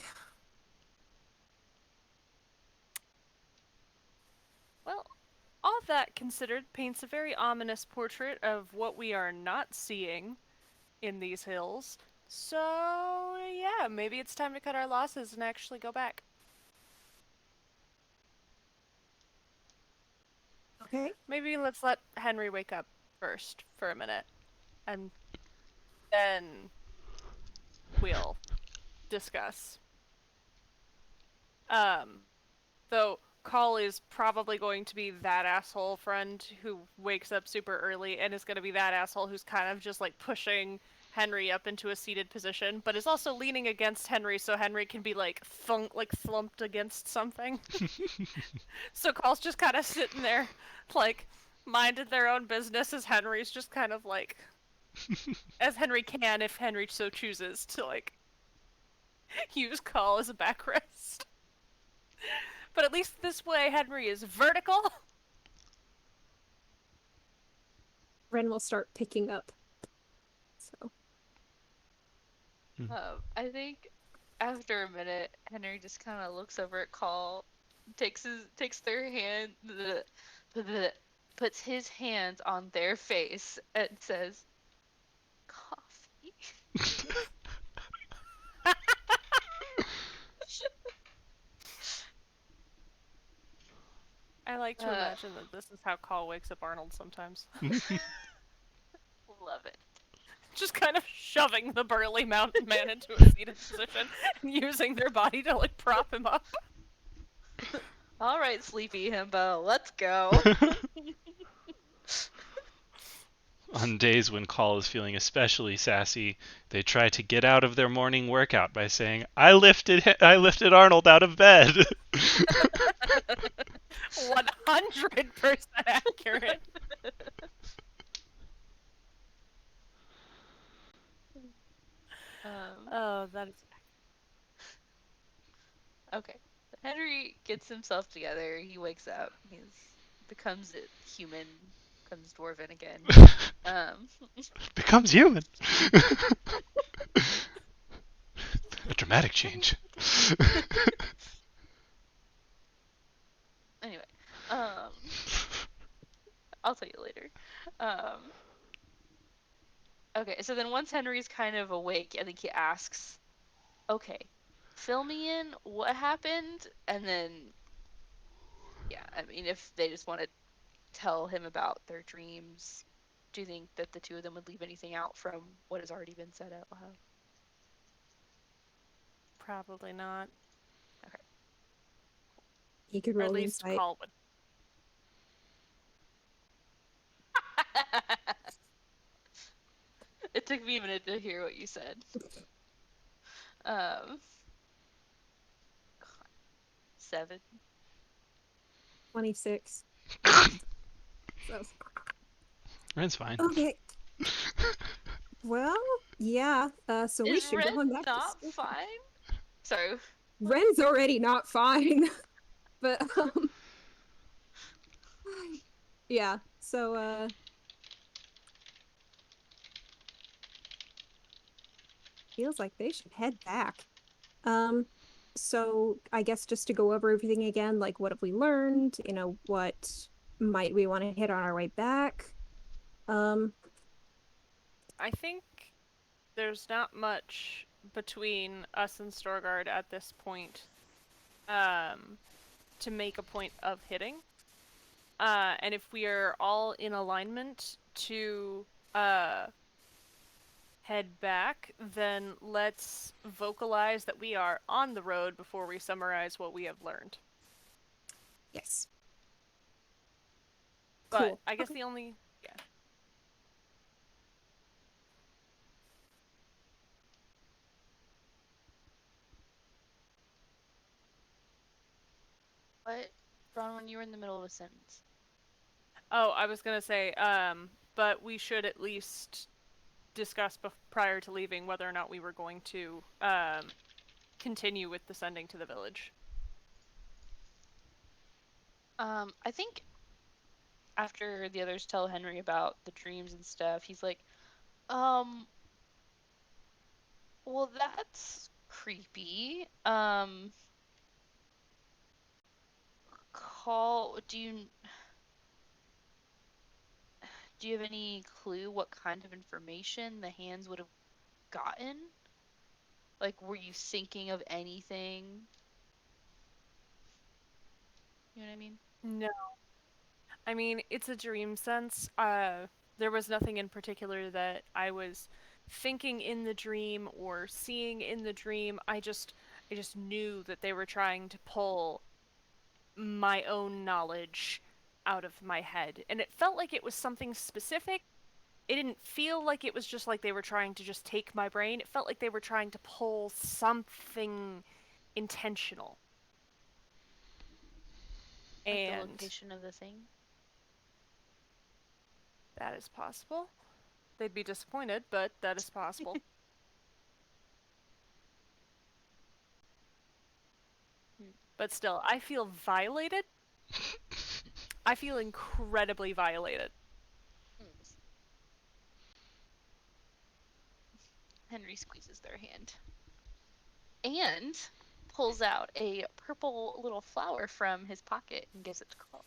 Well, all that considered paints a very ominous portrait of what we are not seeing in these hills. So, yeah, maybe it's time to cut our losses and actually go back. Okay. Maybe let's let Henry wake up first for a minute. And then we'll discuss. Though Call is probably going to be that asshole friend who wakes up super early and is going to be that asshole who's kind of just like pushing Henry up into a seated position, but is also leaning against Henry so Henry can be like thumped against something. So Call's just kind of sitting there, like minded their own business as Henry's just kind of like, as Henry can if Henry so chooses to like use Call as a backrest. But at least this way, Henry is vertical. Ren will start picking up. So. I think after a minute, Henry just kind of looks over at Call, takes their hand, puts his hands on their face, and says, "Coffee." I like to imagine that this is how Call wakes up Arnold sometimes. Love it. just kind of shoving the burly mountain man into a seated position and using their body to like prop him up. All right, sleepy himbo, let's go. On days when Call is feeling especially sassy, they try to get out of their morning workout by saying, I lifted Arnold out of bed." 100% accurate. Oh, that is Okay. Henry gets himself together. He wakes up. Becomes a human. Becomes dwarven again. Becomes human. A dramatic change. Anyway, I'll tell you later. Okay, so then once Henry's kind of awake, I think he asks, "Okay, fill me in. What happened?" And then, yeah, I mean, if they just want to tell him about their dreams, do you think that the two of them would leave anything out from what has already been said out loud? probably not. Okay. He could Or roll at least insight. Call would. It took me a minute to hear what you said. 7. 26. So, Ren's fine. okay. Well, yeah. So we Is should Ren go on back to not school. fine? Sorry. Ren's already not fine. But yeah. So feels like they should head back. So I guess just to go over everything again, like what have we learned? You know, what might we want to hit on our way back? I think there's not much between us and Storgard at this point to make a point of hitting. And if we are all in alignment to head back, then let's vocalize that we are on the road before we summarize what we have learned. Yes. But Cool. I guess Okay. the only... Yeah. What? Bronwyn, you were in the middle of a sentence. Oh, I was gonna say, but we should at least discuss prior to leaving whether or not we were going to continue with the sending to the village. I think after the others tell Henry about the dreams and stuff, he's like, well, that's creepy. Do you have any clue what kind of information the hands would have gotten? Like, were you thinking of anything? You know what I mean? No. I mean, it's a dream sense. There was nothing in particular that I was thinking in the dream or seeing in the dream. I just knew that they were trying to pull my own knowledge out of my head. And it felt like it was something specific. It didn't feel like it was just like they were trying to just take my brain. It felt like they were trying to pull something intentional. Like the And location of the thing? that is possible. They'd be disappointed, but that is possible. But still, I feel violated. I feel incredibly violated. Henry squeezes their hand. And pulls out a purple little flower from his pocket and gives it to Cole.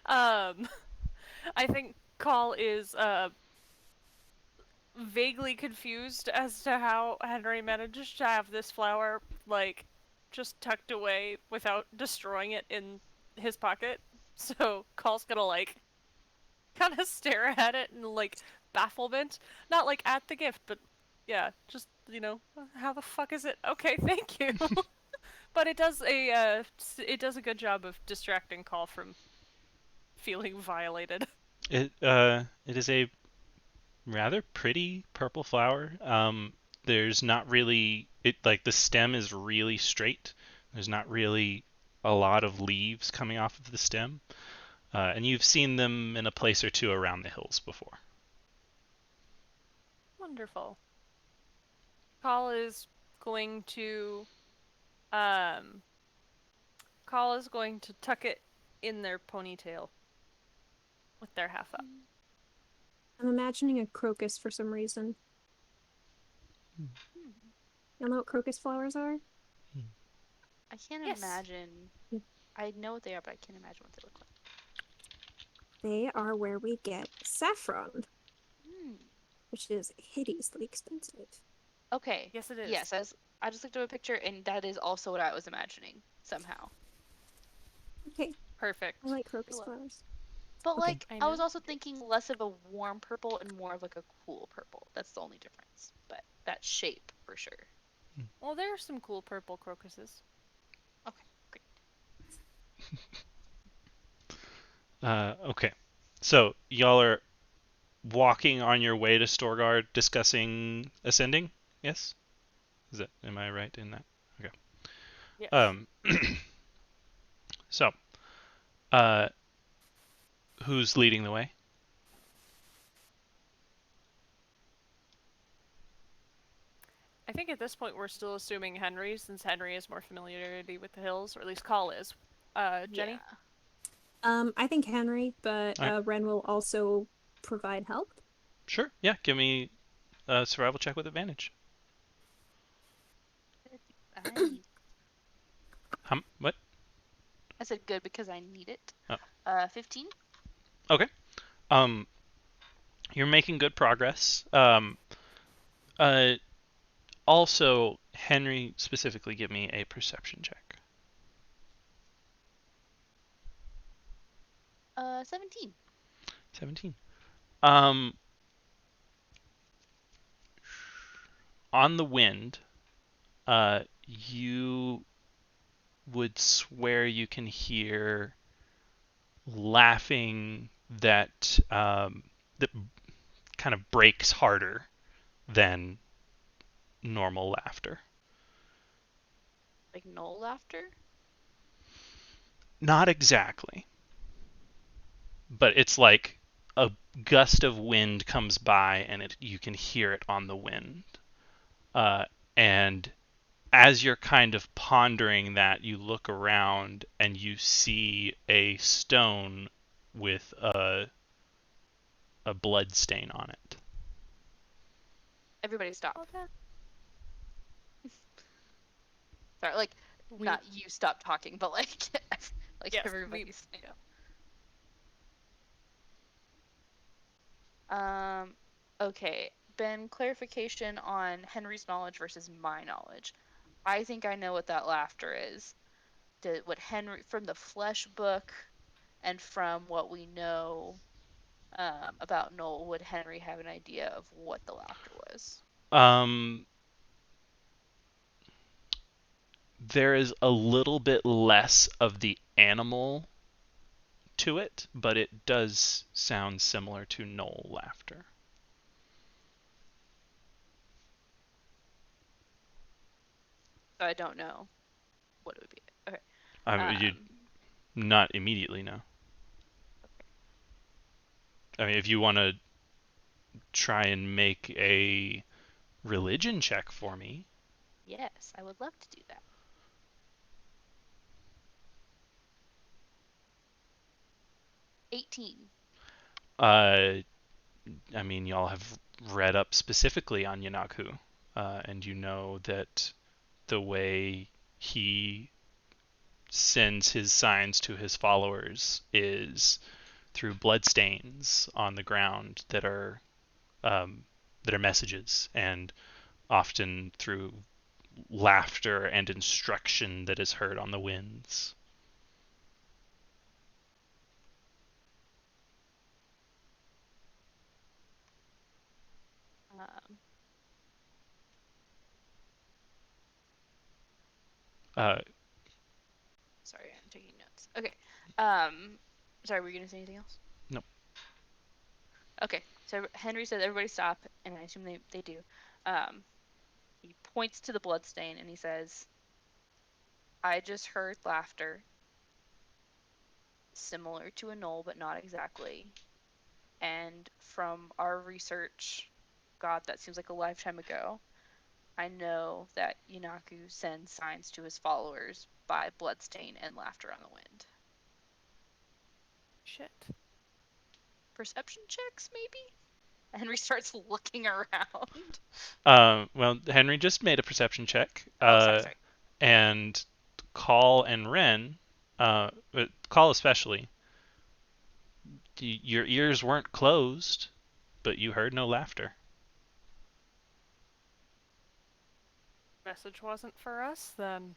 I think Call is vaguely confused as to how Henry managed to have this flower, like, just tucked away without destroying it in his pocket. So Call's gonna, like, kind of stare at it in like bafflement, not like at the gift, but yeah, just how the fuck is it? Okay, thank you. But it does a good job of distracting Call from feeling violated. It is a rather pretty purple flower. There's not really like the stem is really straight. There's not really a lot of leaves coming off of the stem, and you've seen them in a place or two around the hills before. Wonderful. Call is going to um Call is going to tuck it in their ponytail with their half up. I'm imagining a crocus for some reason. Y'all know what crocus flowers are? I can't Yes. imagine. Yeah. I know what they are, but I can't imagine what they look like. They are where we get saffron, Hmm. which is hideously expensive. Okay. Yes, it is. Yes, I just looked at a picture, and that is also what I was imagining somehow. Okay, Perfect. I like crocus Love. flowers. But Okay. like, I I was know. also thinking less of a warm purple and more of like a cool purple. That's the only difference. But that shape for sure. Well, there are some cool purple crocuses. Okay, great. Okay, so y'all are walking on your way to Storgard, discussing ascending. Yes, am I right in that? Okay. Yes. So, uh, who's leading the way? I think at this point we're still assuming Henry, since Henry has more familiarity with the hills, or at least Call is. Jenny? I think Henry, but All right. Ren will also provide help. Sure. Yeah. Give me a survival check with advantage. I need. What? I said good because I need it. Oh. 15. Okay. You're making good progress. Also, Henry, specifically, give me a perception check. 17. 17. On the wind, you would swear you can hear laughing that kind of breaks harder than normal laughter. Like Knoll laughter. Not exactly, but it's like a gust of wind comes by and you can hear it on the wind. And as you're kind of pondering that, you look around and you see a stone with a blood stain on it. Everybody stop. Okay. Sorry, like We not you stop talking, but like like Yes, everybody stand up. Okay. Ben, clarification on Henry's knowledge versus my knowledge. I think I know what that laughter is. What Henry from the flesh book and from what we know about Noel, would Henry have an idea of what the laughter was? There is a little bit less of the animal to it, but it does sound similar to knoll laughter. So I don't know what it would be. Okay. You not immediately know. Okay. I mean, if you want to try and make a religion check for me. Yes, I would love to do that. 18. I mean, y'all have read up specifically on Yanaku, and you know that the way he sends his signs to his followers is through bloodstains on the ground that are messages, and often through laughter and instruction that is heard on the winds. Uh, Sorry, I'm taking notes. Okay. Sorry, were you gonna say anything else? No. Okay. So Henry says everybody stop, and I assume they do. He points to the bloodstain and he says, "I just heard laughter, similar to a knoll, but not exactly. And from our research, God, that seems like a lifetime ago. I know that Yunaku sends signs to his followers by bloodstain and laughter on the wind. Shit. Perception checks, maybe?" Henry starts looking around. Well, Henry just made a perception check. Oh, sorry. And Call and Ren, but Call especially, your ears weren't closed, but you heard no laughter. Message wasn't for us, then.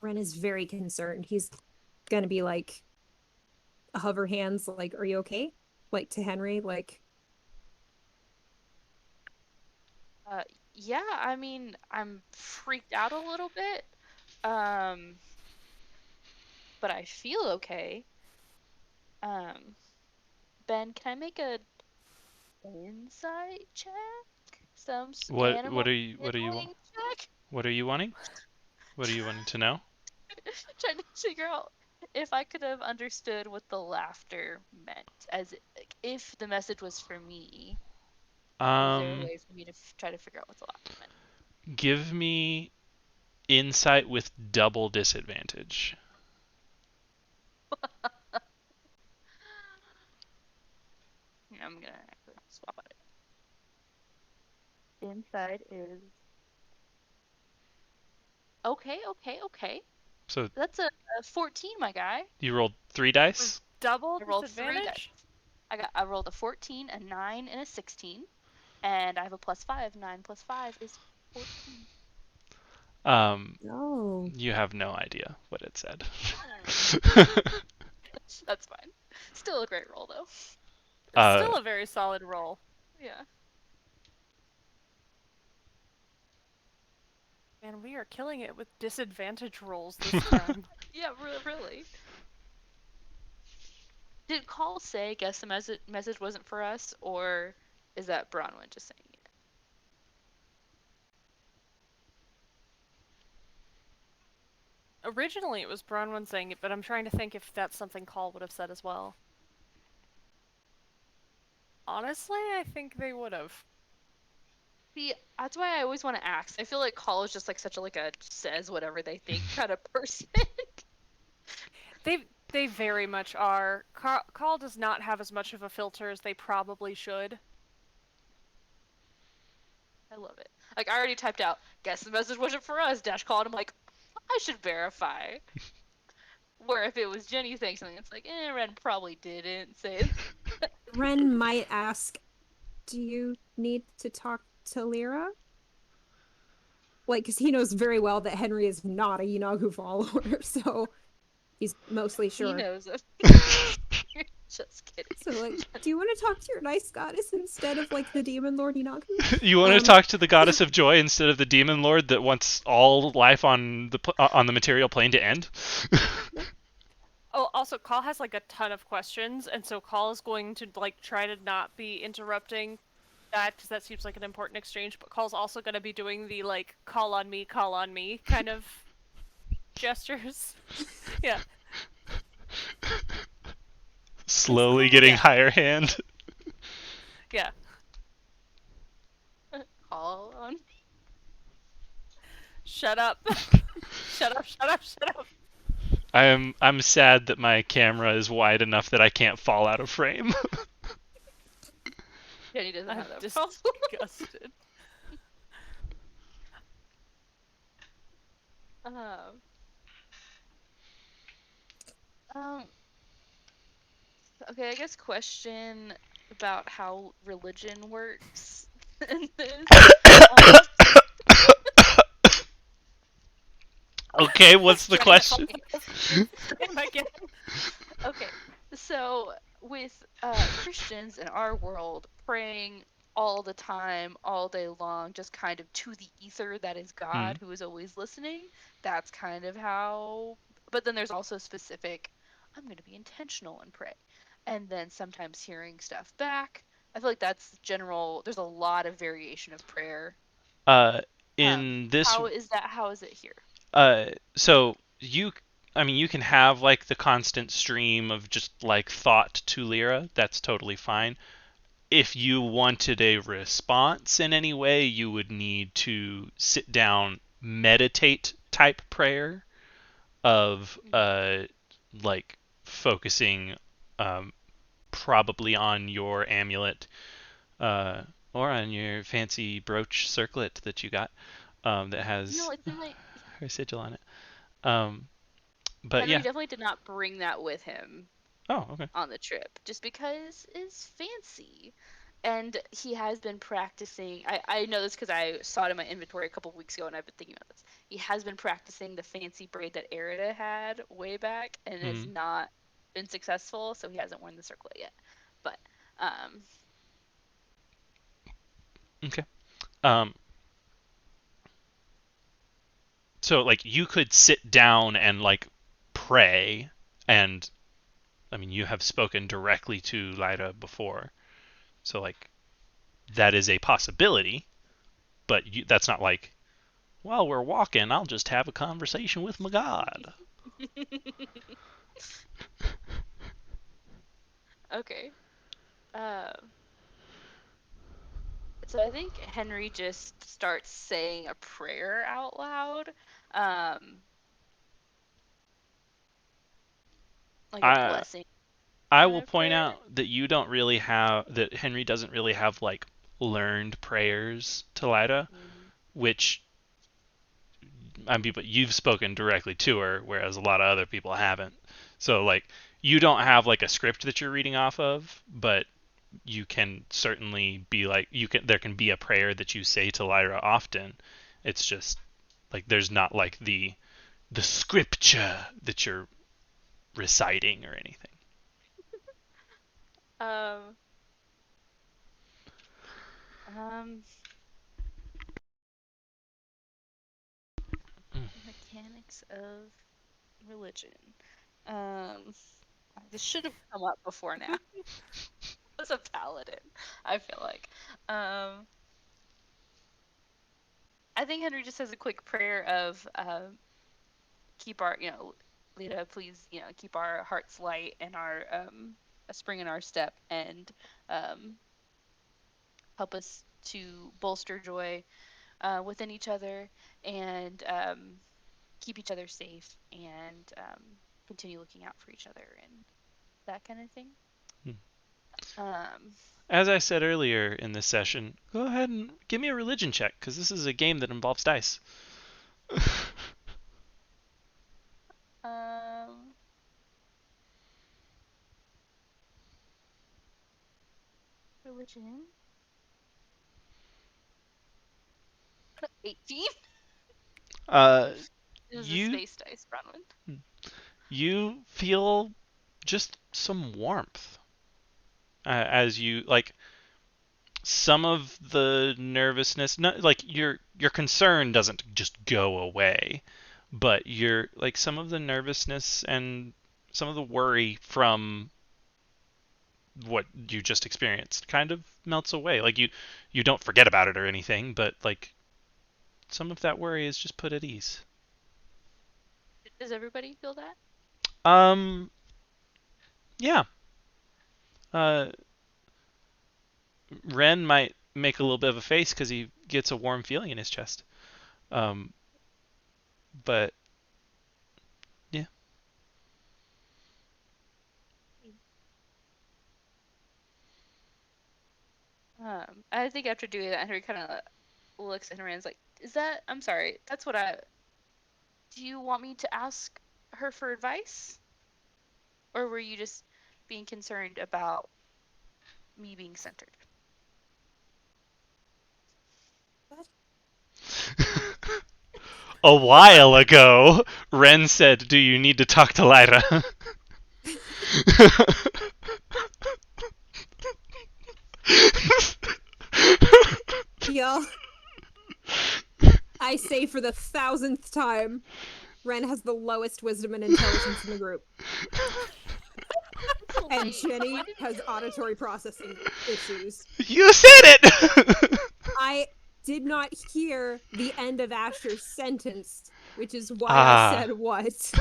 Ren is very concerned. He's gonna be like, hover hands, like, "Are you okay?" Like to Henry, like. Yeah, I mean, I'm freaked out a little bit. But I feel okay. Ben, can I make a insight check? Some What animal are you handling check? what are you wanting? What are you wanting to know? Trying to figure out if I could have understood what the laughter meant, as if the message was for me. Is there a way for me to try to figure out what the laughter meant? Give me insight with double disadvantage. I'm gonna actually swap out it. Insight is okay. So That's a 14, my guy. you rolled 3 dice? Double I rolled 3 disadvantage? dice. I rolled a 14, a 9, and a 16. And I have a +5. 9 plus 5 is 14. Oh. You have no idea what it said. That's fine. Still a great roll, though. Still a very solid roll. Yeah. And we are killing it with disadvantage rolls this time. Yeah, really. Did Call say, "Guess the message wasn't for us," or is that Bronwyn just saying it? Originally it was Bronwyn saying it, but I'm trying to think if that's something Call would have said as well. Honestly, I think they would have. See, that's why I always want to ask. I feel like Call is just like such a says whatever they think kind of person. They very much are. Call does not have as much of a filter as they probably should. I love it. Like, I already typed out, "Guess the message wasn't for us," Call, and I'm like, I should verify. Where if it was Jenny saying something, it's like, Ren probably didn't say it. Ren might ask, "Do you need to talk to Lyra?" Like, because he knows very well that Henry is not a Yunagu follower, so he's mostly sure. He knows it. Just kidding. So, like, do you want to talk to your nice goddess instead of, like, the demon lord Yunagu? You want to talk to the goddess of joy instead of the demon lord that wants all life on the material plane to end? Oh, also, Call has, like, a ton of questions, and so Call is going to, like, try to not be interrupting that, because that seems like an important exchange, but Call's also going to be doing the, like, call on me kind of gestures. Yeah. Slowly getting higher hand. Yeah. Call on me. Shut up. Shut up. I'm sad that my camera is wide enough that I can't fall out of frame. Jenny doesn't I'm have that just problem. disgusted. Okay, I guess question about how religion works in this. Okay, what's the question? Okay. So with Christians in our world praying all the time, all day long, just kind of to the ether that is God who is always listening, that's kind of how. But then there's also specific, I'm going to be intentional and pray. And then sometimes hearing stuff back. I feel like that's general. There's a lot of variation of prayer. In this, How is that? How is it here? so you can have like the constant stream of just like thought to Lyra. That's totally fine. If you wanted a response in any way, you would need to sit down, meditate type prayer of like focusing probably on your amulet uh, or on your fancy brooch circlet that you got that No, has it's in like her sigil on it. Um, but Henry yeah. definitely did not bring that with him Oh, okay. on the trip just because it's fancy. And he has been practicing. I know this because I saw it in my inventory a couple of weeks ago and I've been thinking about this. He has been practicing the fancy braid that Erida had way back and has not been successful, so he hasn't worn the circlet yet. But, Okay. Um, so like you could sit down and like pray, and I mean you have spoken directly to Lyra before, so like that is a possibility, but that's not like, while we're walking, I'll just have a conversation with my god. okay. Um, so I think Henry just starts saying a prayer out loud. Like a I blessing I kind will of point prayer. out that Henry doesn't really have like learned prayers to Lyra, which I mean, but you've spoken directly to her, whereas a lot of other people haven't. So like you don't have like a script that you're reading off of, but you can certainly be like there can be a prayer that you say to Lyra often. It's just like there's not like the scripture that you're reciting or anything. Um, um, Mechanics of religion. Um, this should have come up before now. As a paladin, I feel like. I think Henry just has a quick prayer of keep our, Lita, please, keep our hearts light and our a spring in our step and um, help us to bolster joy within each other and keep each other safe and continue looking out for each other and that kind of thing. As I said earlier in this session, go ahead and give me a religion check, because this is a game that involves dice. Religion. 18. This is a You space dice, Bronwyn. you feel just some warmth as you like some of the nervousness. Not like your concern doesn't just go away, but you're like some of the nervousness and some of the worry from what you just experienced kind of melts away. Like you don't forget about it or anything, but like some of that worry is just put at ease. Does everybody feel that? Um, yeah. Uh, Ren might make a little bit of a face because he gets a warm feeling in his chest. Um, but yeah. I think after doing that, Henry kind of looks at her and is like, "Is that? I'm sorry. That's what I. Do you want me to ask her for advice, or were you just being concerned about me being centered?" A while ago, Ren said, "Do you need to talk to Lyra?" Y'all, I say for the 1000th time, Ren has the lowest wisdom and intelligence in the group. And Jenny has auditory processing issues. You said it! I did not hear the end of Asher's sentence, which is why Ah. I said what.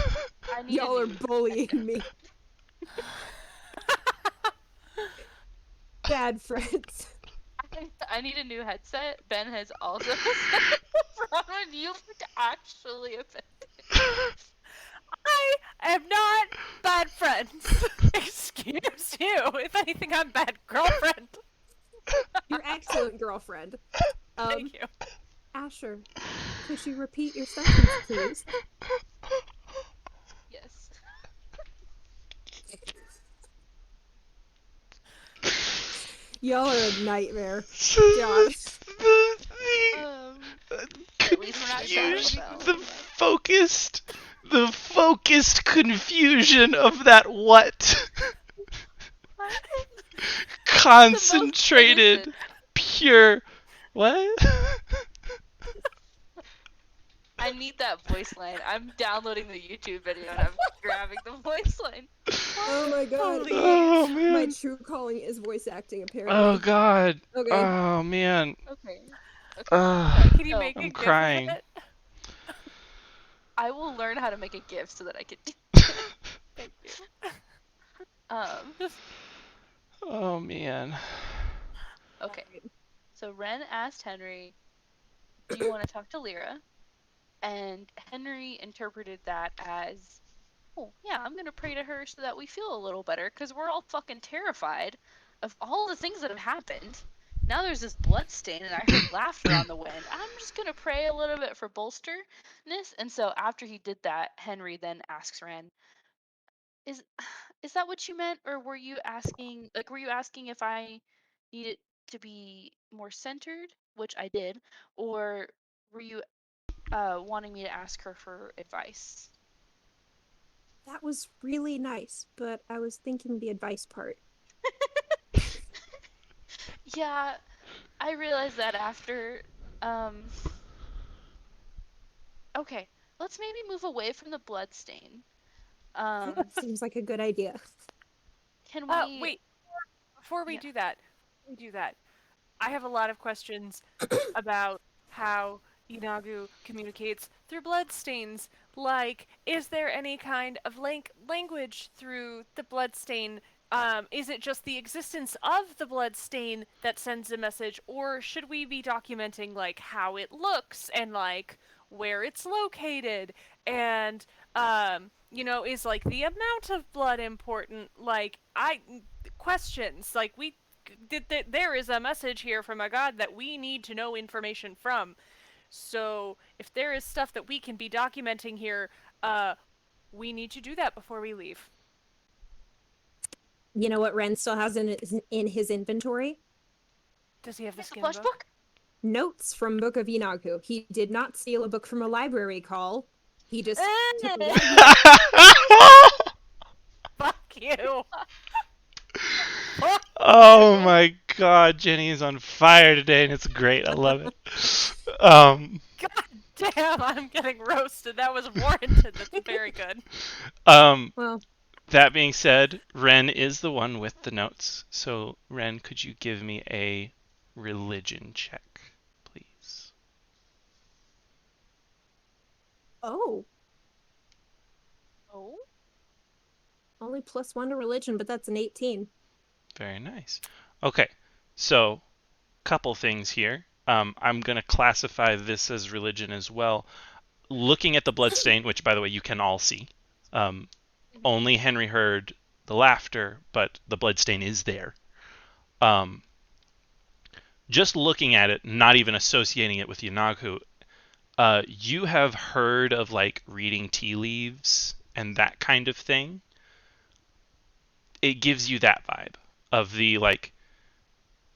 I need Y'all a are new bullying me. Bad friends. I need a new headset. Ben has also said from when you look actually offended. I am not bad friends. Excuse you. If anything, I'm bad girlfriend. Your excellent girlfriend. Thank you. Asher, could you repeat your sentence, please? Yes. Y'all are a nightmare. God. At least we're not Confusion, Shadowfell. the focused confusion of that what? Concentrated, pure. What? I need that voice line. I'm downloading the YouTube video and I'm grabbing the voice line. Oh my god. Please. Oh man. My true calling is voice acting, apparently. Oh god. Okay. Oh man. Okay. Can you make I'm a gif crying. of it? I will learn how to make a GIF so that I can do Thank you. Oh man. Okay. So Ren asked Henry, do you want to talk to Lyra? And Henry interpreted that as, oh, yeah, I'm going to pray to her so that we feel a little better because we're all fucking terrified of all the things that have happened. Now there's this blood stain and I heard laughter on the wind. I'm just going to pray a little bit for bolsterness. And so after he did that, Henry then asks Ren, is that what you meant? Or were you asking if I needed to be more centered, which I did, or were you wanting me to ask her for advice? That was really nice, but I was thinking the advice part. Yeah, I realized that after. Okay, let's maybe move away from the blood stain. Seems like a good idea. Can we? Wait. Before we do that, I have a lot of questions about how Inagu communicates through bloodstains. Like, is there any kind of language through the bloodstain? Is it just the existence of the bloodstain that sends a message, or should we be documenting like how it looks and like where it's located and is like the amount of blood important? Like, questions like there is a message here from a god that we need to know information from. So if there is stuff that we can be documenting here, we need to do that before we leave. You know what Ren still has in his inventory? Does he have the skin flush book? Notes from Book of Inagu. He did not steal a book from a library call. He just took one. Fuck you. Oh my god, Jenny is on fire today and it's great. I love it. God damn, I'm getting roasted. That was warranted. That's very good. Well, That being said, Ren is the one with the notes. So, Ren, could you give me a religion check, please? oh, Oh. only +1 to religion, but that's an 18. Very nice. Okay, so couple things here. I'm going to classify this as religion as well. Looking at the bloodstain, which by the way you can all see, only Henry heard the laughter, but the bloodstain is there. Just looking at it, not even associating it with Yanagu, you have heard of like reading tea leaves and that kind of thing. It gives you that vibe of the like,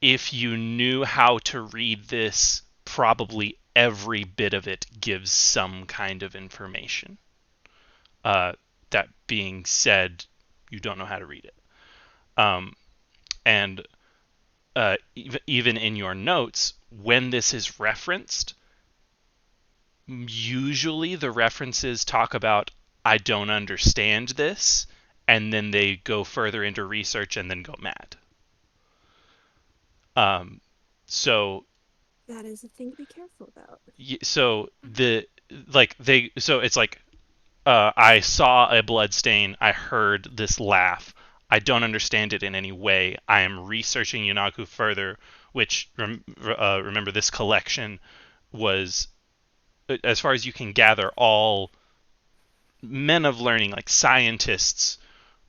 if you knew how to read this, probably every bit of it gives some kind of information. That being said, you don't know how to read it. And even in your notes, when this is referenced, usually the references talk about, I don't understand this, and then they go further into research and then go mad. So That is a thing to be careful about. so it's like, I saw a blood stain, I heard this laugh, I don't understand it in any way, I am researching Yanagu further, which remember, this collection was, as far as you can gather, all men of learning, like scientists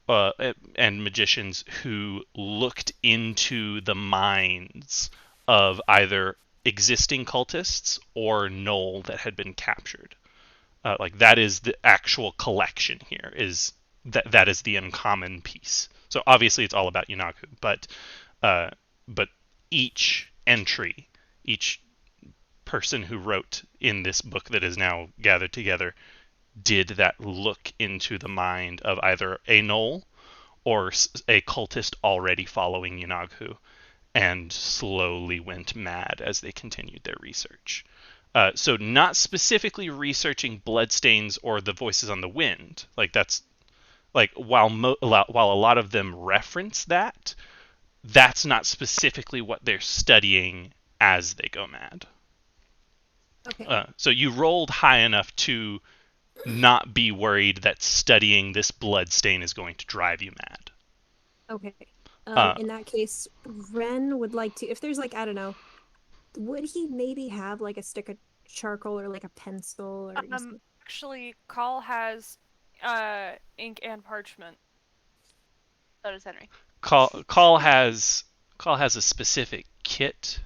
and magicians, who looked into the minds of either existing cultists or Knoll that had been captured. Like, that is the actual collection here. That is the uncommon piece. So obviously it's all about Yanagu, but each entry, each person who wrote in this book that is now gathered together, did that look into the mind of either a Knoll or a cultist already following Yanagu, and slowly went mad as they continued their research. So not specifically researching bloodstains or the voices on the wind. Like, that's like, while a lot of them reference that, that's not specifically what they're studying as they go mad. Okay. So you rolled high enough to not be worried that studying this blood stain is going to drive you mad. Okay. In that case, Ren would like to, if there's like, I don't know, would he maybe have like a stick of charcoal or like a pencil or Actually, Call has ink and parchment. So does Henry. Call has a specific kit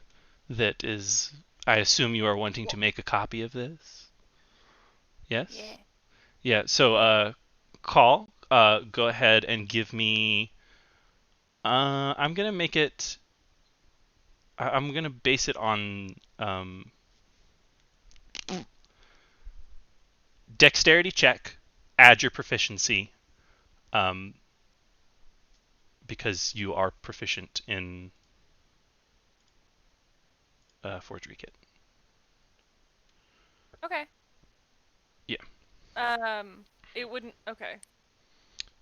that is, I assume you are wanting to make a copy of this. Yes? Yeah. Yeah, so Call, go ahead and give me, I'm going to make it, I'm going to base it on dexterity check, add your proficiency, because you are proficient in forgery kit. Okay. Yeah. It wouldn't. Okay.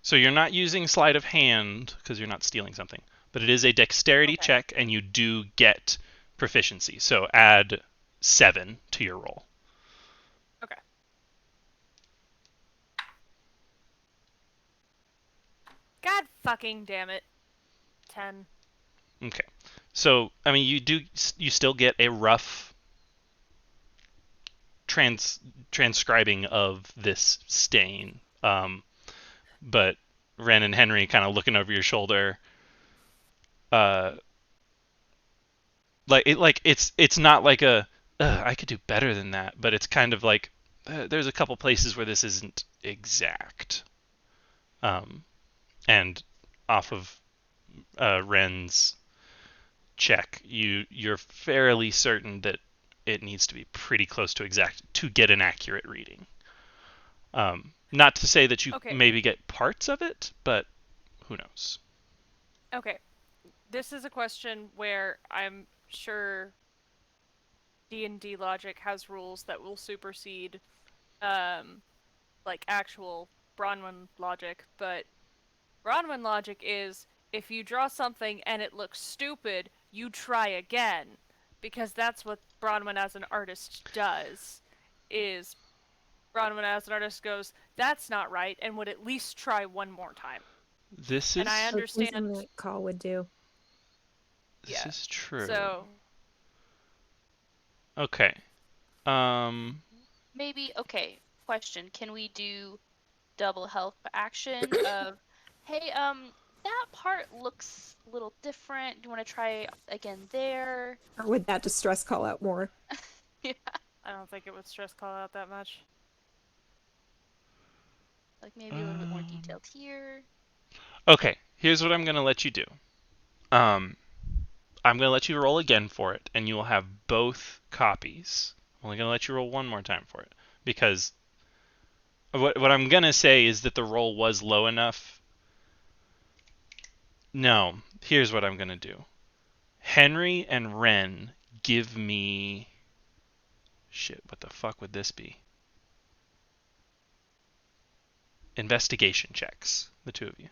So you're not using sleight of hand because you're not stealing something, but it is a dexterity check, and you do get proficiency. So add 7 to your roll. Okay. God fucking damn it. 10. Okay. So, I mean, you still get a rough transcribing of this stain. But Ren and Henry kind of looking over your shoulder. It's not like I could do better than that, but it's kind of like, there's a couple places where this isn't exact. And off of Ren's check, you're fairly certain that it needs to be pretty close to exact to get an accurate reading. Not to say that you maybe get parts of it, but who knows? Okay. This is a question where I'm sure D&D logic has rules that will supersede like actual Bronwyn logic, but Bronwyn logic is, if you draw something and it looks stupid, you try again, because that's what Bronwyn as an artist does. Is Bronwyn as an artist goes, that's not right, and would at least try one more time. And I understand something that Call would do. This is true. So okay. Maybe, okay, question. Can we do double help action of, hey, that part looks a little different. Do you want to try again there? Or would that distress Call out more? Yeah. I don't think it would stress Call out that much. Like, maybe a little bit more detailed here. Okay, here's what I'm going to let you do. I'm going to let you roll again for it, and you will have both copies. I'm only going to let you roll one more time for it, because what I'm going to say is that the roll was low enough No. Here's what I'm gonna do. Henry and Ren give me. Shit, what the fuck would this be? Investigation checks, the two of you.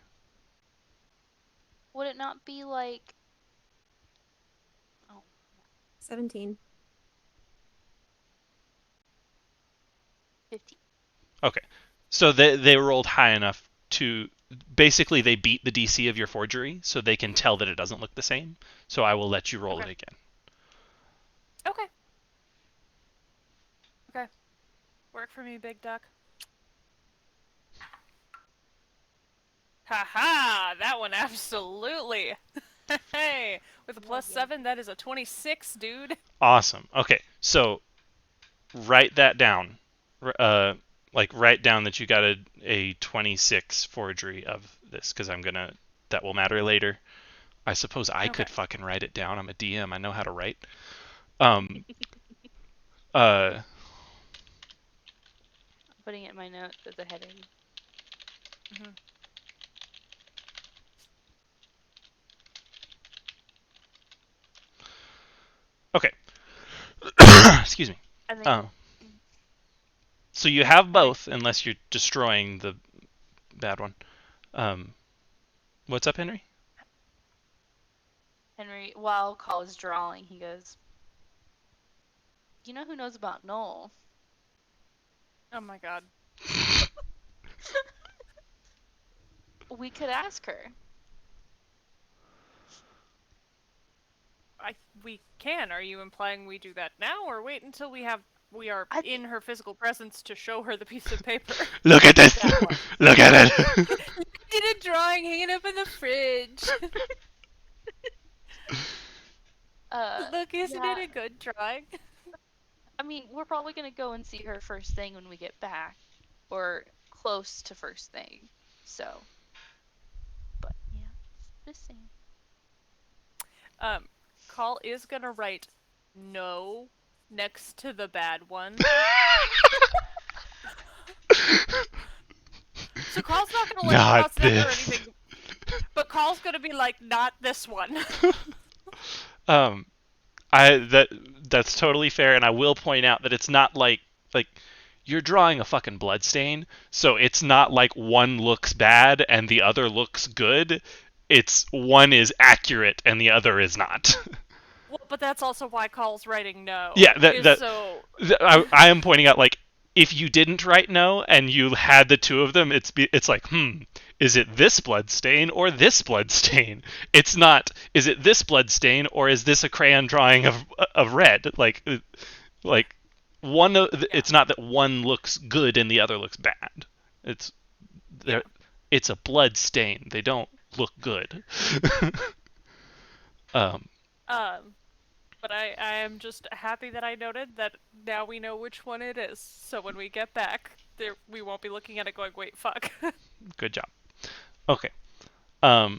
Would it not be like 17. 50? Okay. So they rolled high enough to. Basically, they beat the DC of your forgery, so they can tell that it doesn't look the same. So I will let you roll Okay. it again. Okay. Okay. Work for me, big duck. Haha! That one absolutely. Hey, with a +7, that is a 26, dude. Awesome. Okay, so write that down. Write down that you got a 26 forgery of this, because that will matter later. I suppose I could Okay. fucking write it down. I'm a DM. I know how to write. Um, uh, I'm putting it in my notes as a heading. Mm-hmm. okay. Excuse me. I think. Oh. So you have both, unless you're destroying the bad one. What's up, Henry? Henry, while Call is drawing, he goes, "You know who knows about Noel?" Oh my god. We could ask her. We can. Are you implying we do that now, or wait until we are I in her physical presence to show her the piece of paper? Look at this. That one. Look at it. Did a drawing hanging up in the fridge. Look, isn't Yeah. it a good drawing? I mean, we're probably gonna go and see her first thing when we get back, or close to first thing. So, but yeah, just saying. Call is gonna write no next to the bad one. So Call's not gonna like Not cross that or this. anything. But Call's gonna be like, not this one. um, that's totally fair, and I will point out that it's not like you're drawing a fucking blood stain, so it's not like one looks bad and the other looks good. It's one is accurate and the other is not. Well, but that's also why Call's writing no. Yeah, I am pointing out, like, if you didn't write no and you had the two of them, it's like, is it this blood stain or this blood stain? It's not, is it this blood stain or is this a crayon drawing of red? Like one of, it's not that one looks good and the other looks bad. It's Yeah. it's a blood stain. They don't look good. But I am just happy that I noted that now we know which one it is. So when we get back, we won't be looking at it going, wait, fuck. Good job. Okay. I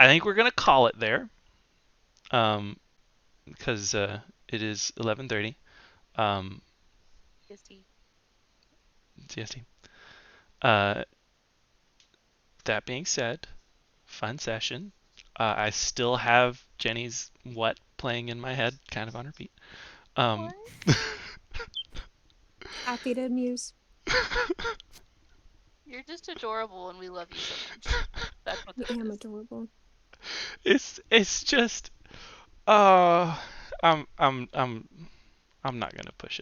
think we're gonna call it there. Because it is 11:30. CST. CST. That being said, fun session. I still have Jenny's "What" playing in my head, kind of on repeat. Happy to amuse. You're just adorable, and we love you so much. That's what this I am is. adorable. It's just I'm not gonna push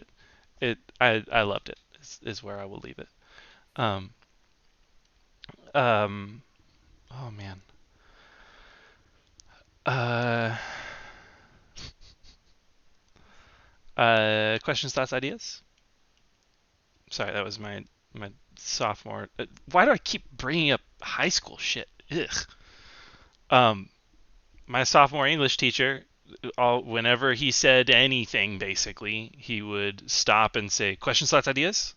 it. I loved it. Is where I will leave it. Oh man. Questions, thoughts, ideas? Sorry, that was my sophomore. Why do I keep bringing up high school shit? Ugh. My sophomore English teacher, whenever he said anything, basically, he would stop and say, "Questions, thoughts, ideas?"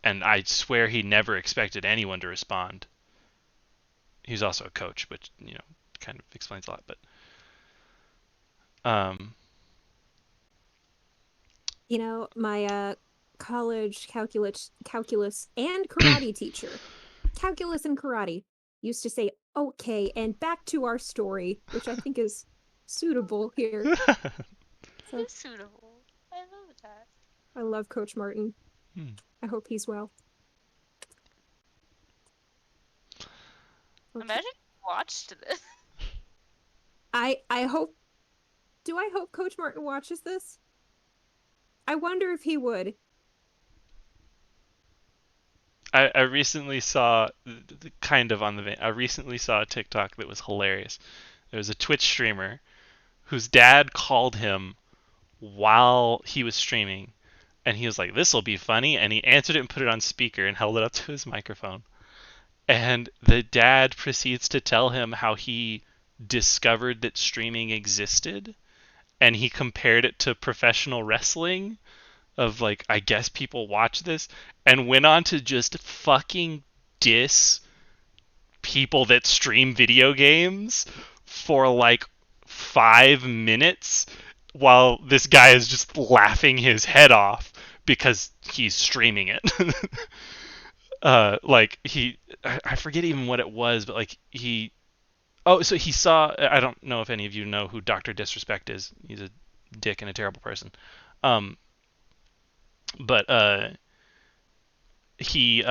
And I swear he never expected anyone to respond. He was also a coach, which kind of explains a lot. But my college calculus and karate teacher, calculus and karate, used to say Okay, and back to our story, which I think is suitable here. It is suitable. I love that. I love Coach Martin. I hope he's well. Okay. Imagine you watched this. I hope. Do I hope Coach Martin watches this? I wonder if he would. I recently saw, kind of on the vein, I recently saw a TikTok that was hilarious. There was a Twitch streamer whose dad called him while he was streaming, and he was like, "This will be funny," and he answered it and put it on speaker and held it up to his microphone. And the dad proceeds to tell him how he discovered that streaming existed, and he compared it to professional wrestling of like, I guess people watch this, and went on to just fucking diss people that stream video games for like 5 minutes while this guy is just laughing his head off because he's streaming it. Like I forget even what it was, but like so he saw, I don't know if any of you know who Dr. Disrespect is. He's a dick and a terrible person. Um, but he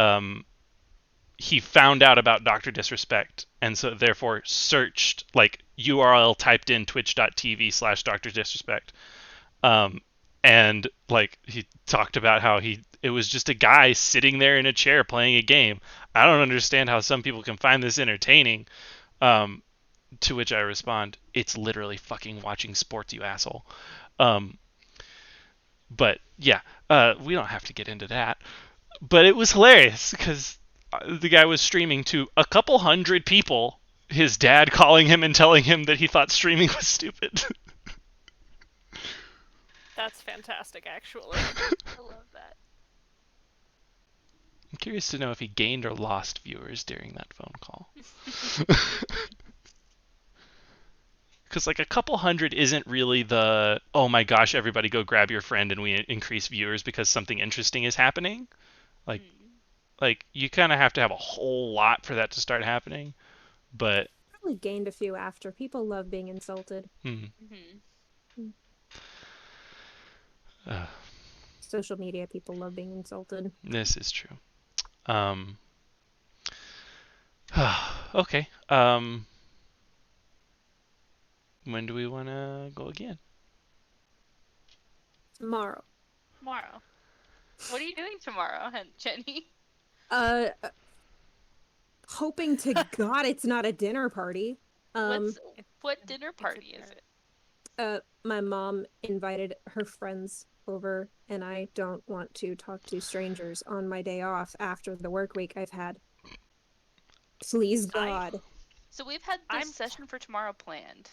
he found out about Dr. Disrespect, and so therefore searched, like, URL typed in twitch.tv/Dr. Disrespect. And like he talked about how it was just a guy sitting there in a chair playing a game. I don't understand how some people can find this entertaining. To which I respond, it's literally fucking watching sports, you asshole. But yeah, we don't have to get into that. But it was hilarious because the guy was streaming to a couple hundred people. His dad calling him and telling him that he thought streaming was stupid. That's fantastic, actually. I love that. I'm curious to know if he gained or lost viewers during that phone call. Because like a couple hundred isn't really the, oh my gosh, everybody go grab your friend and we increase viewers because something interesting is happening. Like you kind of have to have a whole lot for that to start happening. But Probably gained a few after. People love being insulted. Social media, people love being insulted. This is true. Okay. When do we want to go again? Tomorrow. Tomorrow. What are you doing tomorrow, Jenny? Hoping to God it's not a dinner party. What dinner party is it? My mom invited her friends over, and I don't want to talk to strangers on my day off after the work week I've had. Please God. So we've had this session for tomorrow planned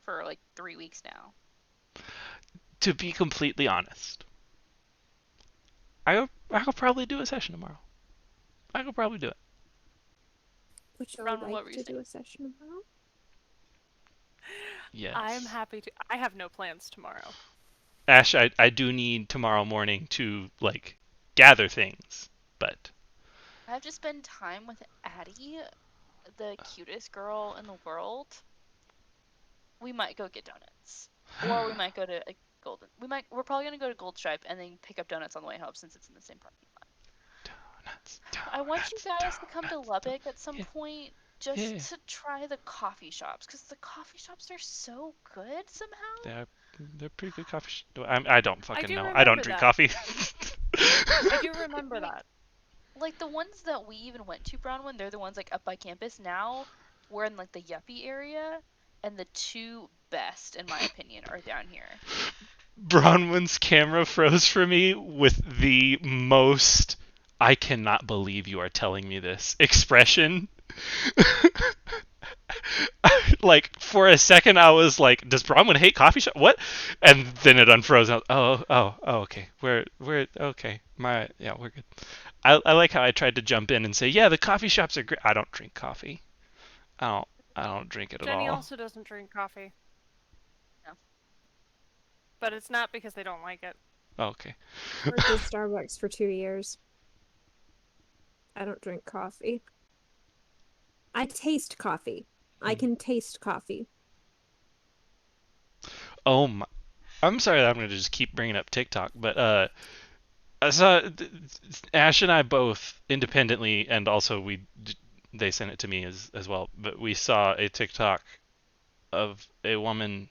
for like 3 weeks now. To be completely honest, I'll probably do a session tomorrow. I could probably do it. Would you like to do a session tomorrow? Yes. I'm happy to. I have no plans tomorrow. Ash, I do need tomorrow morning to like gather things, but I have to spend time with Addie, the cutest girl in the world. We might go get donuts, or we might go to a Golden. We're probably gonna go to Gold Stripe and then pick up donuts on the way home since it's in the same parking lot. Donuts. I want you guys to come to Lubbock at some point just to try the coffee shops, because the coffee shops are so good somehow. They're pretty good coffee shops. I don't fucking know. I remember don't drink coffee. I do remember that. Like the ones that we even went to, Brownwood, they're the ones like up by campus. Now we're in like the yuppie area, and the two best, in my opinion, are down here. Bronwyn's camera froze for me with the most "I cannot believe you are telling me this" expression. Like for a second I was like, does Bronwyn hate coffee shop? What? And then it unfroze. Oh, okay. We're okay. We're good. I like how I tried to jump in and say, yeah, the coffee shops are great. I don't drink coffee. I don't drink it at all. Jenny also doesn't drink coffee. No. But it's not because they don't like it. Oh, okay. Worked at Starbucks for 2 years. I don't drink coffee. I taste coffee. I can taste coffee. Oh my. I'm sorry that I'm going to just keep bringing up TikTok, but I saw Ash and I both independently, and also they sent it to me as well. But we saw a TikTok of a woman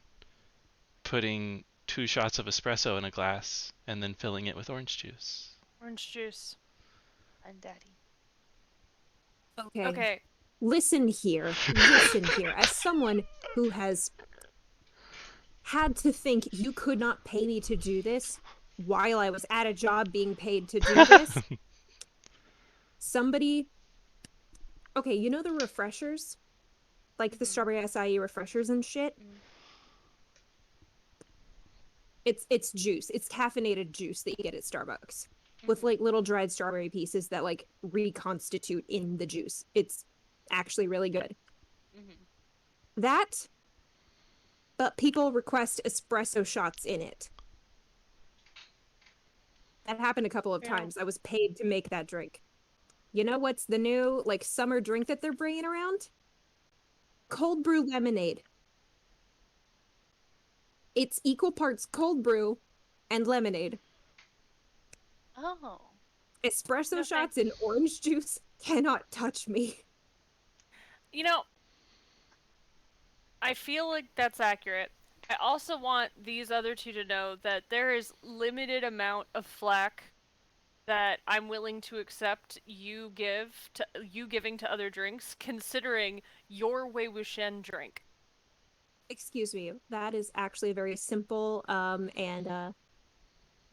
putting 2 shots of espresso in a glass and then filling it with orange juice. Orange juice. I'm daddy. Okay. Okay. Listen here. Listen here. As someone who has had to think you could not pay me to do this while I was at a job being paid to do this, somebody. Okay, you know the refreshers? Like the strawberry acai refreshers and shit? Mm. It's juice. It's caffeinated juice that you get at Starbucks with like little dried strawberry pieces that like reconstitute in the juice. It's actually really good. That, but people request espresso shots in it. That happened a couple of times. I was paid to make that drink. You know what's the new like summer drink that they're bringing around? Cold brew lemonade. It's equal parts cold brew and lemonade. Oh. Espresso No shots thanks. and orange juice cannot touch me. You know, I feel like that's accurate. I also want these other two to know that there is limited amount of flack that I'm willing to accept you giving to other drinks, considering your Wei Wuxian drink. Excuse me, that is actually a very simple and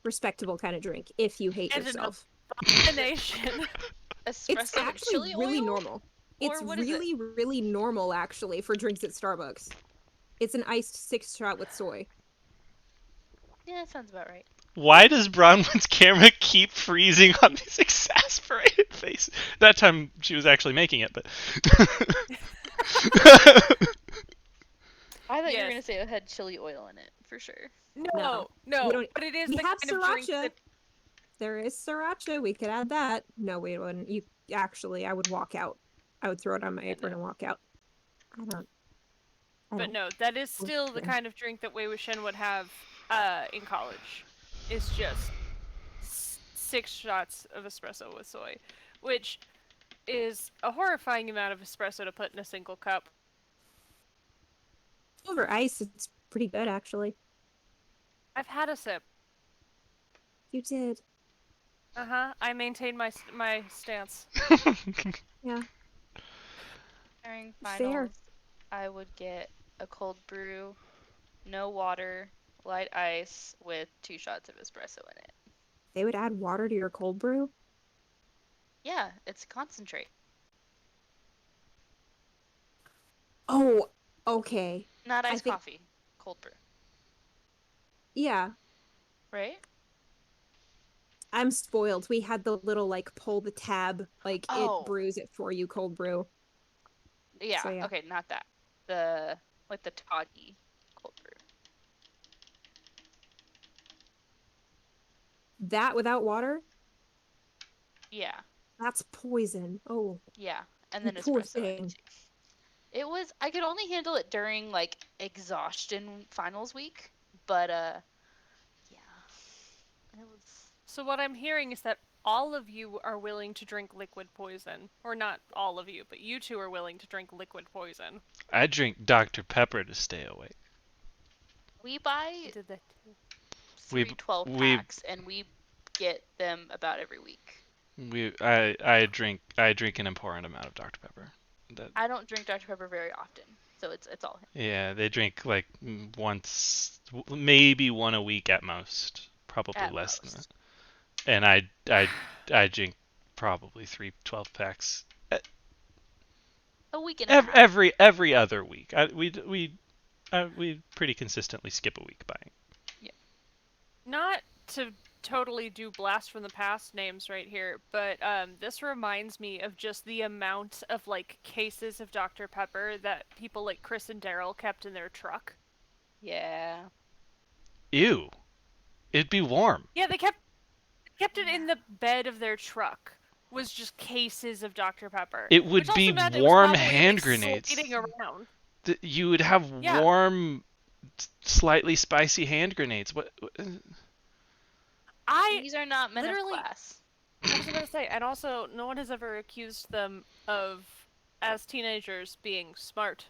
respectable kind of drink if you hate And an yourself. abomination. It's Espresso with actually chili really oil? normal. It's Or what is it? really, really normal actually for drinks at Starbucks. It's an iced 6-shot with soy. Yeah, that sounds about right. Why does Bronwyn's camera keep freezing on these exasperated faces? That time she was actually making it, but. I thought you were Yes. gonna say it had chili oil in it, for sure. No, We no, don't- but it is we the have kind of drink sriracha. that There is sriracha. We could add that. No, we wouldn't. You actually, I would walk out. I would throw it on my apron and walk out. I don't. But no, that is Oh, still the yeah. kind of drink that Wei Wuxian would have in college. It's just 6 shots of espresso with soy, which is a horrifying amount of espresso to put in a single cup. Over ice, it's pretty good actually. I've had a sip. You did. I maintain my stance. Yeah. During Fair. finals, I would get a cold brew, no water, light ice with 2 shots of espresso in it. They would add water to your cold brew? Yeah, it's concentrate. Oh, okay. Not I iced think- coffee, cold brew. Yeah. Right? I'm spoiled. We had the little like pull the tab, like Oh. it brews it for you cold brew. Yeah, So, yeah. okay, not that. The toddy cold brew. That without water? Yeah, That's poison. Oh, yeah. And You then poor espresso in thing. it too. It was, I could only handle it during like exhaustion finals week, but yeah. It was So what I'm hearing is that all of you are willing to drink liquid poison. Or not all of you, but you two are willing to drink liquid poison. I drink Dr. Pepper to stay awake. we I buy did that too. three We- 12 we- packs and we get them about every week. I drink an important amount of Dr. Pepper. I don't drink Dr. Pepper very often, so it's all him. Yeah, they drink like once, maybe one a week at most. Probably At less than most. that. And I drink probably 3 12-packs A week and a half. every other week. We pretty consistently skip a week buying. Not to totally do blast from the past names right here, but this reminds me of just the amount of like cases of Dr. Pepper that people like Chris and Daryl kept in their truck. Yeah. Ew. It'd be warm. Yeah, they kept it in the bed of their truck. was just cases of Dr. Pepper. It would which also be meant it was warm probably hand like grenades. sliding around. You would have Yeah. warm, slightly spicy hand grenades. What? These are not men of literally- class. I was about to say, and also, no one has ever accused them of, as teenagers, being smart.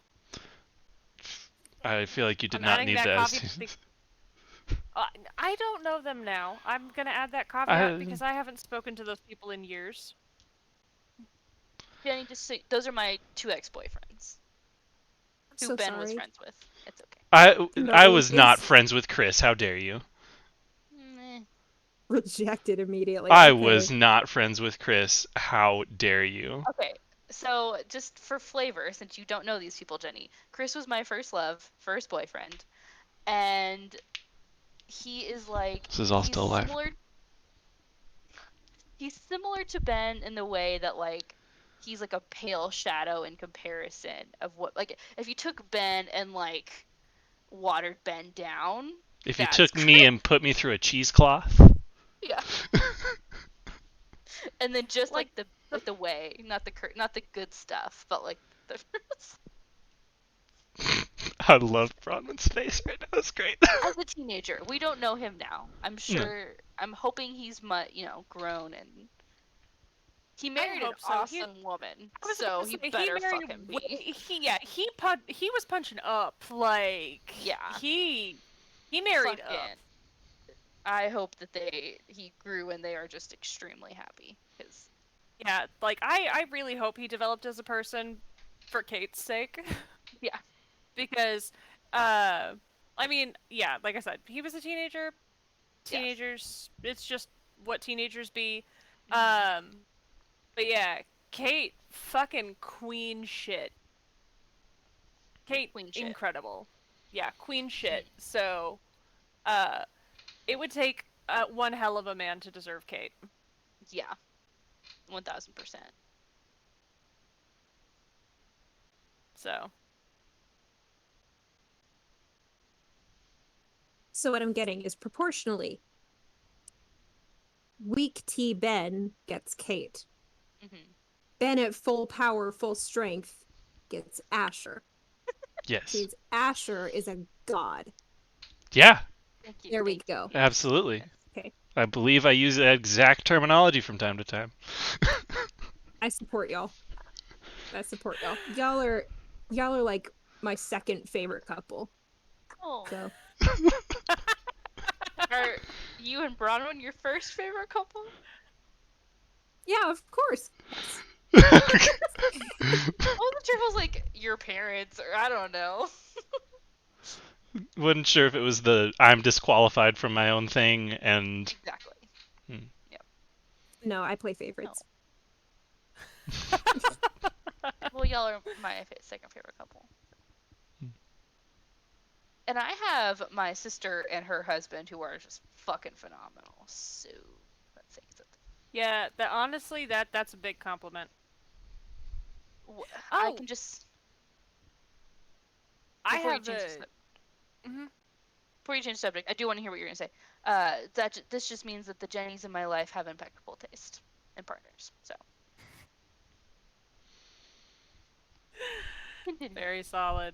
I feel like you did I'm not adding need that that. caveat. I don't know them now. I'm gonna add that caveat because I haven't spoken to those people in years. Jenny, just say, those are my 2 ex-boyfriends. Who So Ben was sorry. friends with. It's okay. I was not Is friends with Chris. How dare you? Meh. rejected immediately. I Okay. was not friends with Chris. How dare you? Okay, so just for flavor, since you don't know these people, Jenny, Chris was my first love, first boyfriend, and he is like This is all still alive. He's similar to Ben in the way that like he's like a pale shadow in comparison of what, like, if you took Ben and like watered Ben down. If you that's took me Chris. and put me through a cheesecloth. Yeah. And then just Like, like the way, not the good stuff, but like the I love Bronwyn's face right now. It's great. as a teenager. We don't know him now. I'm sure. I'm hoping he's grown, and he married an hope so. awesome woman, I was so gonna he say, better married fucking way- be. he was punching up, like, Yeah. he married up. Fucking- I hope that he grew and they are just extremely happy. 'Cause Yeah, like, I really hope he developed as a person for Kate's sake. Yeah. Because, I mean, yeah, like I said, he was a teenager. Yes. Teenagers, it's just what teenagers be. Mhm. But yeah, Kate, fucking queen shit. Kate, Queen shit. incredible. Yeah, queen shit. So, it would take one hell of a man to deserve Kate. Yeah. 1000%. So, So what I'm getting is proportionally. Weak T Ben gets Kate. Mhm. Ben at full power, full strength gets Asher. Yes. Means Asher is a god. Yeah, Thank you. There we thank you. go. absolutely. Yes. Okay. I believe I use that exact terminology from time to time. I support y'all. I support y'all. Y'all are like my second favorite couple. Oh. So Are you and Bronwyn your first favorite couple? yeah, of course. I wasn't sure if it was like your parents or I don't know. Wasn't sure if it was the I'm disqualified from my own thing and Exactly. No, I play favorites. Well, y'all are my second favorite couple. And I have my sister and her husband who are just fucking phenomenal. So let's say something. yeah, honestly, that's a big compliment. I Oh. can just. I Before you have change the a... sub- Mhm. Before you change the subject, I do want to hear what you're gonna say. This just means that the Jennies in my life have impeccable taste and partners. So. Continue. Very solid.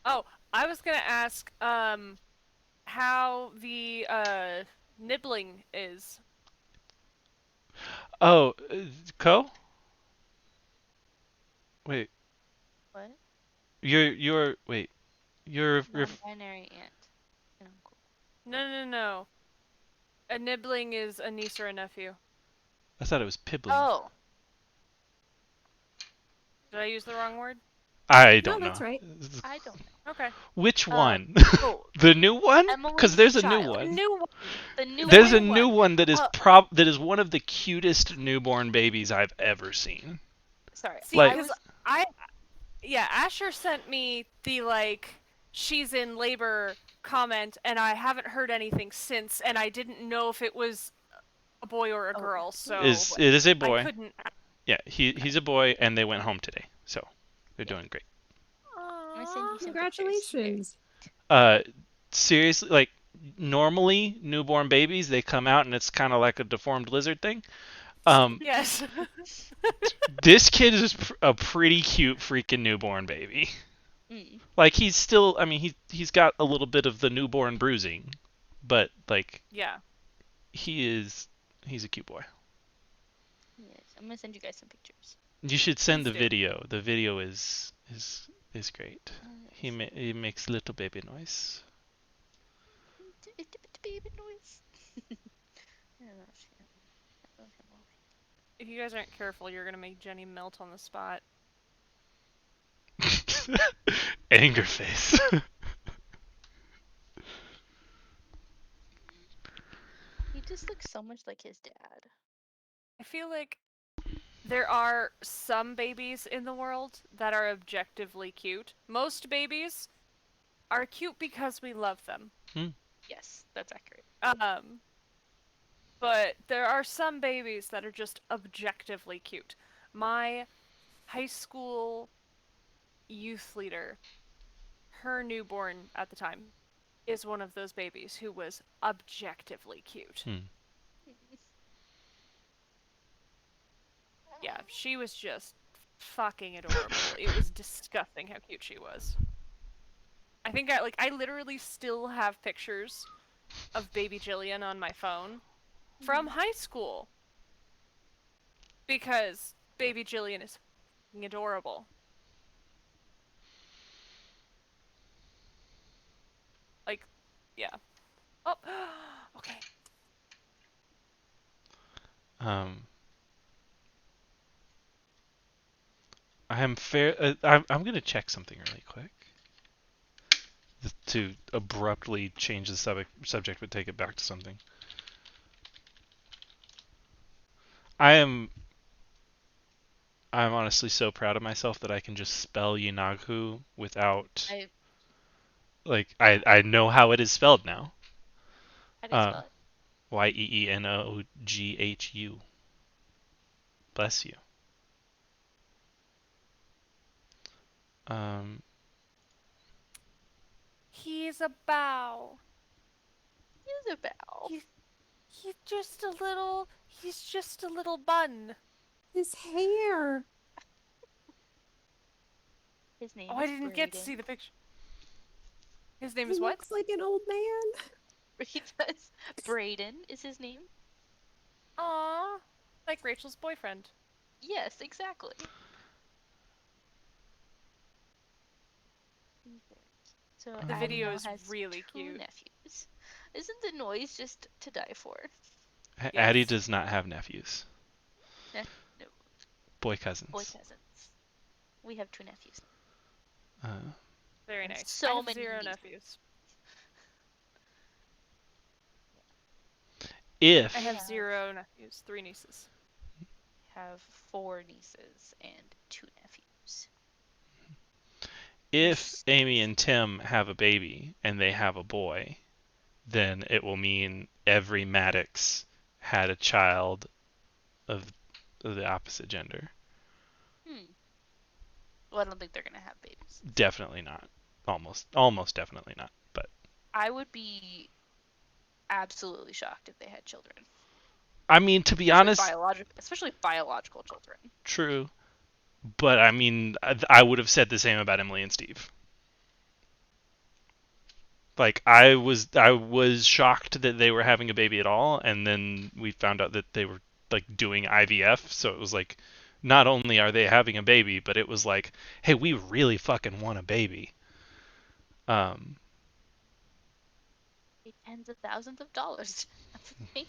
Oh, I was gonna ask, how the, nibbling is. Oh, Co? Wait, What? you're Non-binary aunt and uncle. No. A nibbling is a niece or a nephew. I thought it was pibbling. Oh. Did I use the wrong word? I don't No, that's know. right. I don't know. Okay. Which one? Oh, The new one? Because Emily's there's a new child. one. New one. The new There's a one. new one that is that is one of the cutest newborn babies I've ever seen. Sorry. See, Like- because Asher sent me the, like, she's in labor comment, and I haven't heard anything since, and I didn't know if it was a boy or a Oh, girl, so It is a boy. I couldn't... Yeah, he's a boy, and they went home today, so they're doing great. I'm gonna send you some Congratulations. Seriously, like normally newborn babies, they come out and it's kind of like a deformed lizard thing. Yes. This kid is a pretty cute freaking newborn baby. Mm. Like he's still, I mean, he's got a little bit of the newborn bruising, but like Yeah. he's a cute boy. Yes, I'm gonna send you guys some pictures. You should send Please the do. video. The video is great. He Yes. he makes little baby noise. Baby noise. I love him. I love him already. If you guys aren't careful, you're gonna make Jenny melt on the spot. Anger face. He just looks so much like his dad. I feel like there are some babies in the world that are objectively cute. Most babies are cute because we love them. Yes, that's accurate. But there are some babies that are just objectively cute. My high school youth leader, her newborn at the time, is one of those babies who was objectively cute. Yeah, she was just fucking adorable. It was disgusting how cute she was. I think I literally still have pictures of baby Jillian on my phone from high school. Because baby Jillian is fucking adorable. Like, yeah. Oh, okay. I'm fair. I'm gonna check something really quick. To abruptly change the subject, but take it back to something. I'm honestly so proud of myself that I can just spell Yinaghu without I like I know how it is spelled now. How do you spell it? Yeenoghu. Bless you. He's a bow. He's a bow. He's just a little bun. His hair. His name Oh, is I didn't get to see the picture. His name He is what? looks like an old man. He does. Brayden is his name. Aww. Like Rachel's boyfriend. Yes, exactly. So The Addie video now is has really two cute. nephews. Isn't the noise just to die for? Addie Yes. does not have nephews. No. Boy cousins. Boy cousins. We have two nephews. Very And nice. so I have many 0 nieces. nephews. If I have 0 nephews, 3 nieces. Have 4 nieces and 2 nephews. if Amy and Tim have a baby and they have a boy, then it will mean every Maddox had a child of the opposite gender. Well, I don't think they're gonna have babies. Definitely not. Almost definitely not. But I would be absolutely shocked if they had children. I mean, to be honest, especially biological children. True. But I mean, I would have said the same about Emily and Steve. Like I was shocked that they were having a baby at all, and then we found out that they were like doing IVF, so it was like not only are they having a baby, but it was like, hey, we really fucking want a baby. Tens of thousands of dollars to have a baby.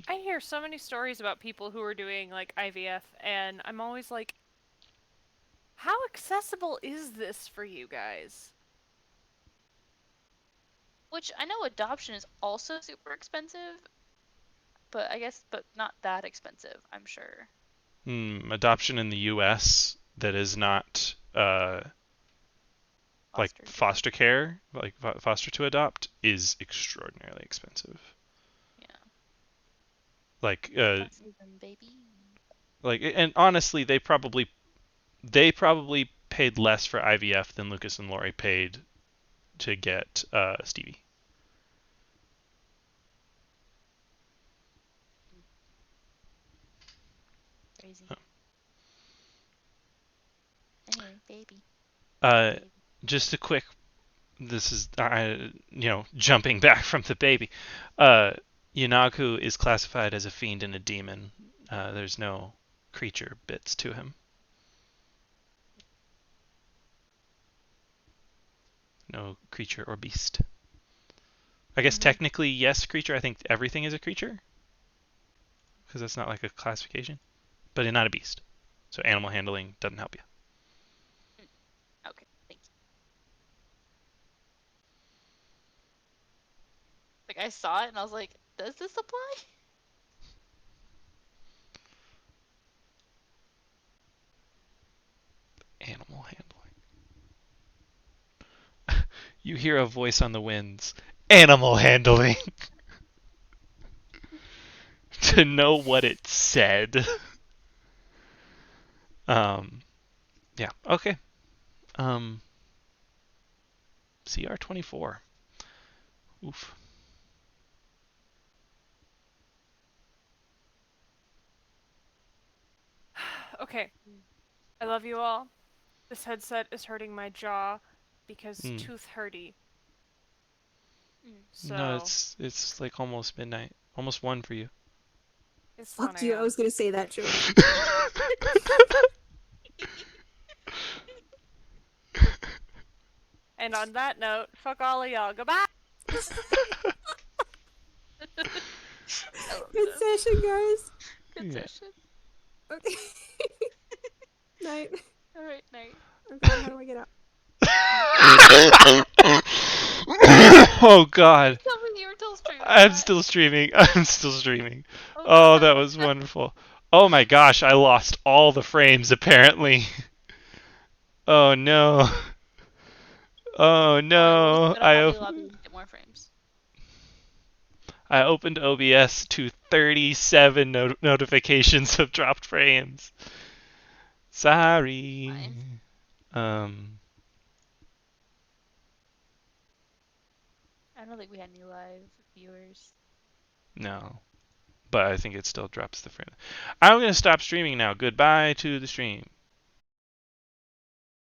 I hear so many stories about people who are doing like IVF, and I'm always like, how accessible is this for you guys? Which I know adoption is also super expensive, but not that expensive, I'm sure. Adoption in the U.S. that is not like foster care, like foster to adopt, is extraordinarily expensive. Yeah. Like baby. Like, and honestly, they probably paid less for IVF than Lucas and Lori paid to get Stevie. Crazy. Anyway, baby. Uh, just a quick. This is jumping back from the baby. Yanaku is classified as a fiend and a demon. There's no creature bits to him. No creature or beast. I guess technically, yes, creature. I think everything is a creature. Because that's not like a classification. But not a beast. So animal handling doesn't help you. Okay, thank you. Like, I saw it and I was like, does this apply? Animal handling. You hear a voice on the winds. Animal handling. To know what it said. Yeah. Okay. CR24. Oof. Okay. I love you all. This headset is hurting my jaw because tooth hurty. So No, it's like almost midnight. Almost 1 for you. it's Fuck 1 you, I a.m. was gonna say that joke. And on that note, fuck all of y'all. Goodbye! Good session, guys. Good Yeah. session. Okay. Night. Alright, night. Oh god, how do I get out? Oh god. Tell me you were still streaming. I'm still streaming. I'm still streaming. Oh, Oh, God. that was wonderful. Oh my gosh, I lost all the frames apparently. Oh no. Oh no. Go to Hobby Lobby and get more frames. I opened OBS to 37 notifications of dropped frames. Sorry. Fine. I don't think we had any live viewers. No. But I think it still drops the frame. I'm going to stop streaming now. Goodbye to the stream.